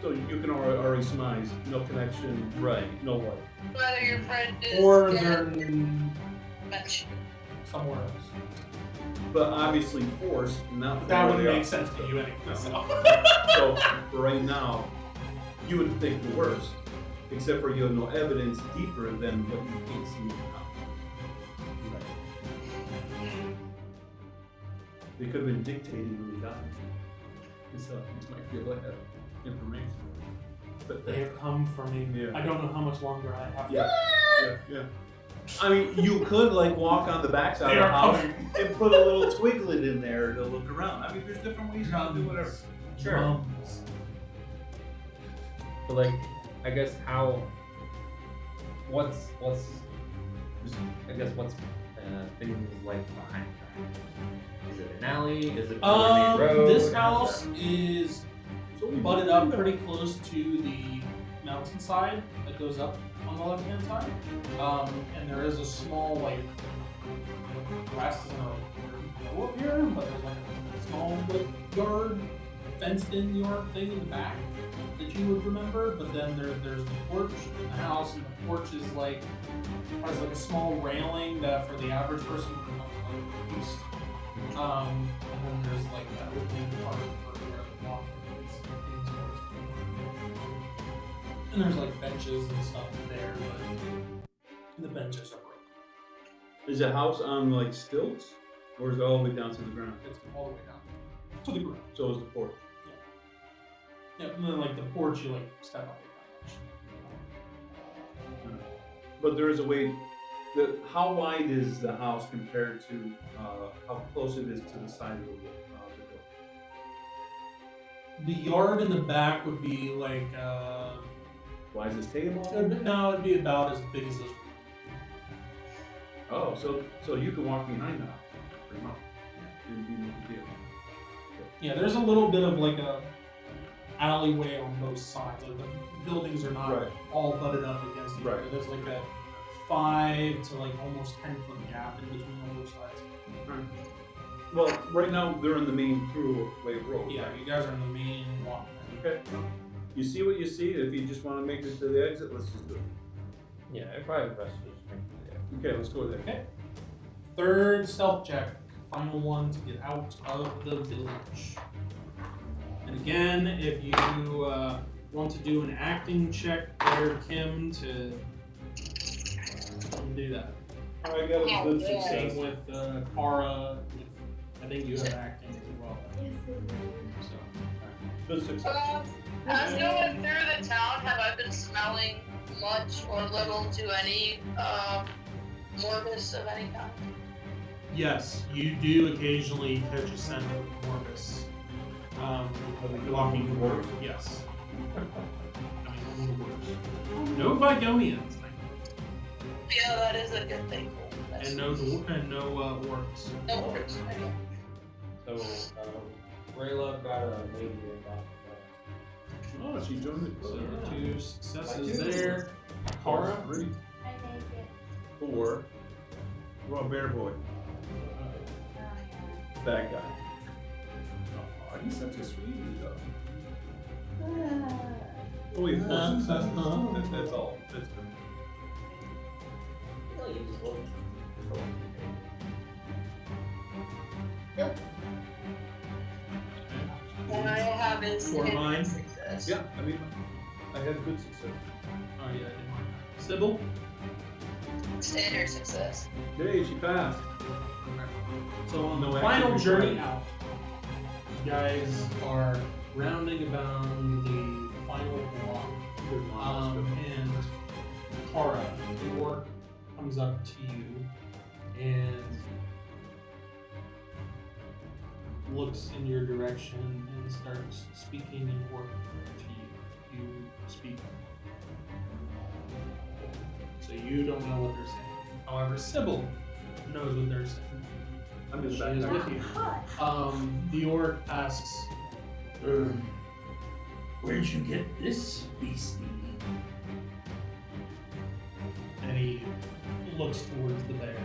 So you can already surmise no connection, Right. no life. Whether your friend is Or dead, they're mention. somewhere else. But obviously forced, not But that where wouldn't they make are. sense to you anyway. No. So. So for right now, you would think the worst, except for you have no evidence deeper than what you can't see now. They could have been dictating when they died. And so these might be able to have information. But They have come for me. Yeah. I don't know how much longer I have. Yeah. yeah. I mean, you could like walk on the backside They of the are house coming. and put a little twiglet in there to look around. I mean, there's different ways you can do whatever. Sure. Drums. But like, I guess what's things like behind that? Is it an alley? Is it a main road? This How's house is So we butted up pretty close to the mountainside that goes up on the left-hand side. And there is a small, like, grass doesn't really grow up here, but there's like a small like, yard, fenced-in yard thing in the back that you would remember. But then there's the porch in the house, and the porch is like has like a small railing that for the average person would not like east. And then there's like that opening part for where the walk is. And there's like benches and stuff there, but the benches are broken. Is the house on like stilts, or is it all the way down to the ground? It's all the way down to the ground. So is the porch. Yeah, and then like the porch, you like step up it down. But there is a way. How wide is the house compared to how close it is to the side of the door? The yard in the back would be like Why is this table? no, it'd be about as big as this. Oh, so you can walk behind the house, pretty much. It'd be no big deal. Yeah, there's a little bit of like a alleyway on both sides. Like the buildings are not Right. all butted up against each other. Right. There's like a 5 to like almost 10-foot gap in between all those sides. Right. Well, right now they're in the main throughway road. Yeah, right? you guys are in the main walkway. Okay. You see what you see. If you just want to make it to the exit, let's just do it. Yeah, it probably best to just make it. Okay, let's go there. Okay. Third stealth check. Final one to get out of the village. And again, if you want to do an acting check there, Kim, to do that. I got a good success. Same with Kara. I think you have acting as well. Yes, it is. So. Good success. As going through the town, have I been smelling much or little to any morbus of any kind? Yes, you do occasionally catch a scent of Morbus. Walking towards. Yes. I mean, towards. No Vigonians, Yeah, that is a good thing. and no orcs. No words. So, Rayla got a lady about Oh, she joined the So club. 2 successes there. Kara. 3, I make it. 4. What about Bear Boy? Oh, yeah. Bad guy. Oh, he's such a sweetie, though. Oh, wait, 4 successes. That's all. That's good. What I have is For mine? success. Yeah, I mean, I had good success. Oh yeah, I didn't mind that. Sybil. Standard success. Hey, she passed. So on the No final action journey required. out, you guys are rounding about the final block. And Kara, the orc, comes up to you and looks in your direction and starts speaking in orc to you. You speak. So you don't know what they're saying. However, Sybil knows what they're saying. I'm just She back is there. with you. Hot. The orc asks, where'd you get this beastie? And he looks towards the bear.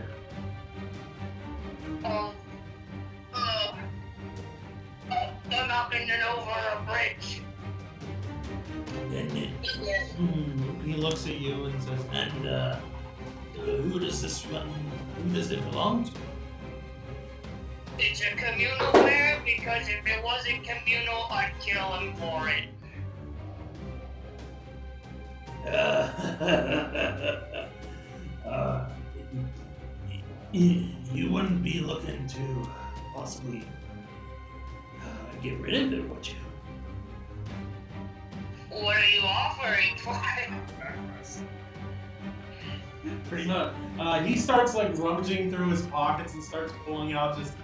They're knocking it over a bridge. And Yes. he looks at you and says, and who does it belong to? It's a communal bear because if it wasn't communal, I'd kill him for it. You wouldn't be looking to possibly get rid of it, would you? What are you offering for it? Pretty much. He starts like rummaging through his pockets and starts pulling out just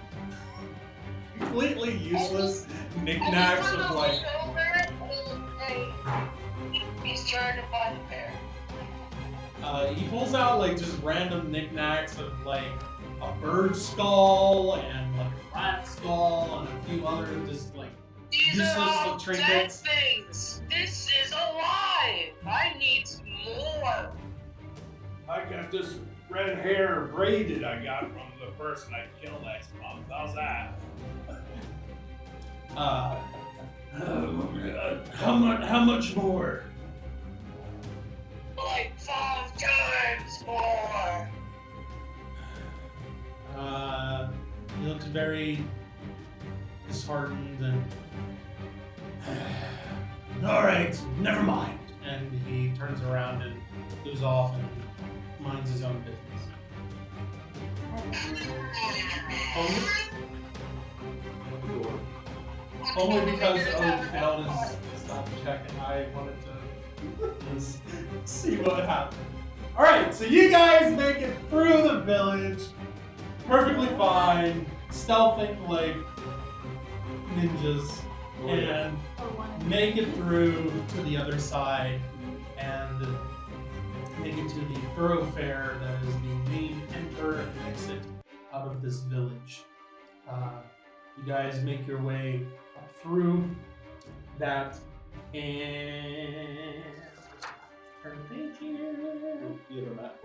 completely useless knickknacks of like. He's trying to find a bear. He pulls out like just random knickknacks of like a bird skull and like a rat skull and a few other just like These useless are all dead trinkets. things. This is alive. I need more. I got this red hair braided I got from the person I killed last month. How's that? How much more? Like 5 times more. He looks very disheartened and. All right, never mind. And he turns around and goes off and minds his own business. Only because Oak failed his stop check and I wanted to just see what happened. Alright, so you guys make it through the village perfectly fine, stealthing like ninjas, and make it through to the other side and make it to the thoroughfare that is the main enter and exit out of this village. You guys make your way up through that and turn the page here. You have a map?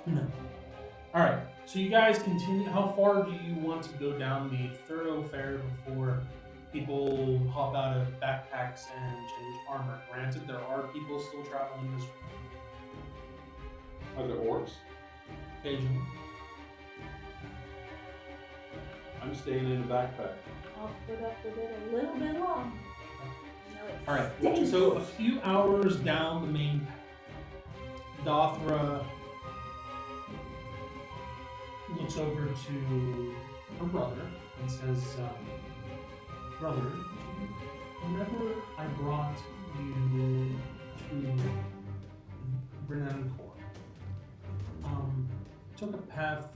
No. Alright, so you guys continue. How far do you want to go down the thoroughfare before people hop out of backpacks and change armor? Granted, there are people still traveling this Are there orcs? occasionally. I'm staying in a backpack. I'll put up with it a little bit long. Alright, so a few hours down the main path, Dothra looks over to her brother and says, Brother, whenever I brought you to Brynankor, took a path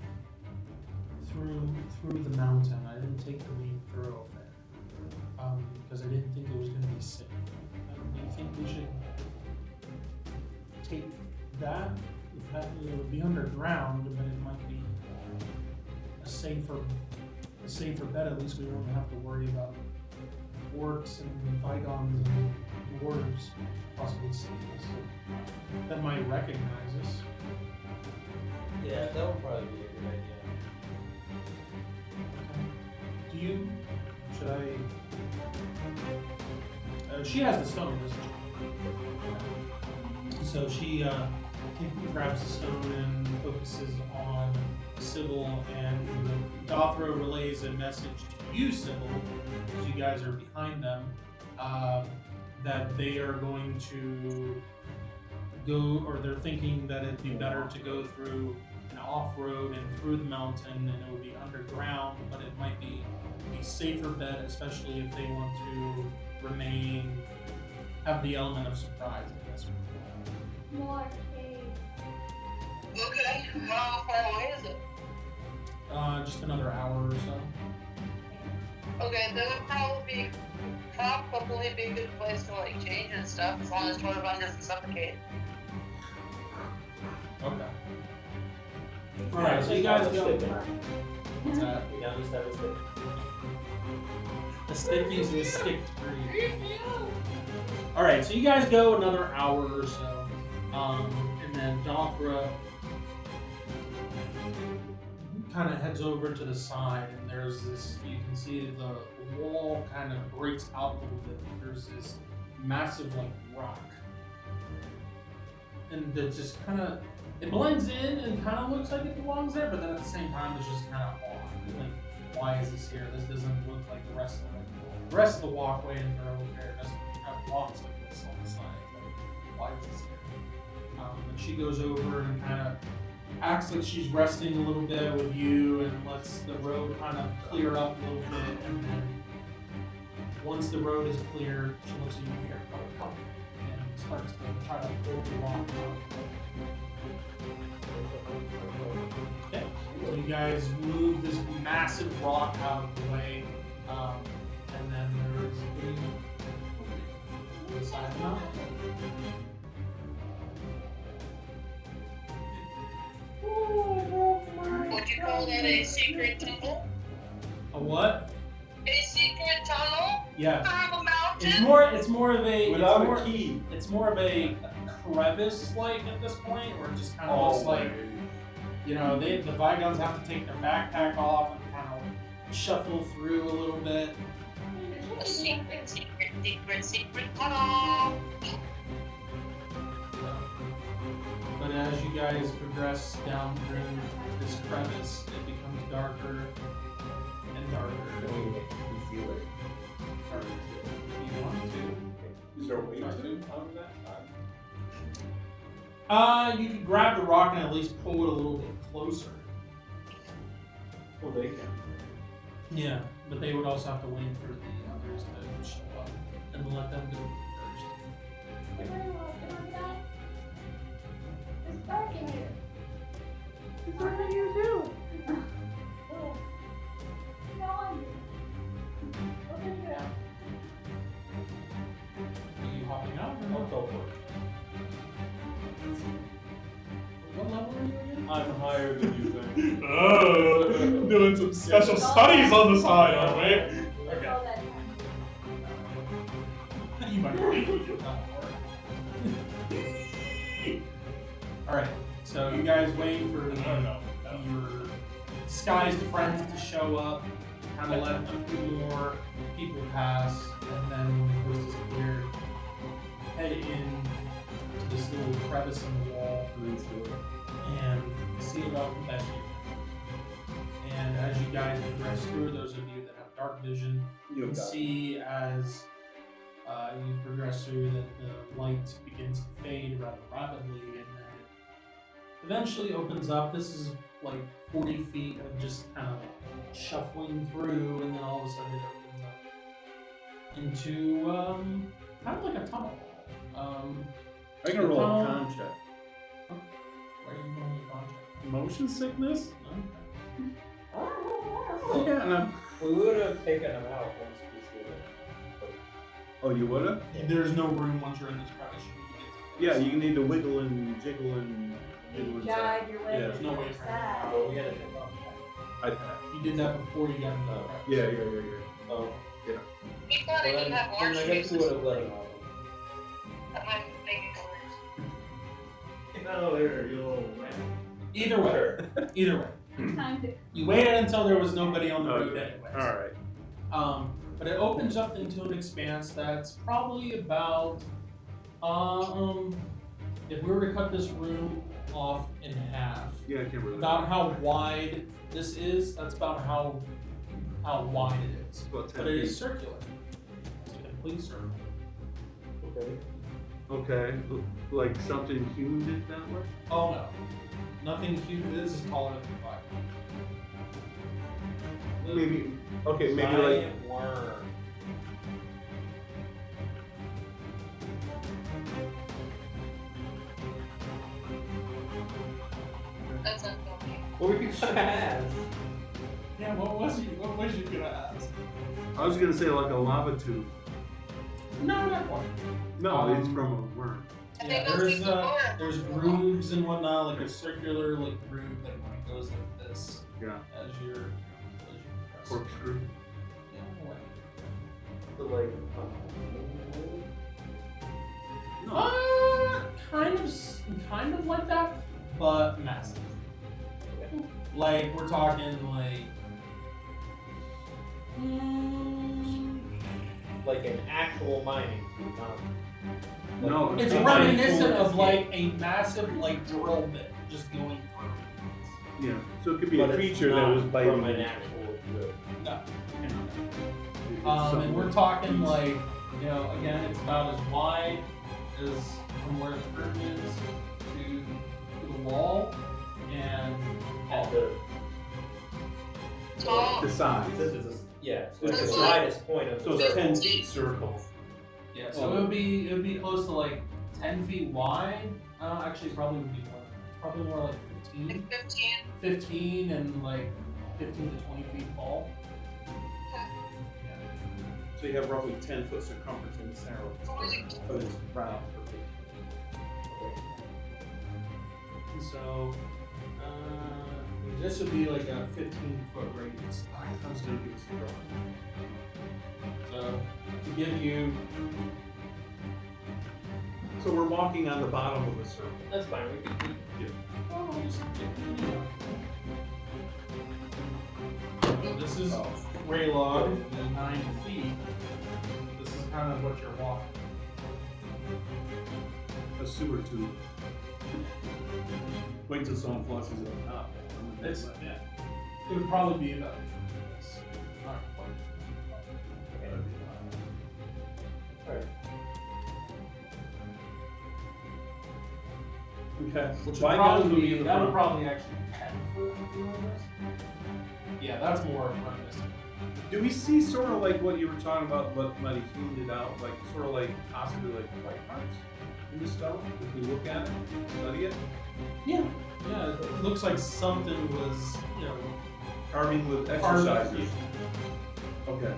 through the mountain. I didn't take the main thoroughfare because I didn't think it was going to be safe. Do you think we should take that? It would be underground, but it might be a safer bet. At least we won't have to worry about orcs and Vigons and dwarves possibly seeing us. That might recognize us. Yeah, that would probably be a good idea. Do you? Should I? She has the stone, doesn't she? So she grabs the stone and focuses on Sybil, and Dothra relays a message to you, Sybil, because you guys are behind them, that they are going to go, or they're thinking that it'd be better to go through an off-road and through the mountain, and it would be underground, but it might be a safer bet, especially if they want to have the element of surprise, I guess. More cave. Okay, how far away is it? Just another hour or so. Okay, that would probably be a good place to like change and stuff, as long as Torbjorn doesn't suffocate. Okay. Alright, so you guys go. What's that? You now just have a stick. The stick using a stick to breathe. Alright, so you guys go another hour or so. And then Dothra kind of heads over to the side, and there's this, you can see the wall kind of breaks out a little bit. There's this massive like rock. And it just kind of, it blends in and kind of looks like it belongs there, but then at the same time it's just kind of odd. Like, why is this here? This doesn't look like the rest of it. The rest of the walkway and thoroughfare doesn't have blocks like this on the side. Like, why is this here? And she goes over and kind of acts like she's resting a little bit with you and lets the road kind of clear up a little bit. And then once the road is clear, she looks at you, here, come, and starts to try to pull the rock out. you guys move this massive rock out of the way, and then there's the side of the mountain. Would you call that a secret tunnel? A what? A secret tunnel Yeah. through the mountain? It's more of a Without it's more, a key. It's more of a crevice like at this point, where it just kind of looks like, you know, the Vigons have to take their backpack off and kind of shuffle through a little bit. A secret tunnel. But as you guys progress down through this crevice, it becomes darker and darker. Conceal it. If you want to. Is there a way Try to to. on that? You can grab the rock and at least pull it a little bit closer. Well, they can. Yeah, but they would also have to wait for the others to show up and let them go first. It's dark in here. It's dark in here too. Oh. No wonder. Open it up. Are you hopping out or I'll not? go for it. What level are you again? I'm higher than you think. Oh, doing some special studies on the side, aren't we? That's all that time. You might think you did that before. Alright, so you guys wait for your disguised friends to show up, kind of let a few more people pass, and then when the coast is clear, head in to this little crevice in the wall and seal it up the best you can. And as you guys progress through, those of you that have dark vision, you can see as you progress through that the light begins to fade rather rapidly, and then it eventually opens up. This is like 40 feet of just kind of shuffling through, and then all of a sudden it opens up into kind of like a tunnel. I can roll a tunnel- con check. Where are you going with contact? Motion sickness? Okay. Yeah, and I'm... We would have taken them out once we see them. Oh, you would've? There's no room once you're in this crevice. Yeah, you need to wiggle and jiggle and jiggle You inside. jive your way Yeah, there's no way for inside. But we had to take off. I passed. You did that before you got into the Oh. crevice. Yeah. Oh. We thought Well, it would have then orange I guess we juice. would have let them out. That might make it worse. No, there, you little rat. Either way. Sure. Either way. Time to You waited until there was nobody on the road Okay. anyways. Alright. But it opens up into an expanse that's probably about, if we were to cut this room off in half, Yeah, I can't really. about how wide this is, that's about how wide it is. About 10 But it feet. is circular. It's a complete circle. Okay. Okay, like something human did that way? Oh no. Nothing huge. This is taller than 5. Maybe, okay, maybe like, Giant worm. That's unhealthy. What were you gonna ask? Yeah, what was you gonna ask? I was gonna say like a lava tube. No, not quite. No, it's from a worm. I Yeah, think those there's things are there's grooves and whatnot, like a circular like groove that kind of goes like this Yeah. as you progress. Corkscrew. Yeah, what? The like. Kind of like that, but massive. Like we're talking like. Like an actual mining tool, not. No, It's a reminiscent tool. of like a massive like drill bit just going through. Yeah, so it could be But a it's creature that not was biting. from an into it. actual drill. No. It's And something- we're talking like, you know, again, it's about as wide as from where the curtain is to the wall, and At the. tall. The size. This is yeah, so it's It's the like- widest point of So the it's circle. 10 feet circle. yeah, so it would be close to like 10 feet wide. Actually, probably would be more. probably more like 15. Like 15. 15 and like 15 to 20 feet tall. So you have roughly 10-foot circumference in the center of this round. So, this would be like a 15-foot radius. I was gonna do this drawing. So, to give you, So we're walking on the bottom of a circle. That's fine. We can keep. So this is Raylog, and 9 feet. This is kind of what you're walking. A sewer tube. Wait until someone flushes it on top. It's, yeah. It would probably be about this. Not quite. Alright. Okay. Which would My probably guns would be, in the that would front. probably actually be 10 foot if you want this. Yeah, that's more reminiscent. Do we see sort of like what you were talking about, what might have hewn it out, like sort of like possibly like white marks in the stone? If we look at it, study it, Yeah. Yeah, it looks like something was, you know, carving with carved- exercisers. Okay.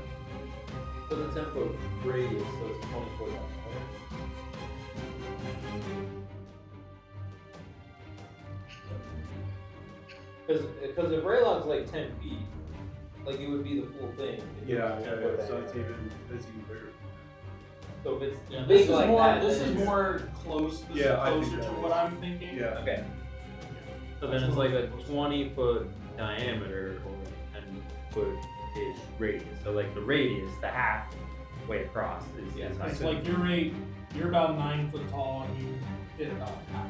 So the 10-foot radius, so it's 20 foot. Because if Raylog's like 10 feet, like it would be the full thing. If it Yeah, was yeah, 10 yeah. foot So diameter. it's even bigger. So if it's Yeah, big this is like more. that, This then is it's- more close. This Yeah, I is think closer that to is. what I'm thinking. Yeah. Okay. So then it's like a 20-foot diameter or 10-foot-ish radius. So like the radius, the half way across is Yeah, high. it's like you're about 9 foot tall and you hit about half.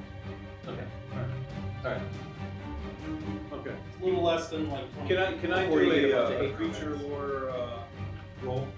Okay. Alright. Okay. It's a little less than like 20. Can I Before do you get a bunch a of hate creature comments. lore roll?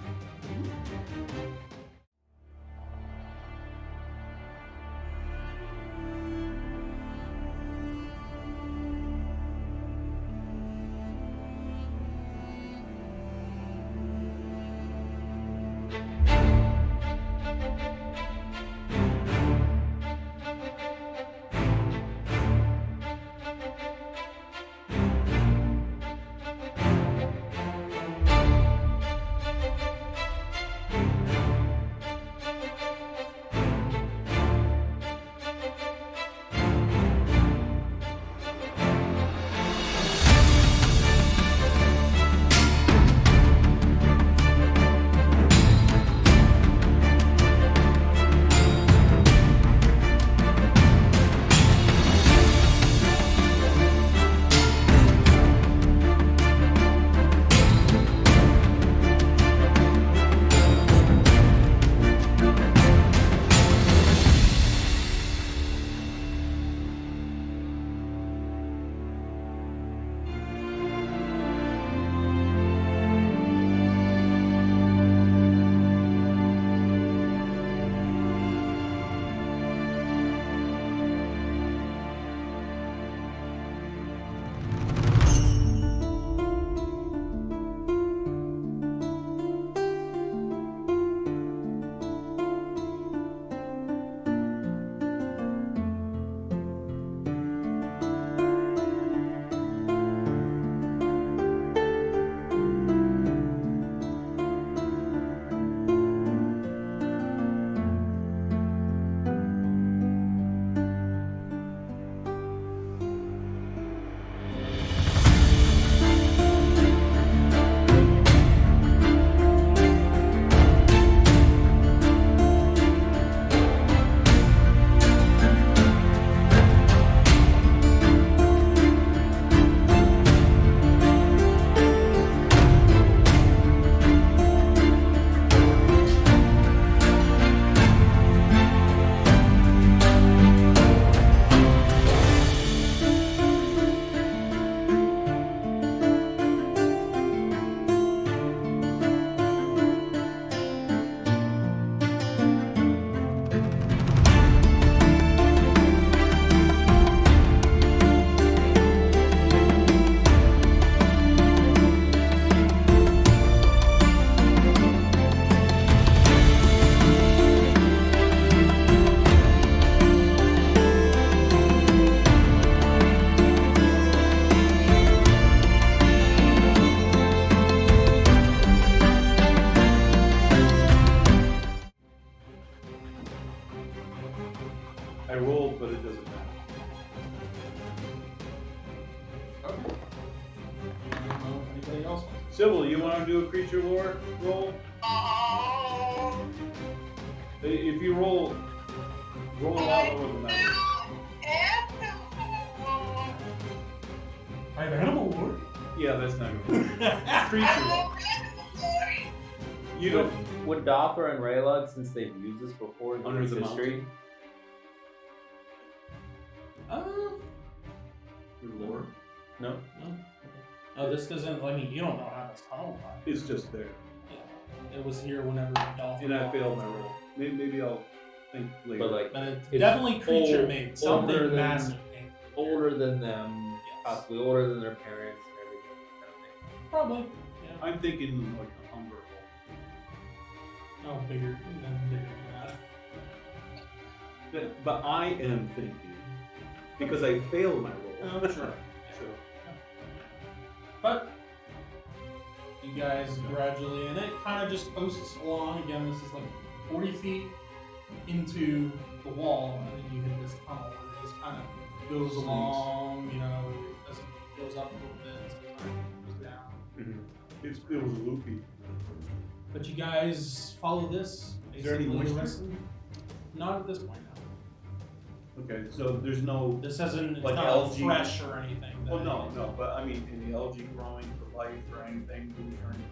I rolled, but it doesn't matter. Okay. I don't know if anybody else wants Sybil, you want to do a creature lore roll? Oh, If you roll a lot lower than that. I have animal lore. Yeah, that's not good. Creature lore. You don't. Would Dothra and Raylog, since they've used this before, Under use the history? Your lore. No. No. Oh, this doesn't. I mean, you don't know how this tunnel got. It's just there. Yeah. It was here whenever the dolphin. And I failed my roll. Maybe I'll think later. But like, But it's It's definitely creature old- made. older Something than- massive. older than them, Yes. possibly older than their parents and everything. Kind of thing. Probably. Yeah. I'm thinking like a Humber roll. Oh, bigger. Bigger than that. But I am thinking, because I failed my roll. Oh, sure. But you guys gradually, and it kind of just coasts along. Again, this is like 40 feet into the wall, and then you hit this tunnel where it just kind of goes along. You know, it goes up a little bit, sometimes it goes down. It was loopy. But you guys follow this. Is there any basically the moisture? rest- Not at this point. No. Okay, so there's no. This hasn't. It's Like not algae? fresh or anything. Well, no, but I mean, any algae growing for life or anything? Do we hear any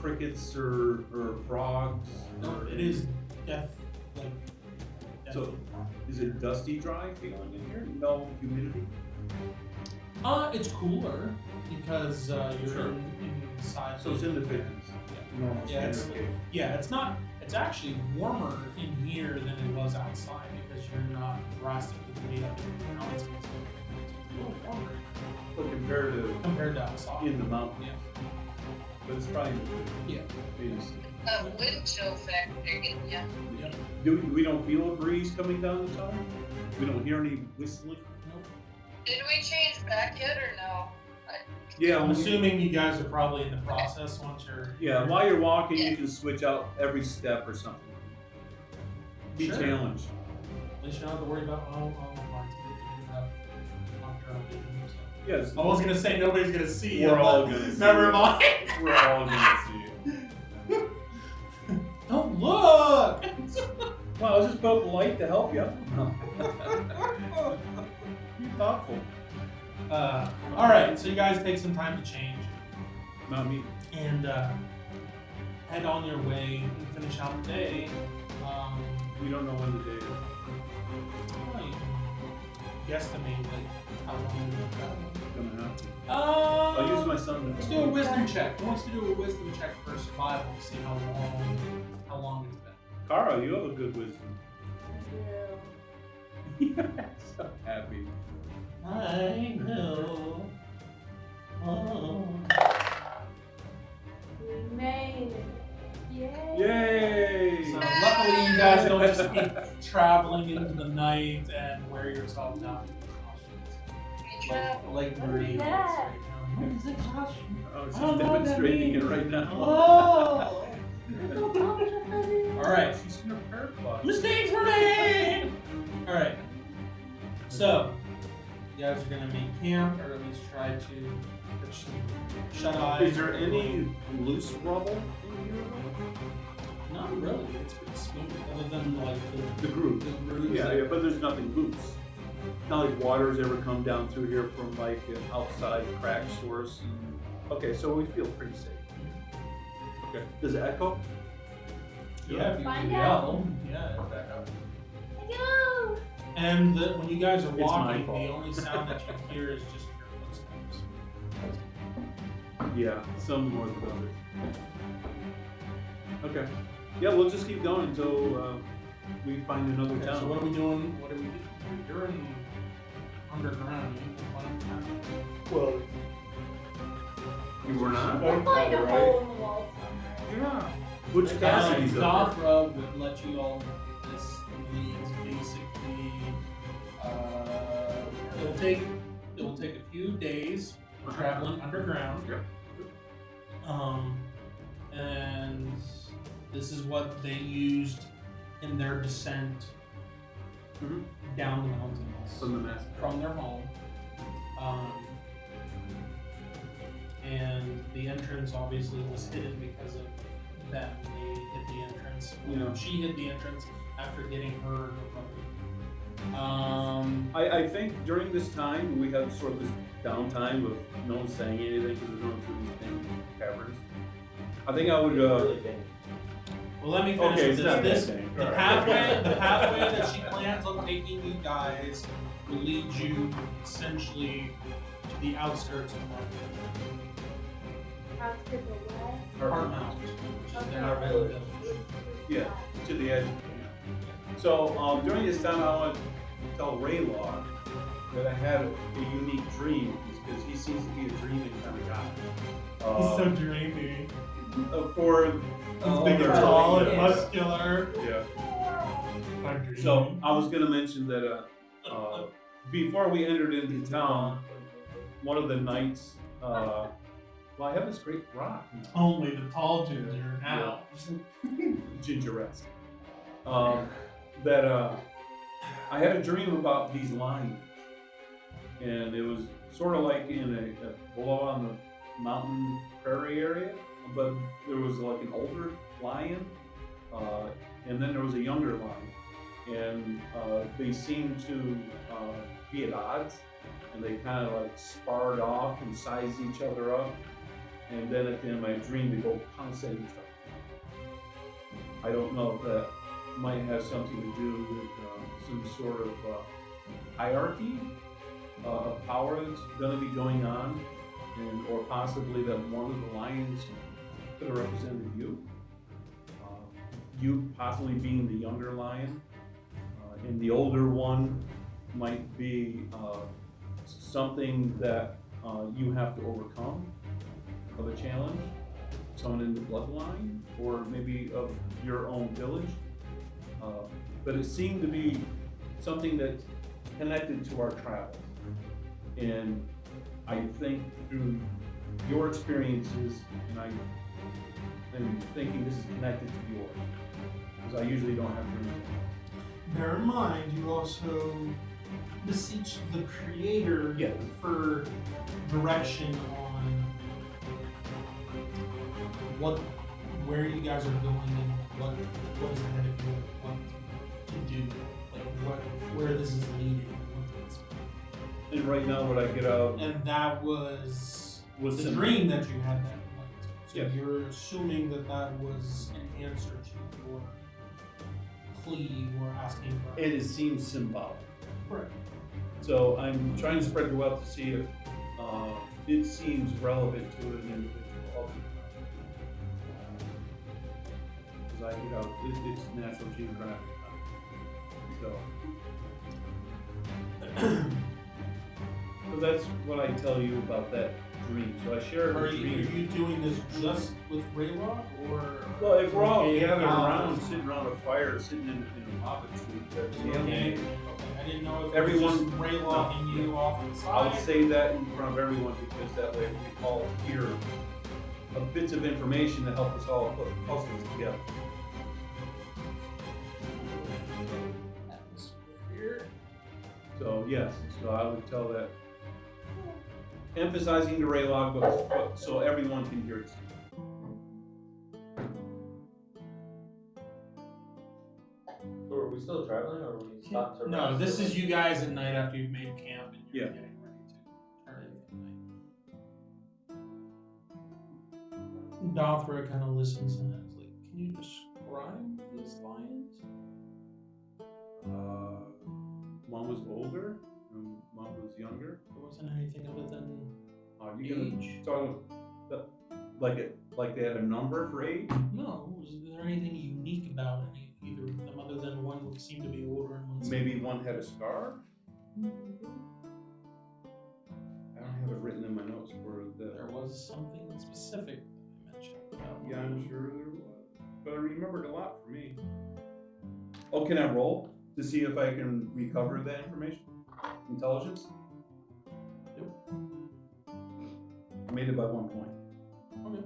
crickets or frogs? No, or it is death. Like. So- death. Is it dusty, dry feeling in here? No humidity? It's cooler because you're Sure. inside. So it's in the 50s. Normal Yeah, it's- standard case. Yeah, it's not. It's actually warmer in here than it was outside because you're not drastically made up in the mountains. It's a little warmer But compared to compared to outside. in the mountain. Yeah. But it's probably in the 50s. Yeah. It is. that wind chill factor getting ya. We don't feel a breeze coming down the tunnel? We don't hear any whistling? Nope. Did we change back yet or no? Yeah, I'm assuming you guys are probably in the process once you're. Yeah, while you're walking, you can switch out every step or something. Be Sure. challenged. At least you don't have to worry about Mark's you have nocturnal vision. So. Yes, I was gonna say nobody's gonna see you. We're all but gonna see Never you. mind. we're all gonna see it. Don't look. Well, I was just about polite to help you. Be thoughtful. All right, so you guys take some time to change Not me. and head on your way and finish out the day. We don't know when the day is. Well, you can guesstimate like how long you're traveling. Gonna have to. I'll use my son. Let's do a wisdom check. Who wants to do a wisdom check for survival to see how long it's been? Kara, you have a good wisdom. Yeah. You're so happy. I know. Oh. We made it. Yay. Yay! So luckily you guys don't just keep traveling into the night and wear yourself down to exhaustion. Like Birdie is right now. What is exhaustion? Oh, she's I don't know what that demonstrating it means. right now. Oh! Alright. She's in her prayer closet. Mistakes were made! Alright. So, you guys are gonna make camp, or at least try to shut eye. Is there any loose rubble in here? Not really. It's pretty smooth, other than like The grooves. the grooves. Yeah, that- yeah, but there's nothing loose. Not like water's ever come down through here from like an outside crack source. Okay, so we feel pretty safe. Okay. Does it echo? Yeah, if you Find yell. Yeah, if that happens. Go! And when you guys are It's my walking, fault. the only sound that you hear is just your footsteps. Yeah, some more than others. Okay. Yeah, we'll just keep going until we find another Okay, town. so what are we doing? What are we doing? You're in underground. You ain't gonna find a town. Well, You were not? We'll find a Right. hole in the wall somewhere. Yeah. Which Cassidy's up there? Gothra would let you all. This leads basically. It will take a few days traveling underground. Yep. And this is what they used in their descent down the mountains From the mass. from their home. And the entrance obviously was hidden because of them. They hid the entrance. Yeah. She hid the entrance after getting her brother. I think during this time we had sort of this downtime of no one saying anything because we're going through these things, caverns. I think I would. Really big. Well, let me finish Okay, with it's not this. that big. The Alright. pathway that she plans on taking you guys will lead you essentially to the outskirts of Outskirts of what? Heartmount, which is their Okay. village. Yeah, to the edge. So during this time, I want to tell Raylaw that I had a unique dream because he seems to be a dreaming kind of guy. He's so dreamy. For He's big and other- tall and yeah. muscular. Yeah. So I was gonna mention that before we entered into town, one of the knights. Well, I have this great rock. Only the tall ginger now. Gingeresque. That I had a dream about these lions, and it was sort of like in a below on the mountain prairie area, but there was like an older lion, and then there was a younger lion, and they seemed to be at odds, and they kind of like sparred off and sized each other up, and then at the end of my dream they go pounce at each other. I don't know if that might have something to do with some sort of hierarchy of power that's going to be going on, and or possibly that one of the lions could have represented you. You possibly being the younger lion, and the older one might be something that you have to overcome of a challenge, someone in the bloodline, or maybe of your own village. But it seemed to be something that's connected to our travels. And I think through your experiences, and I am thinking this is connected to yours, because I usually don't have dreams. Bear in mind, you also beseech the creator Yes. for direction on where you guys are going and what is ahead of you, what to do, like where this is leading. What to expect. And right now, what I get out And that was was the simple. dream that you had that night. So Yes. you're assuming that that was an answer to your plea or asking for. It seems symbolic. Correct. So I'm trying to spread the wealth to see if it seems relevant to an individual. Because I get out, it's National Geographic. So that's what I tell you about that dream. So I shared Are a you dream. doing this just with Raylock or? Well, if we're all Okay, gathered around, others? sitting around a fire, sitting in a hobbit suite, that's the Okay. end. I didn't know if Everyone- it was just Raylock and you off to the I'll side. say that in front of everyone because that way we all hear bits of information to help us all put puzzles together. Atmosphere. So yes, so I would tell that, emphasizing the Raylock, but so everyone can hear it. So are we still traveling, or we stopped to No, rest? this is you guys at night after you've made camp and you're Yeah. getting ready to turn in for the night. Dothra kind of listens and is like, "Can you describe these lions?" One was older, and one was younger. There wasn't anything other than Are you gonna age. talk about like they had a number for age? No, was there anything unique about either of them other than one seemed to be older and one seemed Maybe one had a scar. I don't have it written in my notes for There the. was something specific that I mentioned about Yeah, I'm sure there was, but I remembered a lot for me. Oh, can I roll to see if I can recover that information? Intelligence? Nope. I made it by 1 point. Okay.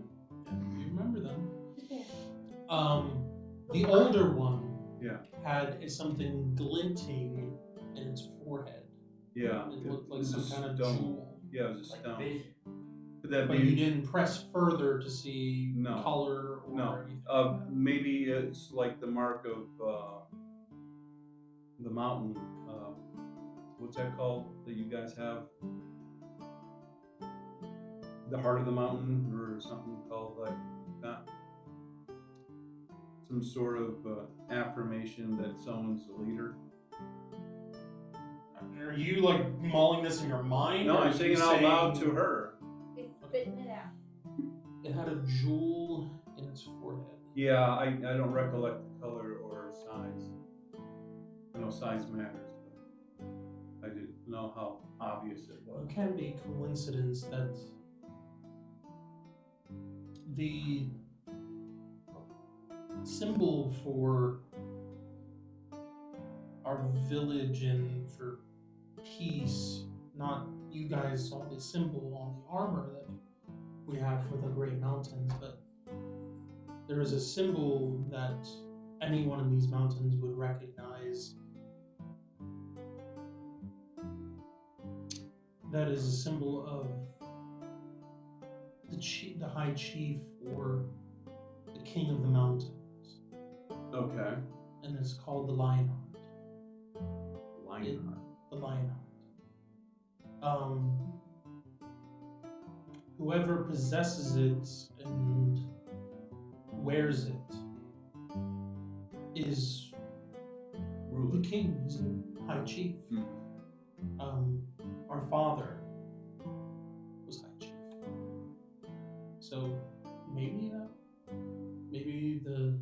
Yeah, you remember them. Yeah. The older one. Yeah. had something glinting in its forehead. Yeah. It looked like was some a kind of stone. jewel. Yeah, it was a Like stone. vision. Could that But be? you didn't press further to see No. color or No. anything. Like that. Maybe it's like the mark of the mountain. What's that called that you guys have? The heart of the mountain, or something called like that. Some sort of affirmation that someone's a leader. Are you like mulling this in your mind? No, or I'm are saying you it out loud saying to her. It's spitting it out. It had a jewel in its forehead. Yeah, I don't recollect the color or size. I know size matters, but I didn't know how obvious it was. It can be coincidence that the symbol for our village and for peace, not you guys saw the symbol on the armor that we have for the Great Mountains, but there is a symbol that anyone in these mountains would recognize. That is a symbol of the High Chief or the King of the Mountains, Okay. and it's called the Lionheart. Lionheart. The Lionheart. Whoever possesses it and wears it is the king, is the High Chief. Our father was High Chief. So maybe the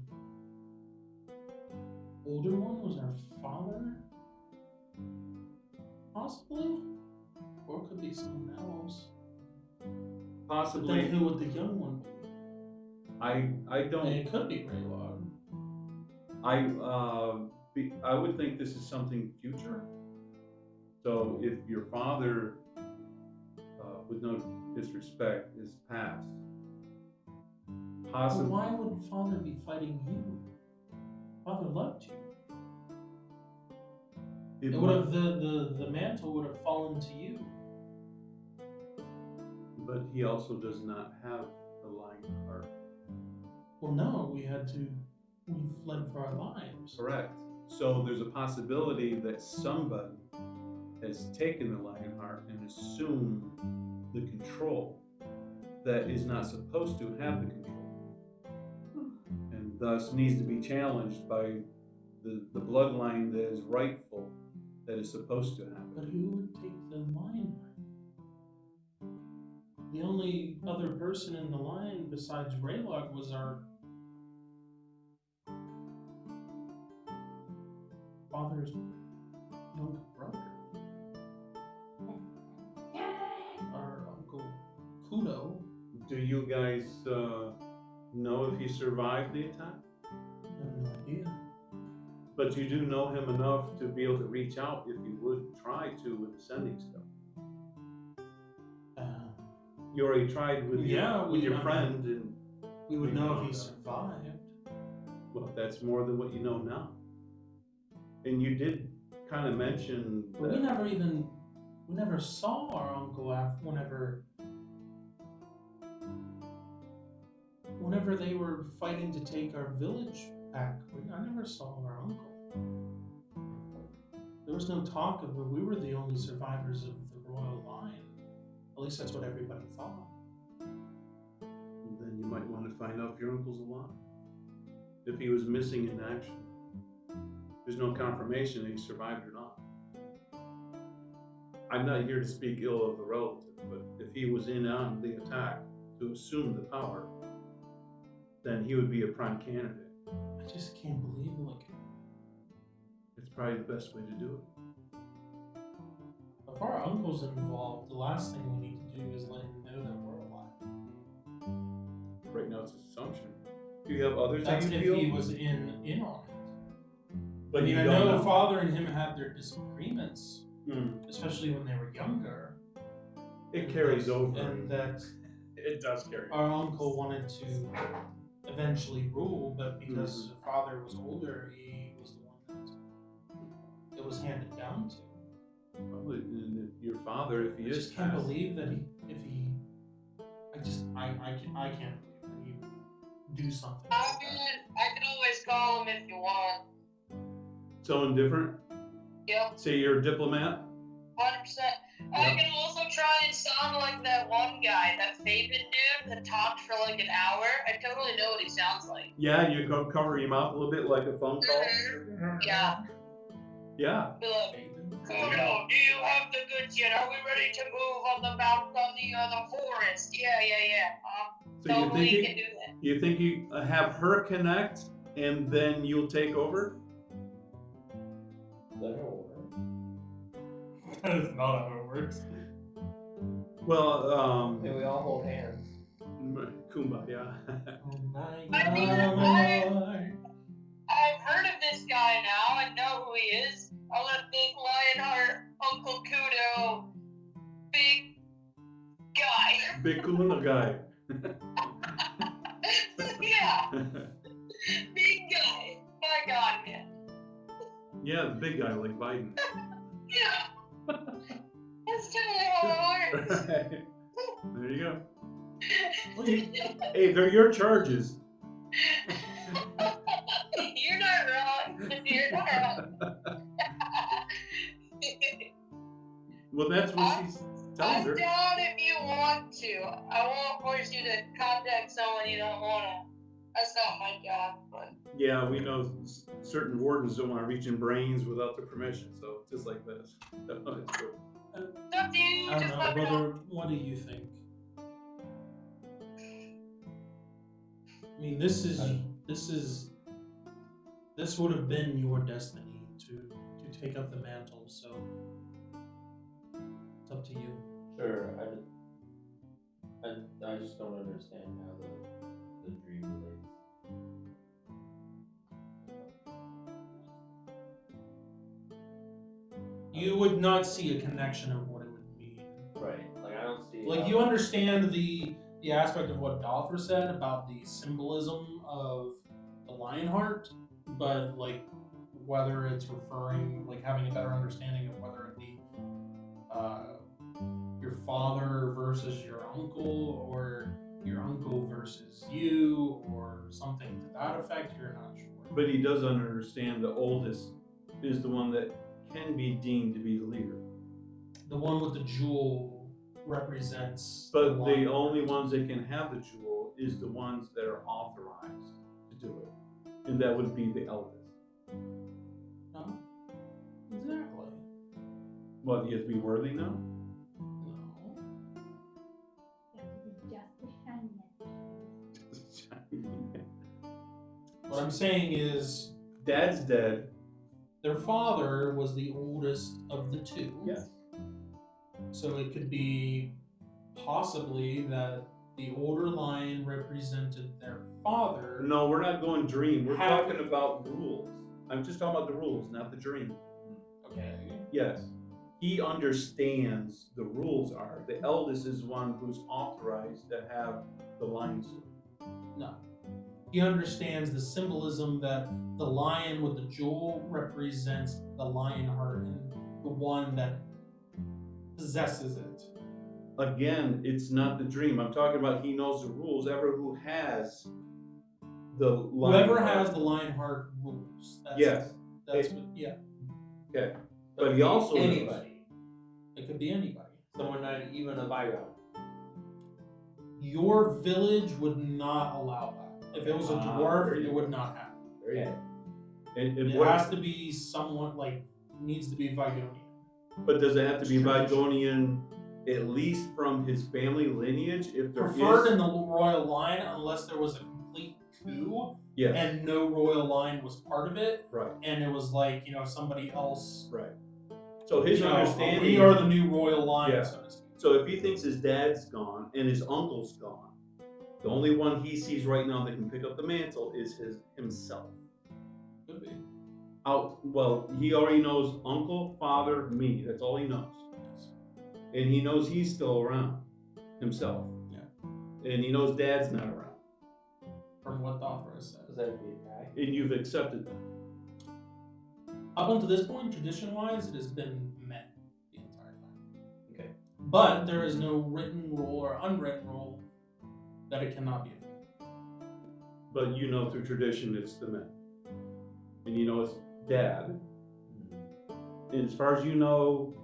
older one was our father? Possibly? Or it could be someone else. But Possibly. then who would the young one be? I don't. And it could be Raylog. I would think this is something future. So if your father, with no disrespect, is passed, But possibly. why would father be fighting you? Father loved you. It would have the mantle would have fallen to you. But he also does not have the Lionheart. Well, no, we fled for our lives. Correct. So there's a possibility that somebody has taken the Lionheart and assumed the control that is not supposed to have the control, and thus needs to be challenged by the bloodline that is rightful, that is supposed to have But it. who would take the Lionheart? The only other person in the line besides Raylog was our father's younger brother. Our Uncle Kudo. Do you guys know if he survived the attack? I have no idea. But you do know him enough to be able to reach out if you would try to with the sending stuff. You already tried with your friend, and we would know if he survived. well, that's more than what you know now. And you did kind of mention But that we never saw our uncle whenever they were fighting to take our village back. I never saw our uncle. There was no talk of it. We were the only survivors of the royal line. At least that's what everybody thought. then you might want to find out if your uncle's alive. If he was missing in action. There's no confirmation that he survived or not. I'm not here to speak ill of the relative, but if he was in on the attack to assume the power, then he would be a prime candidate. I just can't believe It's probably the best way to do it. if our uncle's involved, the last thing we need to do is let him know that we're alive. Right now it's an assumption. Do you have others That's that you if feel? he was in on it. But I you mean, I don't know father and him had their disagreements, Mm. especially when they were younger. It carries over. And that It does carry our uncle wanted to eventually rule, but because the father was older, he was the one that was handed down to. Probably your father, if he I is. just can't passed. believe that I can't believe that he would do something I like mean, that. I can always call him if you want. Someone different? Yep, Say you're a diplomat? 100%. I can also try and sound like that one guy, that Fabian dude that talked for like an hour. I totally know what he sounds like. Yeah, you cover your mouth a little bit like a phone call? Yeah. Yeah. Be like, Kudo, do you have the goods yet? Are we ready to move on the forest? Yeah. So you Totally think can do that. you think you have her connect and then you'll take over? That'll work. That is not how it works. Well, And we all hold hands. kumbaya. Oh my I mean, God. I've heard of this guy now. I know who he is. I want a big Lionheart, Uncle Kudo, big guy. Big Kuna guy. Yeah, big guy. My God, man. Yeah, the big guy like Biden. Yeah. That's totally how it works. There you go. Hey, they're your charges. You're not wrong. You're not wrong. Well, that's what she tells I'm her. down if you want to. I won't force you to contact someone you don't want to. That's not my job, but. Yeah, we know certain wardens don't want to reach in brains without their permission, so just like this. So it's cool. It's up to you. I don't Just know, let me know. brother. What do you think? I mean, this would have been your destiny to take up the mantle. So it's up to you. Sure, I just don't understand how the dream relates. You would not see a connection of what it would mean. Right, like I don't see. Like how- you understand the aspect of what Dothra said about the symbolism of the Lionheart, but like whether it's referring, like having a better understanding of whether it be your father versus your uncle, or your uncle versus you, or something to that effect, you're not sure. But he does understand the oldest is the one that can be deemed to be the leader. The one with the jewel represents. But the Lionheart. only ones that can have the jewel is the ones that are authorized to do it. And that would be the eldest. No, exactly. What, he has to be worthy now? No. You have to be just a shiny. What I'm saying is, Dad's dead. their father was the oldest of the two. Yes. So it could be possibly that the older lion represented their father. No, we're not going dream. We're Have- talking about rules. I'm just talking about the rules, not the dream. Okay. Yes. He understands the rules are. The eldest is one who's authorized to have the lion sword. No. He understands the symbolism that the lion with the jewel represents the Lionheart and the one that possesses it. Again, it's not the dream. I'm talking about he knows the rules. Ever who has the lion. Whoever has the Lionheart rules. That's Yes. That's what, yeah. Okay. So But he also knows- anybody, It could be anybody. someone not even a Byron. Your village would not allow that. If it was a Ah, dwarf, there you it go. would not happen. There you Yeah. go. And It what- has to be someone needs to be Vigonian. but does it have to be Strange. Vigonian at least from his family lineage? If there Preferred is, in the royal line, unless there was a complete coup yes, and no royal line was part of it, right, and it was somebody else. right. So his understanding. We are the new royal line, Yeah. so to speak. So if he thinks his dad's gone and his uncle's gone, the only one he sees right now that can pick up the mantle is himself. Could be. Well, he already knows uncle, father, me. That's all he knows. Yes. And he knows he's still around himself. Yeah. And he knows dad's not around. From what Dothra said. Does that be a guy? And you've accepted that. Up until this point, tradition-wise, it has been men the entire time. Okay. But there is no written rule or unwritten rule that it cannot be a female. But you know through tradition it's the men. And you know it's dad. And as far as you know,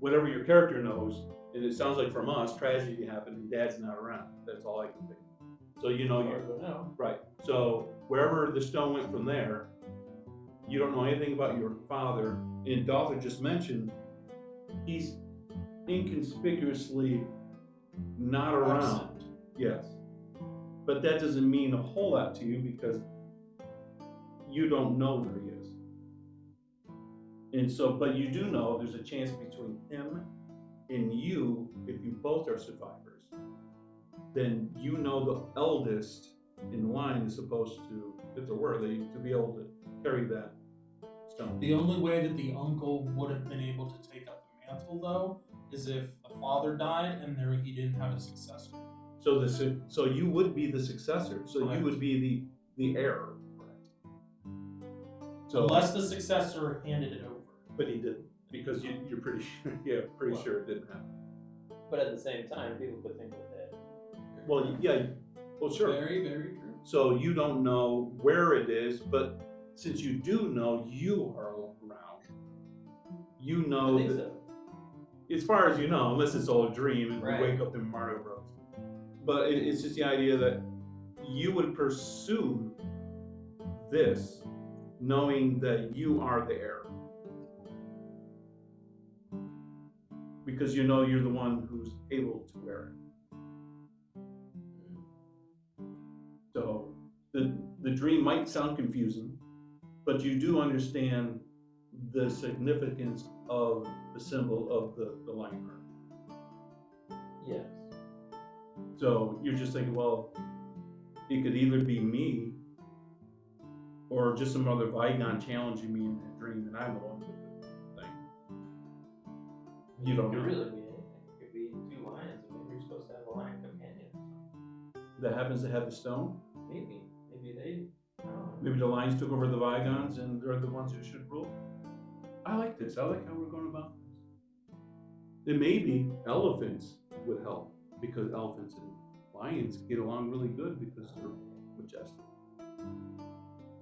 whatever your character knows, and it sounds like from us, tragedy happened and dad's not around. That's all I can think. So you know you're right. So wherever the stone went from there, you don't know anything about your father. And Dotha just mentioned he's inconspicuously not around. Yes. But that doesn't mean a whole lot to you because you don't know where he is. And so, but you do know there's a chance between him and you, if you both are survivors, then you know the eldest in line is supposed to, if they're worthy, to be able to carry that stone. The only way that the uncle would have been able to take up the mantle, though, is if the father died and there he didn't have a successor. So you would be the successor. So Correct. you would be the heir. Correct. So unless the successor handed it over. But he didn't, because you're pretty sure. Yeah, pretty sure it didn't happen. But at the same time, people could think we're dead. Well, yeah. Well, sure. Very, very true. So you don't know where it is, but since you do know you are around, you know I think that, so. as far as you know, unless it's all a dream and Right. you wake up in Mario Bros. But it's just the idea that you would pursue this knowing that you are the heir. Because you know you're the one who's able to wear it. So the dream might sound confusing, but you do understand the significance of the symbol of the lion heart. Yes. So you're just thinking, well, it could either be me or just some other Vigon challenging me in that dream, and I'm the one with the thing. You don't It could know. really be anything. It could be two lions, and maybe you're supposed to have a lion companion. That happens to have the stone. Maybe they. I don't know. Maybe the lions took over the Vigons and they're the ones who should rule. I like this. I like how we're going about this. And maybe elephants would help because elephants and lions get along really good because they're majestic.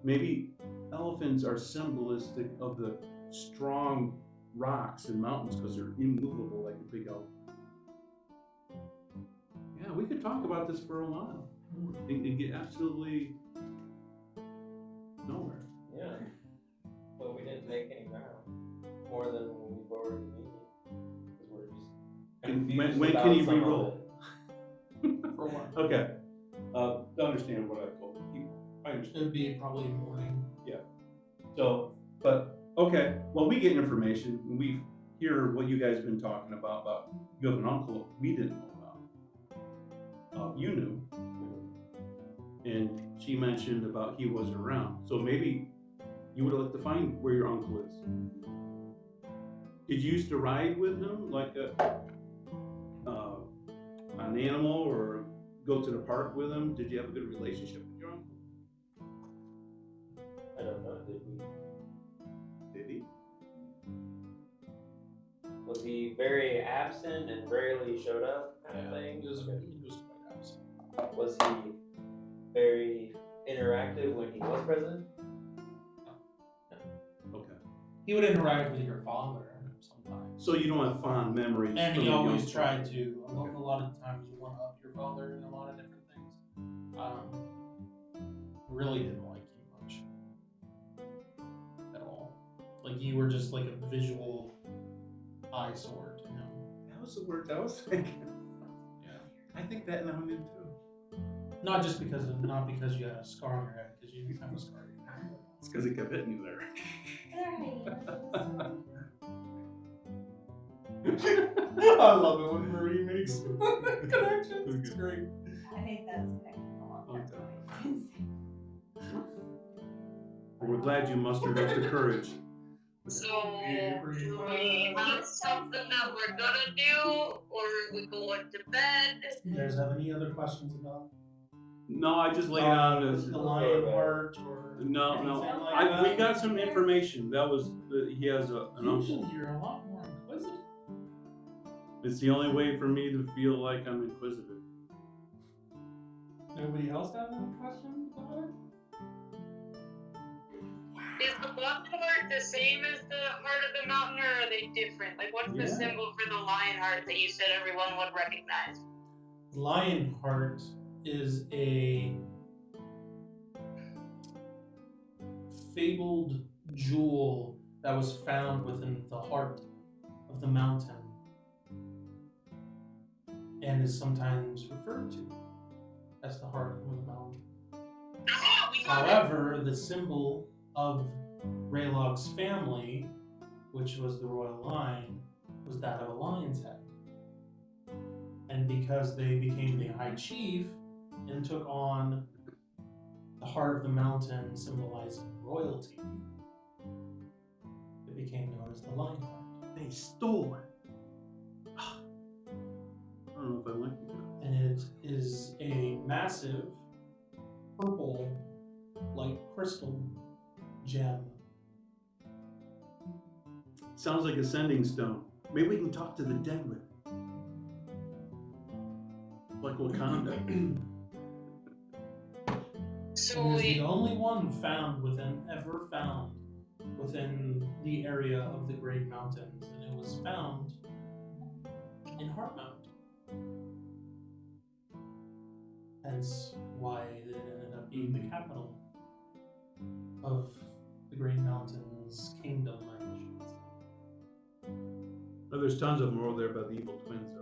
Maybe elephants are symbolistic of the strong rocks and mountains because they're immovable like a big elephant. Yeah, we could talk about this for a while and get absolutely nowhere. Yeah. Well, we didn't make any ground more than we've already made because we're just confused When about can you some of re-roll? it. For what? Okay. To understand what I told people. I understand. It would be probably morning. So, but okay. Well, we get information and we hear what you guys have been talking about you have an uncle we didn't know about. You knew. And she mentioned about he wasn't around. So maybe you would have liked to find where your uncle is. Did you used to ride with him like an animal or go to the park with him? Did you have a good relationship with your uncle? I don't know. Did we? Did he? Was he very absent and rarely showed up, kind of thing? He was quite absent. Was he very interactive when he was present? Okay. He would interact with your father sometimes. So you don't have fond memories. And from he the always young tried father. to. A lot of times you one up your father in a lot of different things. Really didn't like you much at all. Like you were just like a visual eyesore to him. That was the word I was thinking. Yeah. I think that now and then too. Not because you had a scar on your head, because you didn't have a scar on your head. It's because it kept hitting you there. I love it when Marie makes connections. It's great. I think that's technical. That's what I was gonna say. We're glad you mustered up the courage. So, do we have something that we're gonna do, or are we going to bed? You guys have any other questions about? No, I just laid on the this. lion heart or No, anything no. like We that? got some information. That was he has an Usually uncle. you're a lot more inquisitive. It's the only way for me to feel like I'm inquisitive. Nobody else have any questions about it? Is the blood heart the same as the heart of the mountain, or are they different? Like, what's the Yeah. symbol for the lion heart that you said everyone would recognize? Lion heart is a fabled jewel that was found within the heart of the mountain and is sometimes referred to as the heart of the mountain. Oh, we got it! However, the symbol of Raylog's family, which was the royal line, was that of a lion's head. And because they became the high chief and took on the heart of the mountain symbolizing royalty, it became known as the lion heart. They stole it. I don't know if I like it. And it is a massive purple, like crystal gem. Sounds like a sending stone. Maybe we can talk to the dead with it. Like Wakanda. So And is the we, only one ever found within the area of the Great Mountains, and it was found in Heartmount. Hence why it ended up being the capital of the Great Mountains Kingdom, I guess you would say. Oh, there's tons of them over there by the evil twins, though.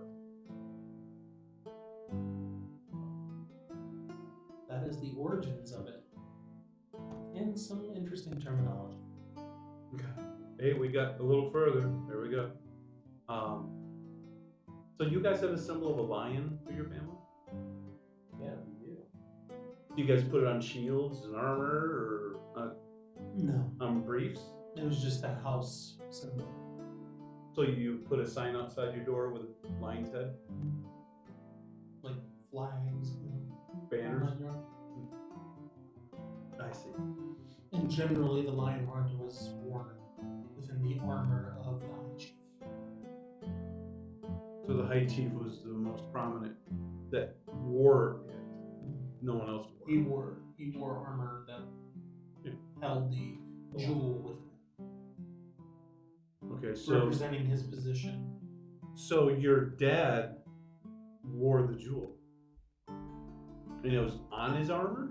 That is the origins of it. And some interesting terminology. Okay. Hey, we got a little further. There we go. So you guys have a symbol of a lion for your family? Yeah, we do. Do you guys put it on shields and armor or No, on briefs? it was just a house symbol. So you put a sign outside your door with a lion's head? Like flags, Banners? around your- I see. And generally, the lion heart was worn within the armor of the high chief. So the high chief was the most prominent that wore it. No one else wore it. He wore armor that held the jewel within Okay, it, so representing his position. so your dad wore the jewel. And it was on his armor?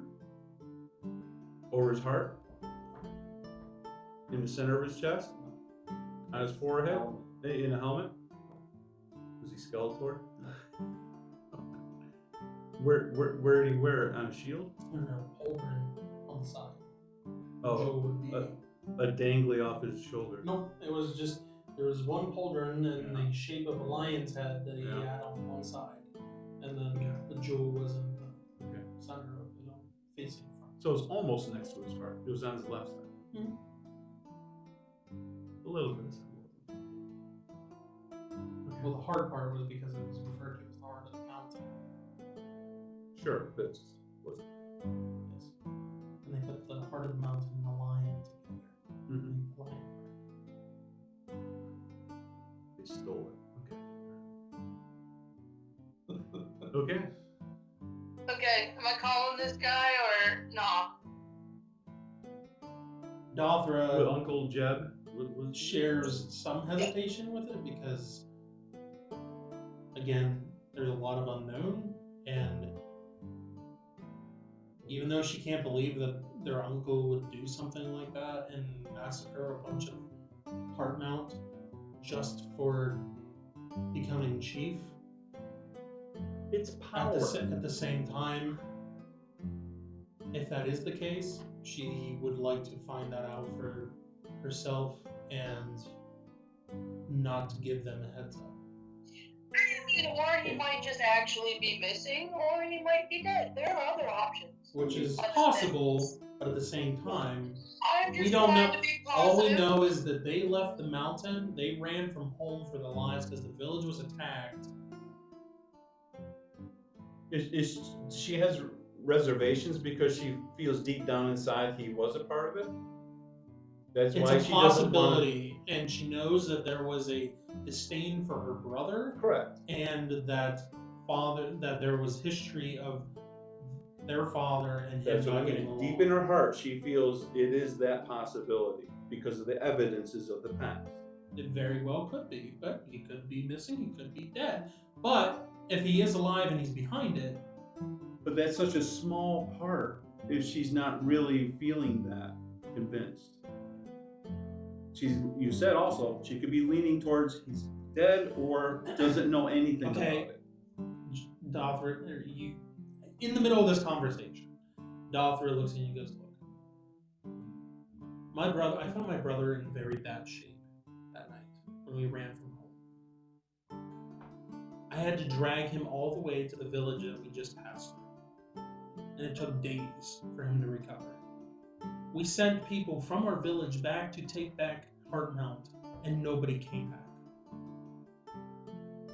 Over his heart? In the center of his chest? On his forehead? In a helmet? Was he Skeletor? Where did he wear it? On a shield? Or a pauldron on the side. Oh, Jewel would be. a dangly off his shoulder. No, it was just there was one pauldron in the shape of a lion's head that he had on one side, and then the jewel was in the center of it, facing front. So it was almost next to his heart. It was on his left side. Mhm. A little bit of symbolism. Okay. Well, the hard part was because it was referred to as the heart of the mountain. Sure, that's was Yes. And they put the heart of the mountain and the lion together. Mhm. Make the lion heart. They stole it. Okay. okay, am I calling this guy or nah? Dothra With Uncle Jeb was shares some hesitation with it because, again, there's a lot of unknown, and even though she can't believe that their uncle would do something like that and massacre a bunch of Heartmount just for becoming chief, It's at power. the same time, if that is the case, she would like to find that out for herself and not give them a heads up. Or he might just actually be missing, or he might be dead. There are other options. Which is possible, but at the same time, I'm just we don't trying know. to be All we positive. know is that they left the mountain. They ran from home for their lives because the village was attacked. She has reservations because she feels deep down inside he was a part of it? That's It's why a she doesn't want possibility, and she knows that there was a disdain for her brother, to. Correct. and that there was history of their father and him That's what I not getting mean. along. Deep in her heart, she feels it is that possibility because of the evidences of the past. It very well could be, but he could be missing, he could be dead. But if he is alive and he's behind it, But that's such a small part if she's not really feeling that convinced. You said also she could be leaning towards he's dead or doesn't know anything Okay. about it. Dothra, you, in the middle of this conversation, Dothra looks at you and goes, "Look, I found my brother in very bad shape that night when we ran from home. I had to drag him all the way to the village that we just passed through, and it took days for him to recover. We sent people from our village back to take back Heartmount, and nobody came back.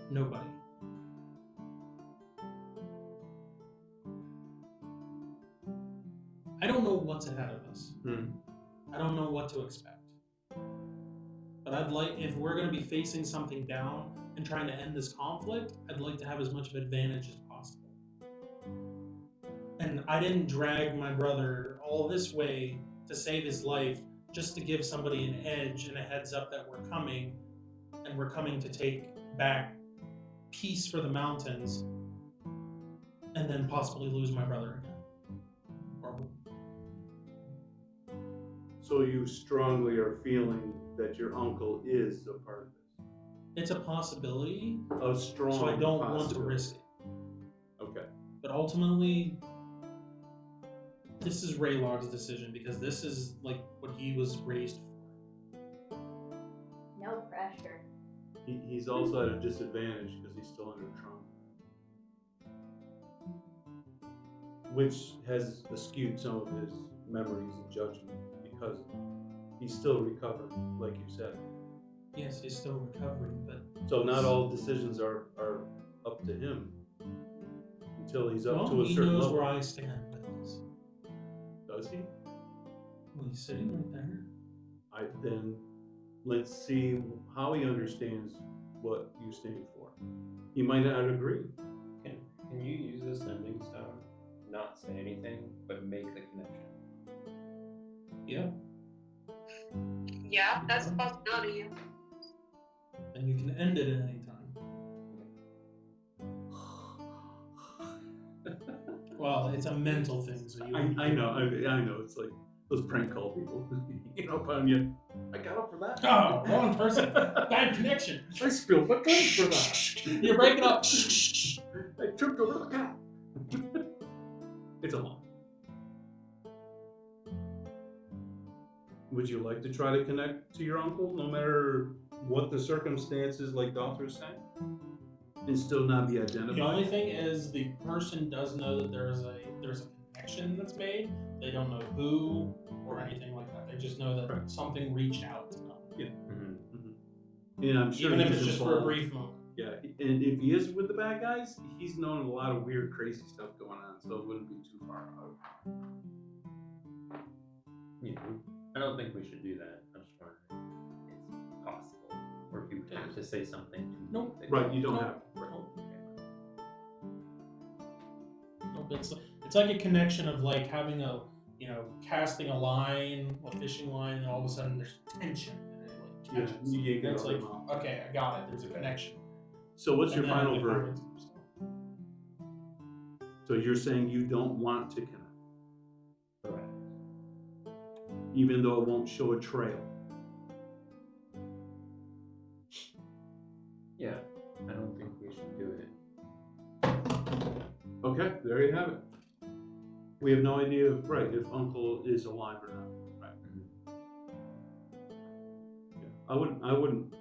Nobody. I don't know what's ahead of us. I don't know what to expect. But I'd like, if we're going to be facing something down and trying to end this conflict, I'd like to have as much of an advantage as possible. And I didn't drag my brother all this way to save his life just to give somebody an edge and a heads up that we're coming, and we're coming to take back peace for the mountains, and then possibly lose my brother again. So you strongly are feeling that your uncle is a part of this. It's a possibility, A strong so I don't want to possibility. risk it. Okay. But ultimately, this is Raylog's decision because this is like what he was raised for. No pressure. He's also at a disadvantage because he's still under trauma, which has skewed some of his memories and judgment because he's still recovering, like you said. Yes, he's still recovering, but So not all decisions are up to him until he's up to a he certain knows level. where I stand with this. Does he? Well, he's sitting right there. Then let's see how he understands what you stand for. He might not agree. Can you use this sending stone? Not say anything, but make the connection. Yeah. Yeah, that's a possibility. And you can end it at any time. Well, it's a mental thing, so you. I know. It's like those prank call people. Upon you. I got up for that. Oh, wrong person. Bad connection. I spilled my drink for that. You're breaking up. I tripped over the cat. It's a lie. Would you like to try to connect to your uncle, no matter what the circumstances, like Doctor is saying, and still not be identified? The only thing is, the person does know that there's a connection that's made. They don't know who or anything like that. They just know that Right. something reached out to them. Yeah. And I'm sure Even if he's it's just for a involved. brief moment. Yeah, and if he is with the bad guys, he's known of a lot of weird, crazy stuff going on, so it wouldn't be too far out. Yeah, I don't think we should do that. I'm just wondering if it's possible, or if you would have to say something to Nope. make the Right, you don't Nope. have. Right. Nope, it's like a connection of like having a, casting a line, a fishing line, and all of a sudden there's tension. And it like catches. you yank it And it's out like, of the mouth. okay, I got it. There's a connection. So what's your And then final it verdict? happens. So you're saying you don't want to connect, Correct. even though it won't show a trail. Yeah, I don't think we should do it. Okay, there you have it. We have no idea, right, if Uncle is alive or not. Right. Yeah. I wouldn't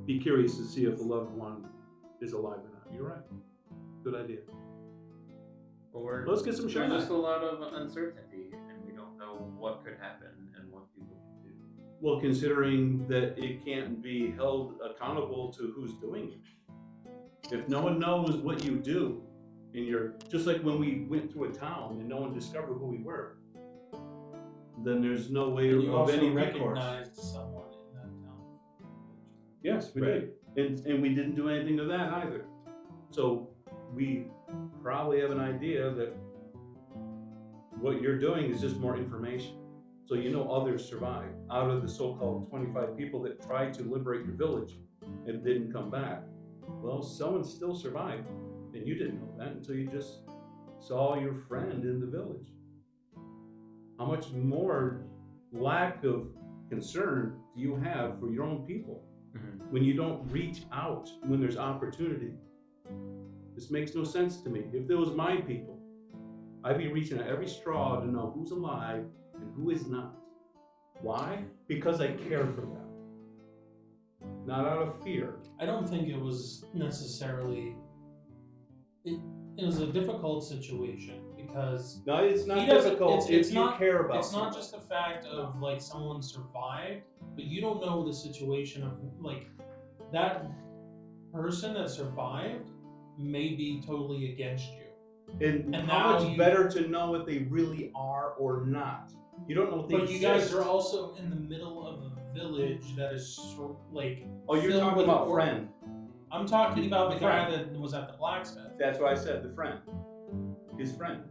be curious to see if a loved one is alive or not. You're right. Good idea. Or Let's get some there's shine. just a lot of uncertainty, and we don't know what could happen and what people can do. Well, considering that it can't be held accountable to who's doing it. If no one knows what you do, and you're just like when we went through a town and no one discovered who we were, then there's no way And you of also any recourse. recognized someone in that town. Yes, we did, and we didn't do anything to that either. So we probably have an idea that what you're doing is just more information. So you know others survived. Out of the so-called 25 people that tried to liberate your village and didn't come back, well, someone still survived, and you didn't know that until you just saw your friend in the village. How much more lack of concern do you have for your own people when you don't reach out when there's opportunity? This makes no sense to me. If it was my people, I'd be reaching at every straw to know who's alive and who is not. Why? Because I care for them. Not out of fear. I don't think it was necessarily. It was a difficult situation because No, it's not he doesn't- difficult it's if you not- care about it's not someone. just the fact of like someone survived, but you don't know the situation of like that person that survived may be totally against you. And And how now much you- better to know what they really are or not. You don't know if they But you guys exist. are also in the middle of a village that is like. Oh, you're filled talking with about or- friend. I'm talking about the The guy friend. that was at the blacksmith. That's why I said the friend. His friend.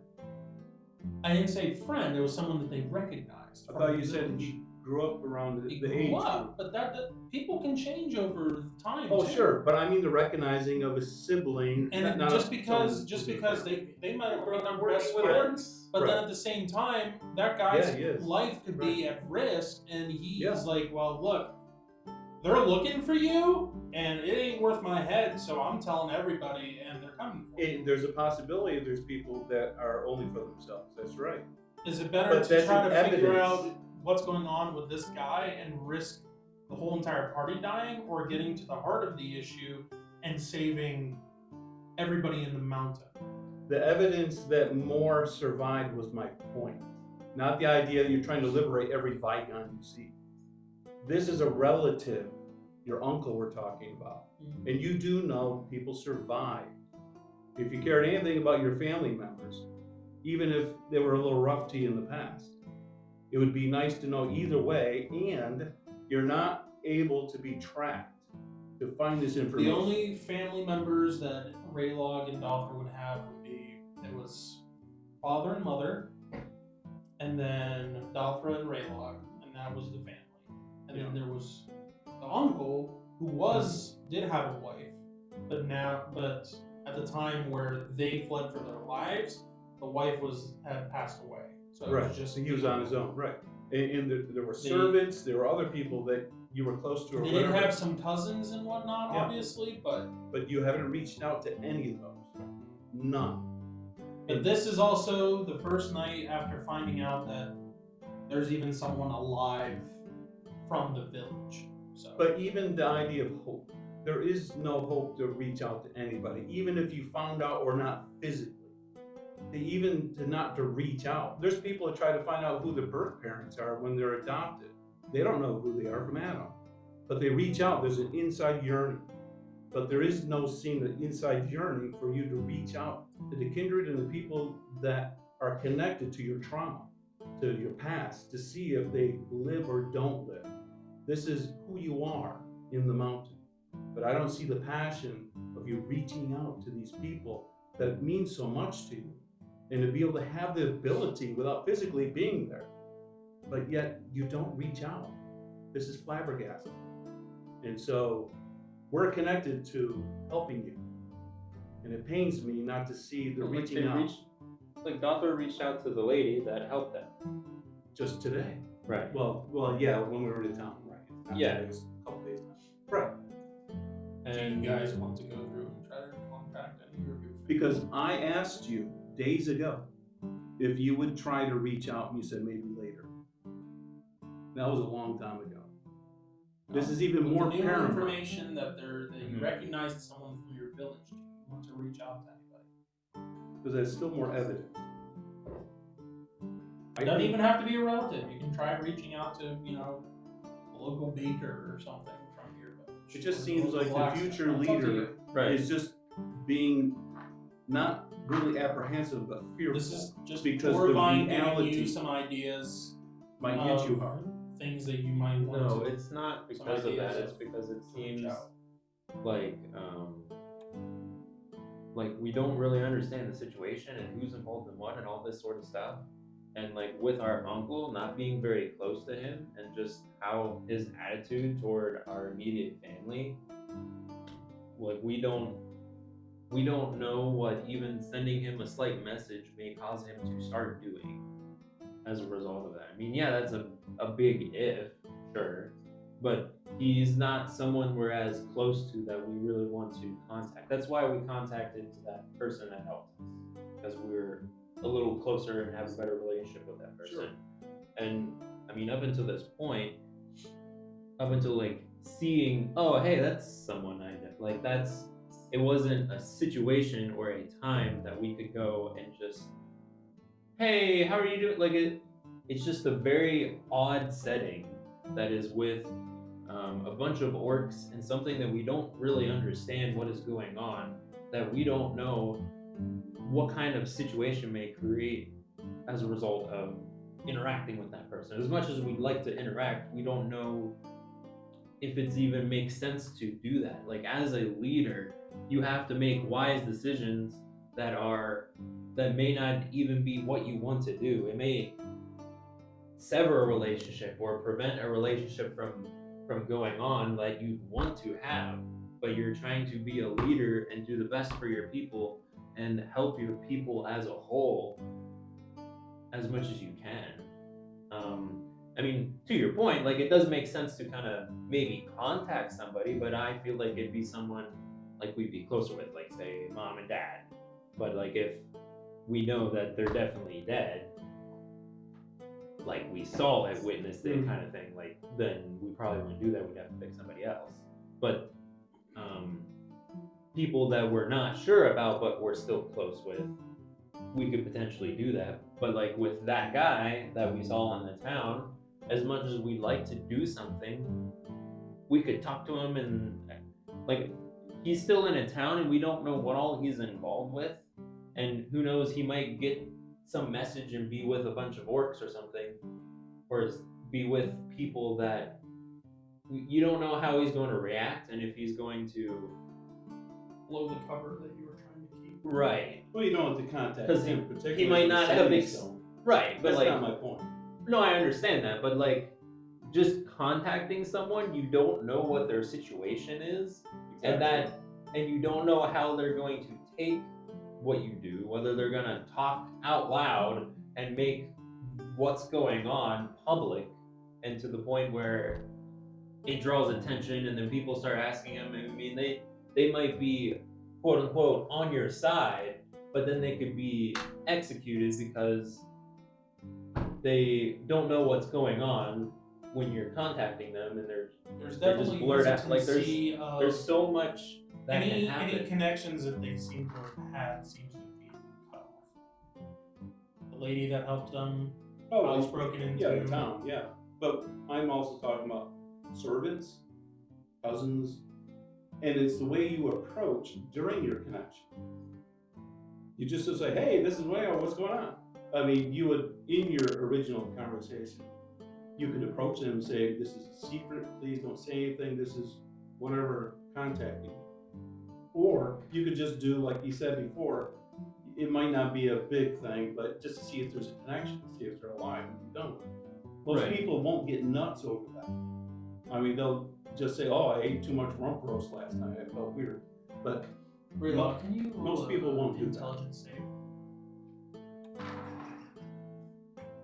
I didn't say friend. It was someone that they recognized. I from thought the you said village. he grew up around He the grew age up, group. but that people can change over time. Oh, too. sure, but I mean the recognizing of a sibling. And not just of because someone- they might have grown up Working best with friends, but then Right. at the same time, that guy's Yeah, he is. life could be at risk, and he's Yeah. like, well, look, they're looking for you, and it ain't worth my head, so I'm telling everybody, and they're coming for you. There's a possibility there's people that are only for themselves. That's right. Is it better But to that's try to an figure evidence. out what's going on with this guy and risk the whole entire party dying, or getting to the heart of the issue and saving everybody in the mountain? The evidence that more survived was my point. Not the idea that you're trying to liberate every Vigon you see. This is a relative, your uncle we're talking about. And you do know people survived. If you cared anything about your family members, even if they were a little rough to you in the past, it would be nice to know either way, and you're not able to be tracked to find this The information. only family members that Raylog and Dothra would have would be it was father and mother, and then Dothra and Raylog, and that was the family. And then there was the uncle who did have a wife, but at the time where they fled for their lives, the wife had passed away. So it Right, was just so he was on his own, right. And there were They- servants, there were other people that you were close to or They did whatever, have some cousins and whatnot, Yeah. obviously, but but you haven't reached out to any of those. None. this is also the first night after finding out that there's even someone alive from the village. So, But even the idea of hope, there is no hope to reach out to anybody, even if you found out or not physically. Even to reach out. There's people that try to find out who the birth parents are when they're adopted. They don't know who they are from Adam, but they reach out. There's an inside yearning, but there is no seem an inside yearning for you to reach out to the kindred and the people that are connected to your trauma, to your past, to see if they live or don't live. This is who you are in the mountain. But I don't see the passion of you reaching out to these people that mean so much to you, and to be able to have the ability without physically being there, but yet you don't reach out. This is flabbergasting. And so we're connected to helping you. And it pains me not to see the reaching out Like Dothra reached out to the lady that helped them. just today. Right. Well, yeah, when we were in town, right? Not Yeah. today, it was a couple days now. Right. do you guys want to go through and try to contact any of your family? Because I asked you days ago if you would try to reach out, and you said maybe later. That was a long time ago. This is even With more the new paramount. information that you Mhm. recognized someone from your village. Do you want to reach out to anybody? Because there's still more evidence. It doesn't even have to be a relative. You can try reaching out to, a local baker or something from your village. It just Or seems local like the blacksmith. future It's up to leader you. Right. is just being not really apprehensive, but fearful. This is just because the Torvine giving reality you some ideas might hit you of hard. things that you might want No, to. it's not some because of ideas that. It's of- because it to reach seems out. like we don't really understand the situation and who's involved in what and all this sort of stuff. And like with our uncle not being very close to him and just how his attitude toward our immediate family, like we don't know what even sending him a slight message may cause him to start doing as a result of that. I mean, yeah, that's a big if, sure, but he's not someone we're as close to that we really want to contact. That's why we contacted that person that helped us, because we're a little closer and have a better relationship with that person. Sure. And I mean, up until this point, up until like seeing, oh, hey, that's someone I know. Like it wasn't a situation or a time that we could go and just, hey, how are you doing? Like it's just a very odd setting that is with a bunch of orcs and something that we don't really understand what is going on, that we don't know what kind of situation may create as a result of interacting with that person. As much as we'd like to interact, we don't know if it's even makes sense to do that. Like as a leader, you have to make wise decisions that may not even be what you want to do. It may sever a relationship or prevent a relationship from going on like you want to have, but you're trying to be a leader and do the best for your people and help your people as a whole as much as you can. I mean, to your point, like it does make sense to kind of maybe contact somebody, but I feel like it'd be someone like we'd be closer with, like say mom and dad. But like if we know that they're definitely dead, like we saw it, witnessed it, kind of thing, like then we probably wouldn't do that. We'd have to pick somebody else. But people that we're not sure about but we're still close with, we could potentially do that. But like with that guy that we saw in the town, as much as we'd like to do something, we could talk to him and like he's still in a town and we don't know what all he's involved with, and who knows, he might get some message and be with a bunch of orcs or something, or be with people that you don't know how he's going to react and if he's going to Blow the cover that you were trying to keep. right. Well, you don't have to contact 'Cause him particularly. he might with not a have saving stone. right, but That's like not my point. no, I understand that, but like just contacting someone, you don't know what their situation is, Exactly. and you don't know how they're going to take what you do, whether they're gonna talk out loud and make what's going on public, and to the point where it draws attention, and then people start asking them. I mean, they might be quote unquote on your side, but then they could be executed because they don't know what's going on when you're contacting them, and There's they're just definitely blurred out. Like hesitancy of there's so much that any can happen. connections that they seem to have had seems to be cut off. The lady that helped them, house broken into. Yeah, the town, yeah. But I'm also talking about servants, cousins, and it's the way you approach during your connection. You just would say, hey, this is what's going on? I mean, you would, in your original conversation, you could approach them and say, this is a secret, please don't say anything, this is whatever, contact me. Or you could just do, like you said before, it might not be a big thing, but just to see if there's a connection, see if they're alive and be done with it. Most Right. people won't get nuts over that. I mean, they'll just say, oh, I ate too much rump roast last night, I felt weird. But Brynankor, can you roll most people won't do that. intelligence save?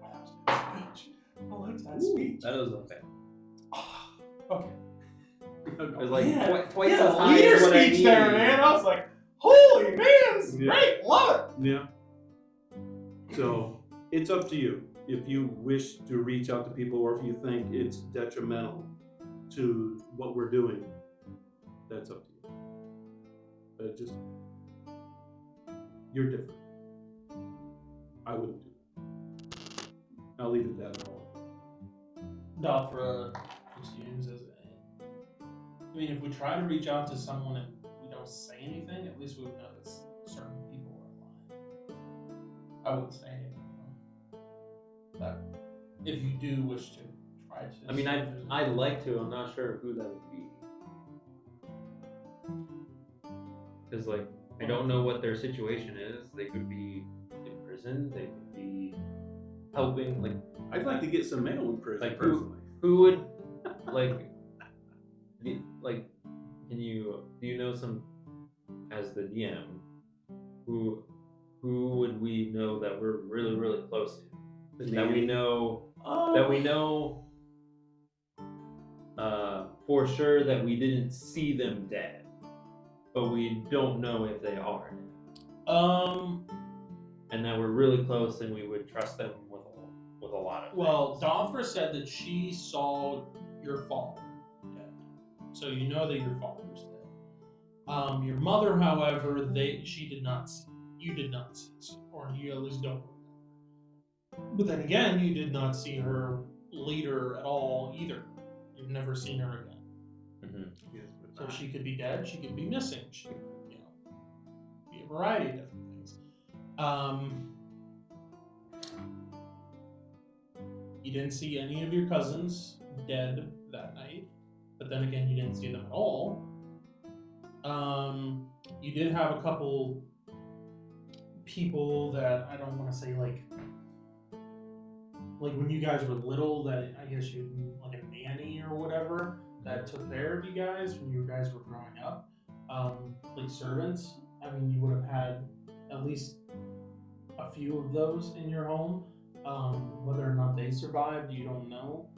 That was good speech. I like that speech. That was okay. Okay. It was like Man, twice yeah, as high leader as what I speech there, needed. man. I was like, holy man, this is Yeah. great. Love it. yeah. So it's up to you if you wish to reach out to people or if you think it's detrimental to what we're doing. That's up to you. But just, you're different. I wouldn't do that. I'll leave it at that. Dafra assumes as I mean, if we try to reach out to someone and we don't say anything, at least we would know that certain people I wouldn't say anything. But if you do wish to try to, I mean, see if there's I'd like to. I'm not sure who that would be. Because, like, I don't know what their situation is. They could be in prison. They could be helping. Like, I'd like to get some mail in prison like personally. who would, like, like, do you know some, as the DM, who would we know that we're really, really close to? That we know, for sure that we didn't see them dead, but we don't know if they are dead. And that we're really close and we would trust them with a lot of Well, things. Dofra said that she saw your father dead, so you know that your father's dead. Your mother, however, she did not see. You did not see, or you at least don't remember. But then again, you did not see her later at all either. You've never seen her again. Yes, So but she could be dead. She could be missing. She could, be a variety of different things. You didn't see any of your cousins dead that night, but then again, you didn't see them at all. You did have a couple people that I don't want to say like when you guys were little, that I guess you like a nanny or whatever that took care of you guys when you guys were growing up, like servants. I mean, you would have had at least a few of those in your home. Whether or not they survived, you don't know.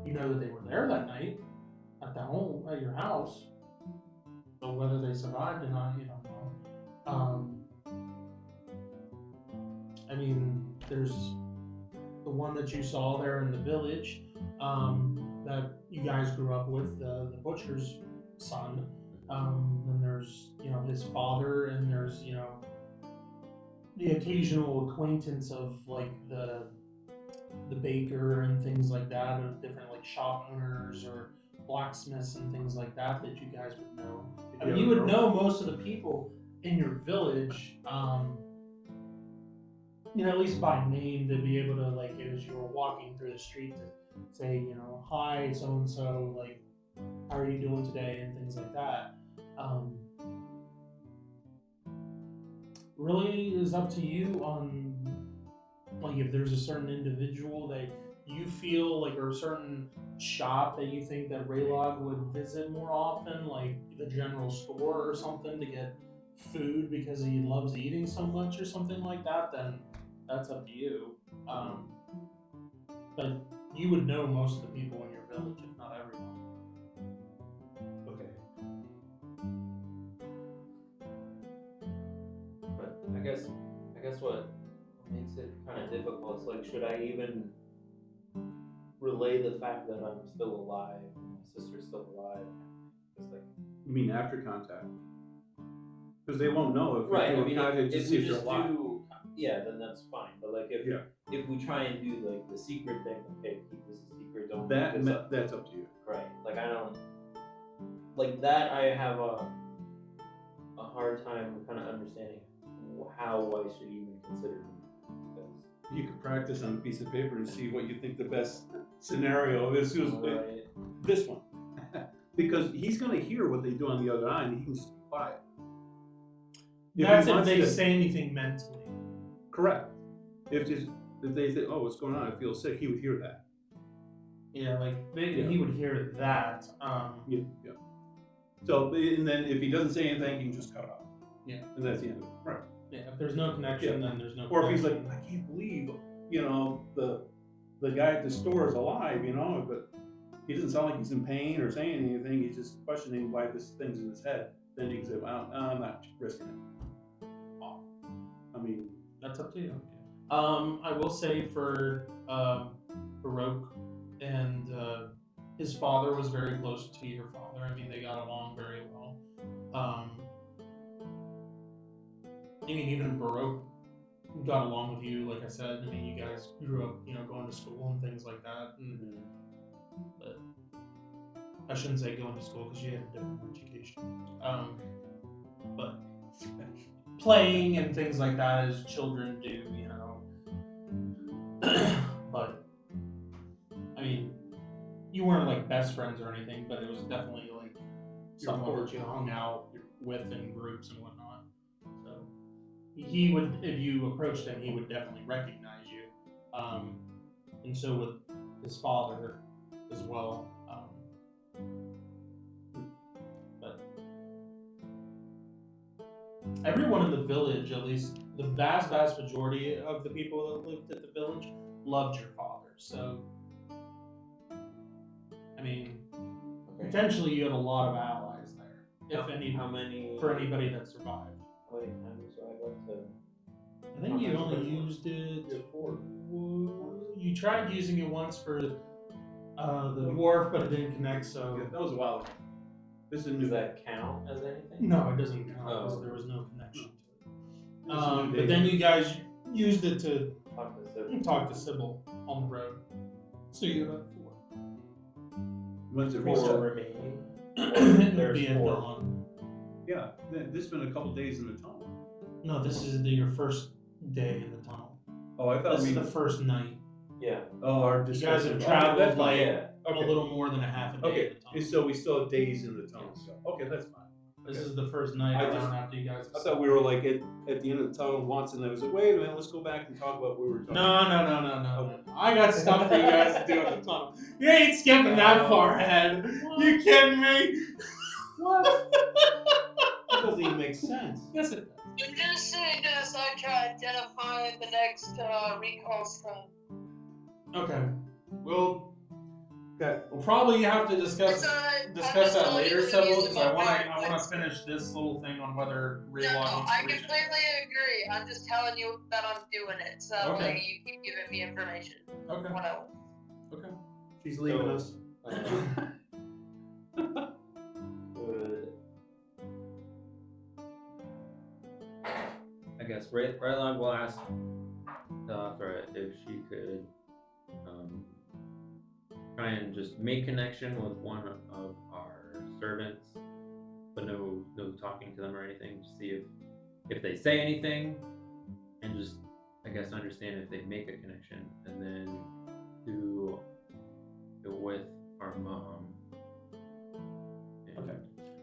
You know that they were there that night at the home, at your house, but whether they survived or not, you don't know. I mean, there's the one that you saw there in the village, that you guys grew up with, the butcher's son. Then there's his father, and there's the occasional acquaintance of like the baker and things like that, of different like shop owners or blacksmiths and things like that you guys would know. I mean, you would know most of the people in your village, at least by name, to be able to, like, as you were walking through the street, to say, hi, so and so, like, how are you doing today, and things like that. Really is up to you on, like, if there's a certain individual that you feel like, or a certain shop that you think that Raylog would visit more often, like the general store or something, to get food because he loves eating so much or something like that, then that's up to you. But you would know most of the people in your village, if not everyone. okay. But I guess what makes it kind of difficult is, like, should I even relay the fact that I'm still alive and my sister's still alive? It's like, You mean after contact? Because they won't know if right. you I mean, contact to if see we if they're just alive. then that's fine. But like, if we try and do like the secret thing, okay, keep this a secret, don't bring this up. That's up to you. Right. Like, I don't like that. I have a hard time kind of understanding how I should even consider it. You could practice on a piece of paper and see what you think the best scenario is. Right. This one. Because he's going to hear what they do on the other eye, and he can just be quiet. That's if they say anything mentally. Correct. If they say, oh, what's going on? I feel sick, he would hear that. Yeah, like he would hear that. Yeah. So, and then if he doesn't say anything, he can just cut off. Yeah. And that's the end of it. Right. Yeah, if there's no connection, then there's no Or connection. if he's like, I can't believe, the guy at the store is alive, but he doesn't sound like he's in pain or saying anything. He's just questioning why this thing's in his head. Then you can say, well, I'm not risking it. I mean, that's up to you. I will say for Baroque and his father was very close to your father. I mean, they got along very well. I mean, even Baroque got along with you, like I said. I mean, you guys grew up, going to school and things like that. And, but I shouldn't say going to school because you had a different education. But playing and things like that as children do, you know. But I mean, you weren't like best friends or anything, but it was definitely like someone that you hung out with in groups and whatnot. So he would, if you approached him, he would definitely recognize you. And so would his father as well. But everyone in the village, at least the vast majority of the people that lived at the village, loved your father. So, I mean, potentially you had a lot of allies there, if any. How many? For anybody that survived. How many times do I love to? I think you only used it. You tried using it once for the dwarf, but it didn't connect. So Yeah, that was a while ago. This is a new Does that count as anything? no, it doesn't count because Oh. there was no connection to it. This is a new But day. then you guys used it to Talk to Sid. talk to Sybil on the road. So you have 4. When's it Four reset? remaining. There's be 4. dawn. Yeah, this has been a couple days in the tunnel. No, this is your first day in the tunnel. Oh, I thought This we. is the first night. Yeah. Oh, our You guys discussion. have Okay, traveled that's fine. like Yeah. a little more than a half a day in Okay, the tunnel. so we still have days in the tunnel. Yes. So, okay, that's fine. This Okay. is the first night I around just- after you guys. I thought we were like at the end of the tunnel once, and I was like, wait a minute, let's go back and talk about what we were talking about. No. I got stuff for you guys to do in the tunnel. You ain't skipping that far ahead. You kidding me? What? That doesn't even make sense. Yes, it does. I'm just saying this, I try to identify the next recall stone. Okay. We'll Okay. probably have to discuss It's alright. discuss that I'm just later, telling you Sybil, what it because is I want about to points. finish this little thing on whether No, Raylog needs I to reach it. completely agree. I'm just telling you that I'm doing it, so that Okay. way you keep giving me information. Okay. What else? Okay. She's leaving So- us. Good. I guess Rylog will ask Thra if she could try and just make connection with one of our servants, but no talking to them or anything, to see if they say anything, and just I guess understand if they make a connection, and then do it with our mom. And Okay.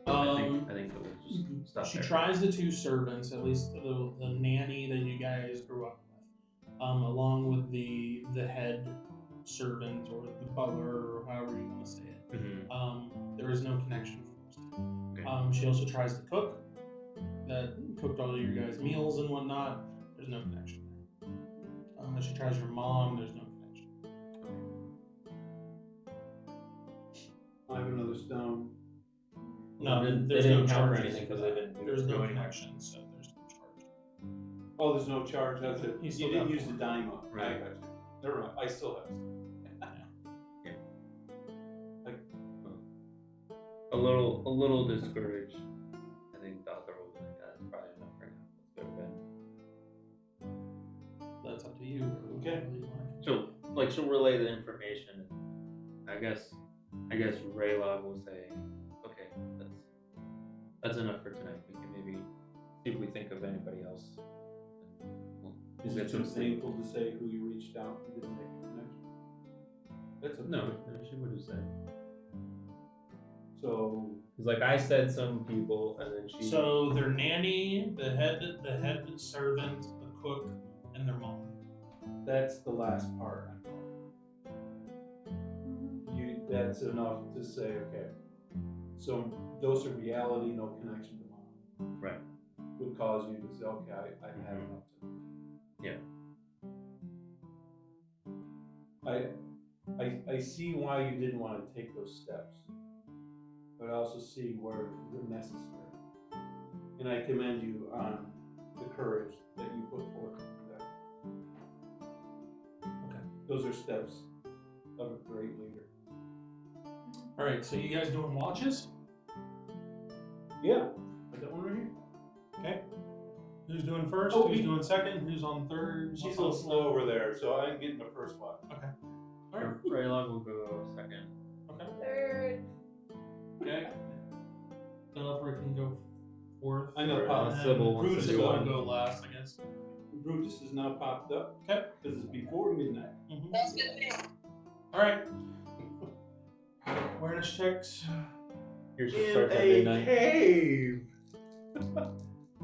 I think that we'll just stop She there. tries the 2 servants, at least the nanny that you guys grew up with, along with the head servant or the butler or however you want to say it. Mhm. There is no connection for those 2. Okay. She also tries to cook. That cooked all your guys' meals and whatnot. There's no connection there. She tries your mom. There's no connection. I have another stone. No, They there's didn't no count for charges anything for 'cause that. they didn't do There's no anything. connection, so there's no charge. Oh, there's no charge. That's it. You You still didn't got use the 4. dime up. I Right. got you. Never mind. I still have. A little discouraged. I think the other was like, that's probably enough for now. Let's go to bed. That's up to you. Okay. She'll relay the information. I guess Raylog will say, okay, that's enough for tonight. We can maybe see if we think of anybody else. And Is we'll it get too some sleep. painful to say who you reached out and didn't make a connection? That's a No, she would have said. So Because like I said some people, and then she. So their nanny, the head servant, the cook, and their mom. that's the last part. That's enough to say, okay. So dose of reality, no connection to mom. Right. Would cause you to say, okay, I've had enough to. Yeah. I see why you didn't want to take those steps, but I also see where they're necessary. And I commend you on the courage that you put forth to do that. Okay. Those are steps of a great leader. All right. So you guys doing watches? Yeah, I got one right here. Okay. Who's doing first? Oh, Who's we- doing second? Who's on third? She's a little slow over there, so I'm getting the first one. Okay. All right. Raylog will go second. Okay. Third. Okay. Delaware can go 4th. I know Or, Pop. Sybil wants Brutus to is do going one. to go last, I guess. Brutus is now popped up. Okay. Because it's before midnight. Sounds good to me. All right. Awareness checks. Yours just starts at midnight. cave.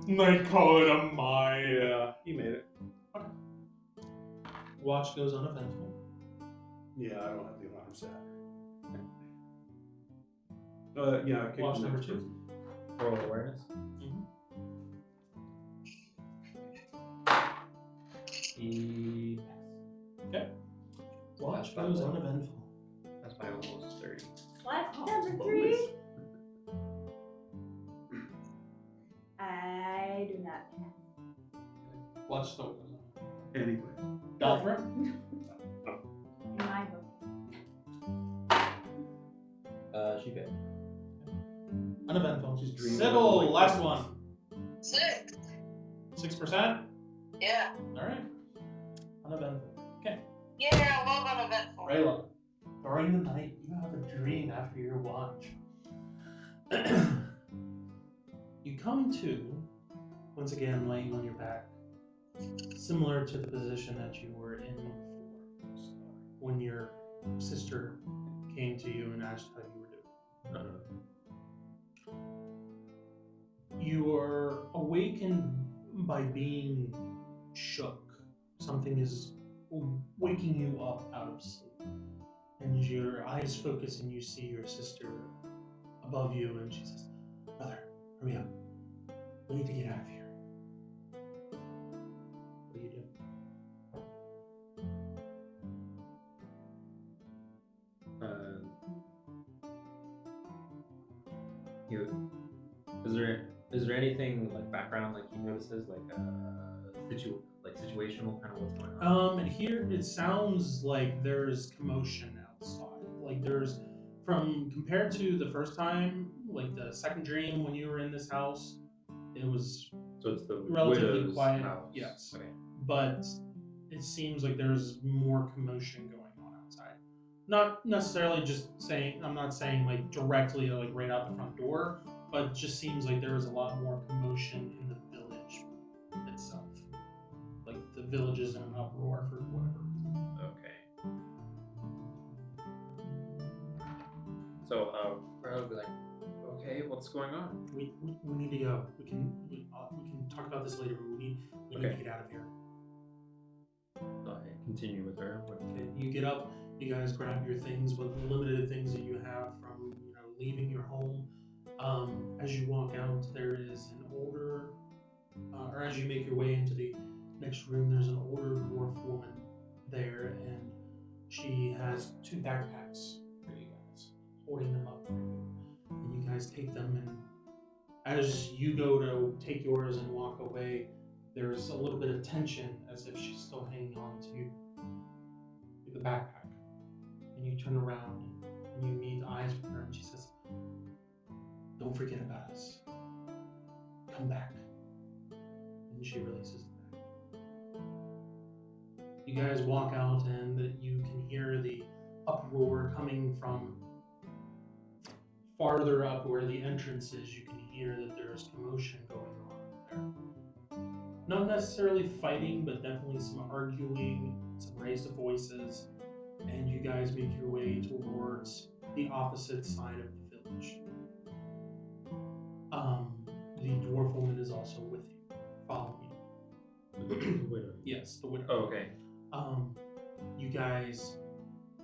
They call it a mine. Yeah, he made it. Watch goes uneventful. Yeah, I don't have the alarm set. Yeah, I kicked Watch the number next 2. person. Roll awareness. He Okay. Watch That's goes fine. uneventful. That's by almost 30. What? Number 3? I do not pass. Watch still goes uneventful. Anyway. Alfred? In my book. She failed. Uneventful. She's dreaming Sybil, like last Christmas. one. 6. 6%? Yeah. Alright. Uneventful. Okay. Yeah, love uneventful. Rayla. During the night, you have a dream after your watch. You come to, once again, laying on your back, similar to the position that you were in before, when your sister came to you and asked how you were doing. You are awakened by being shook. Something is waking you up out of sleep. And your eyes focus and you see your sister above you and she says, "Brother, hurry up. We need to get out of here." What do you do? Is there anything like background like he notices like situational kind of what's going on? And here it sounds like there's commotion outside. Like there's compared to the first time, like the second dream when you were in this house, it was So it's the relatively widow's quiet. house. Yes. Okay. But it seems like there's more commotion going on outside. Not necessarily just saying, I'm not saying like directly like right out the front door, but it just seems like there is a lot more commotion in the village itself. Like the village is in an uproar for whatever reason. Okay. So I'll be like, okay, what's going on? We need to go. We can talk about this later, but we need Okay. to get out of here. So I continue with her. Okay, you get up, you guys grab your things, with the limited things that you have from leaving your home. As you walk out, there is an older, or as you make your way into the next room, there's an older dwarf woman there, and she has 2 backpacks for you guys, holding them up for you. And you guys take them, and as you go to take yours and walk away, there's a little bit of tension as if she's still hanging on to the backpack. And you turn around and you meet eyes with her, and she says, "Don't forget about us. Come back." And she releases it back. You guys walk out, and you can hear the uproar coming from farther up where the entrance is. You can hear that there's commotion going on there. Not necessarily fighting, but definitely some arguing, some raised voices, and you guys make your way towards the opposite side of the village. The dwarf woman is also with you, following you. The widow. Yes, the widow. Oh, okay. You guys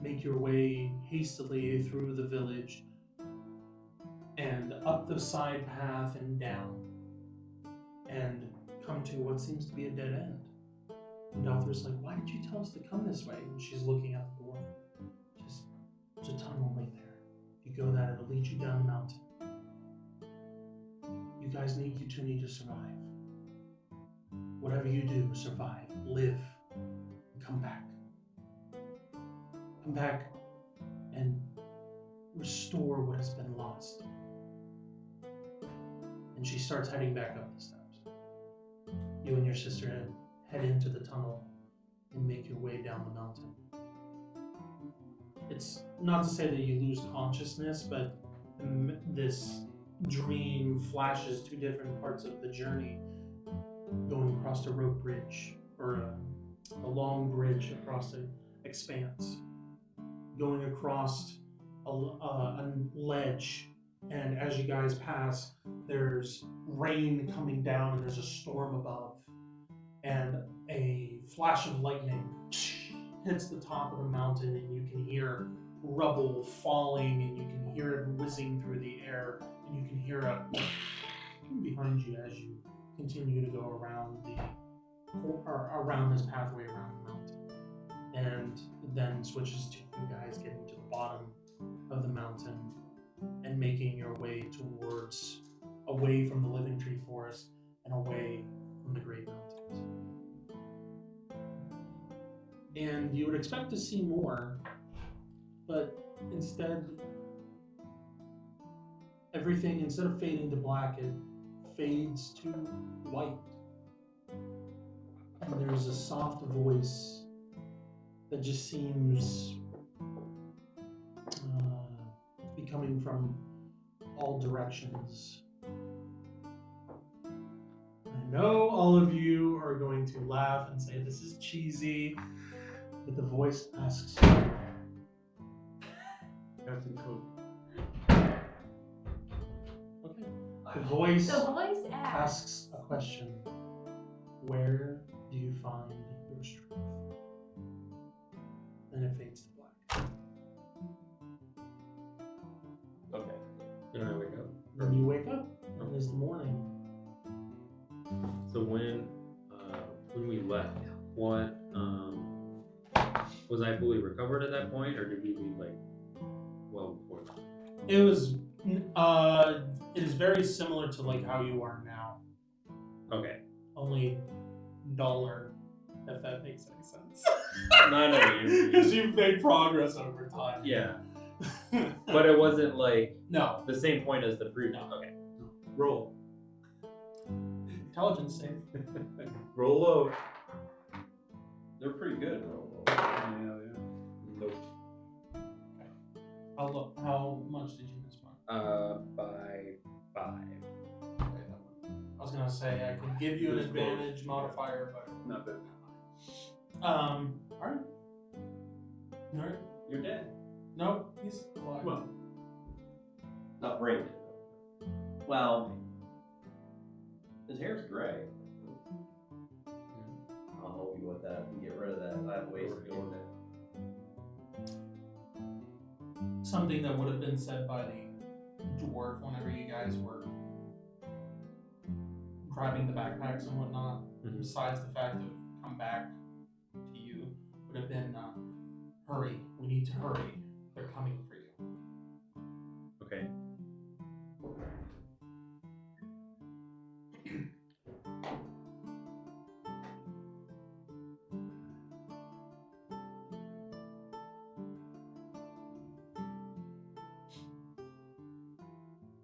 make your way hastily through the village and up the side path and down, and come to what seems to be a dead end. And Arthur's like, "Why did you tell us to come this way?" And she's looking at the door. There's a tunnel right there. If you go that, it'll lead you down the mountain. You two need to survive. Whatever you do, survive, live, and come back. Come back and restore what has been lost. And she starts heading back up the steps. You and your sister head into the tunnel and make your way down the mountain. It's not to say that you lose consciousness, but this dream flashes two different parts of the journey, going across a rope bridge or a long bridge across an expanse, going across a ledge, and as you guys pass, there's rain coming down and there's a storm above, and a flash of lightning hits the top of the mountain, and you can hear rubble falling, and you can hear it whizzing through the air, and you can hear it behind you as you continue to go around around this pathway around the mountain, and then switches to you guys getting to the bottom of the mountain and making your way towards away from the Living Tree Forest and away from the Great Mountains. And you would expect to see more, but instead, everything, instead of fading to black, it fades to white. And there's a soft voice that just seems to be coming from all directions. I know all of you are going to laugh and say this is cheesy, but the voice asks you, Captain Coke. okay. The voice The voice asks. asks a question. Where do you find your strength? And it fades to black. Okay. And I wake up. Then you wake up, and it's the morning. So when we left, what was I fully recovered at that point, or did we leave like well before that? It was, it is very similar to like how you are now, Okay. only duller, if that makes any sense. No, I know what you mean. Because you've made progress over time. Yeah, but it wasn't like No. the same point as the previous. No. Okay. Roll. Intelligence save. Roll low. They're pretty good. Roll. Yeah. Nope. How much did you miss by? By 5. I was gonna say I could give you an advantage modifier, but Not bad. alright. Alright. You're dead. Nope, he's alive. Well, Not brain dead. Well, his hair's gray. I'll help you with that and get rid of that. I have ways to go with it. Something that would have been said by the dwarf whenever you guys were grabbing the backpacks and whatnot, besides the fact of come back to you, would have been hurry, we need to hurry, they're coming for you. Okay.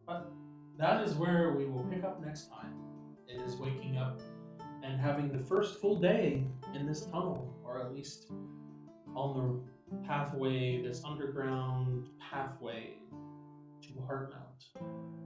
But that is where we will pick up next time, is waking up and having the first full day in this tunnel, or at least on the pathway, this underground pathway to Heartmount.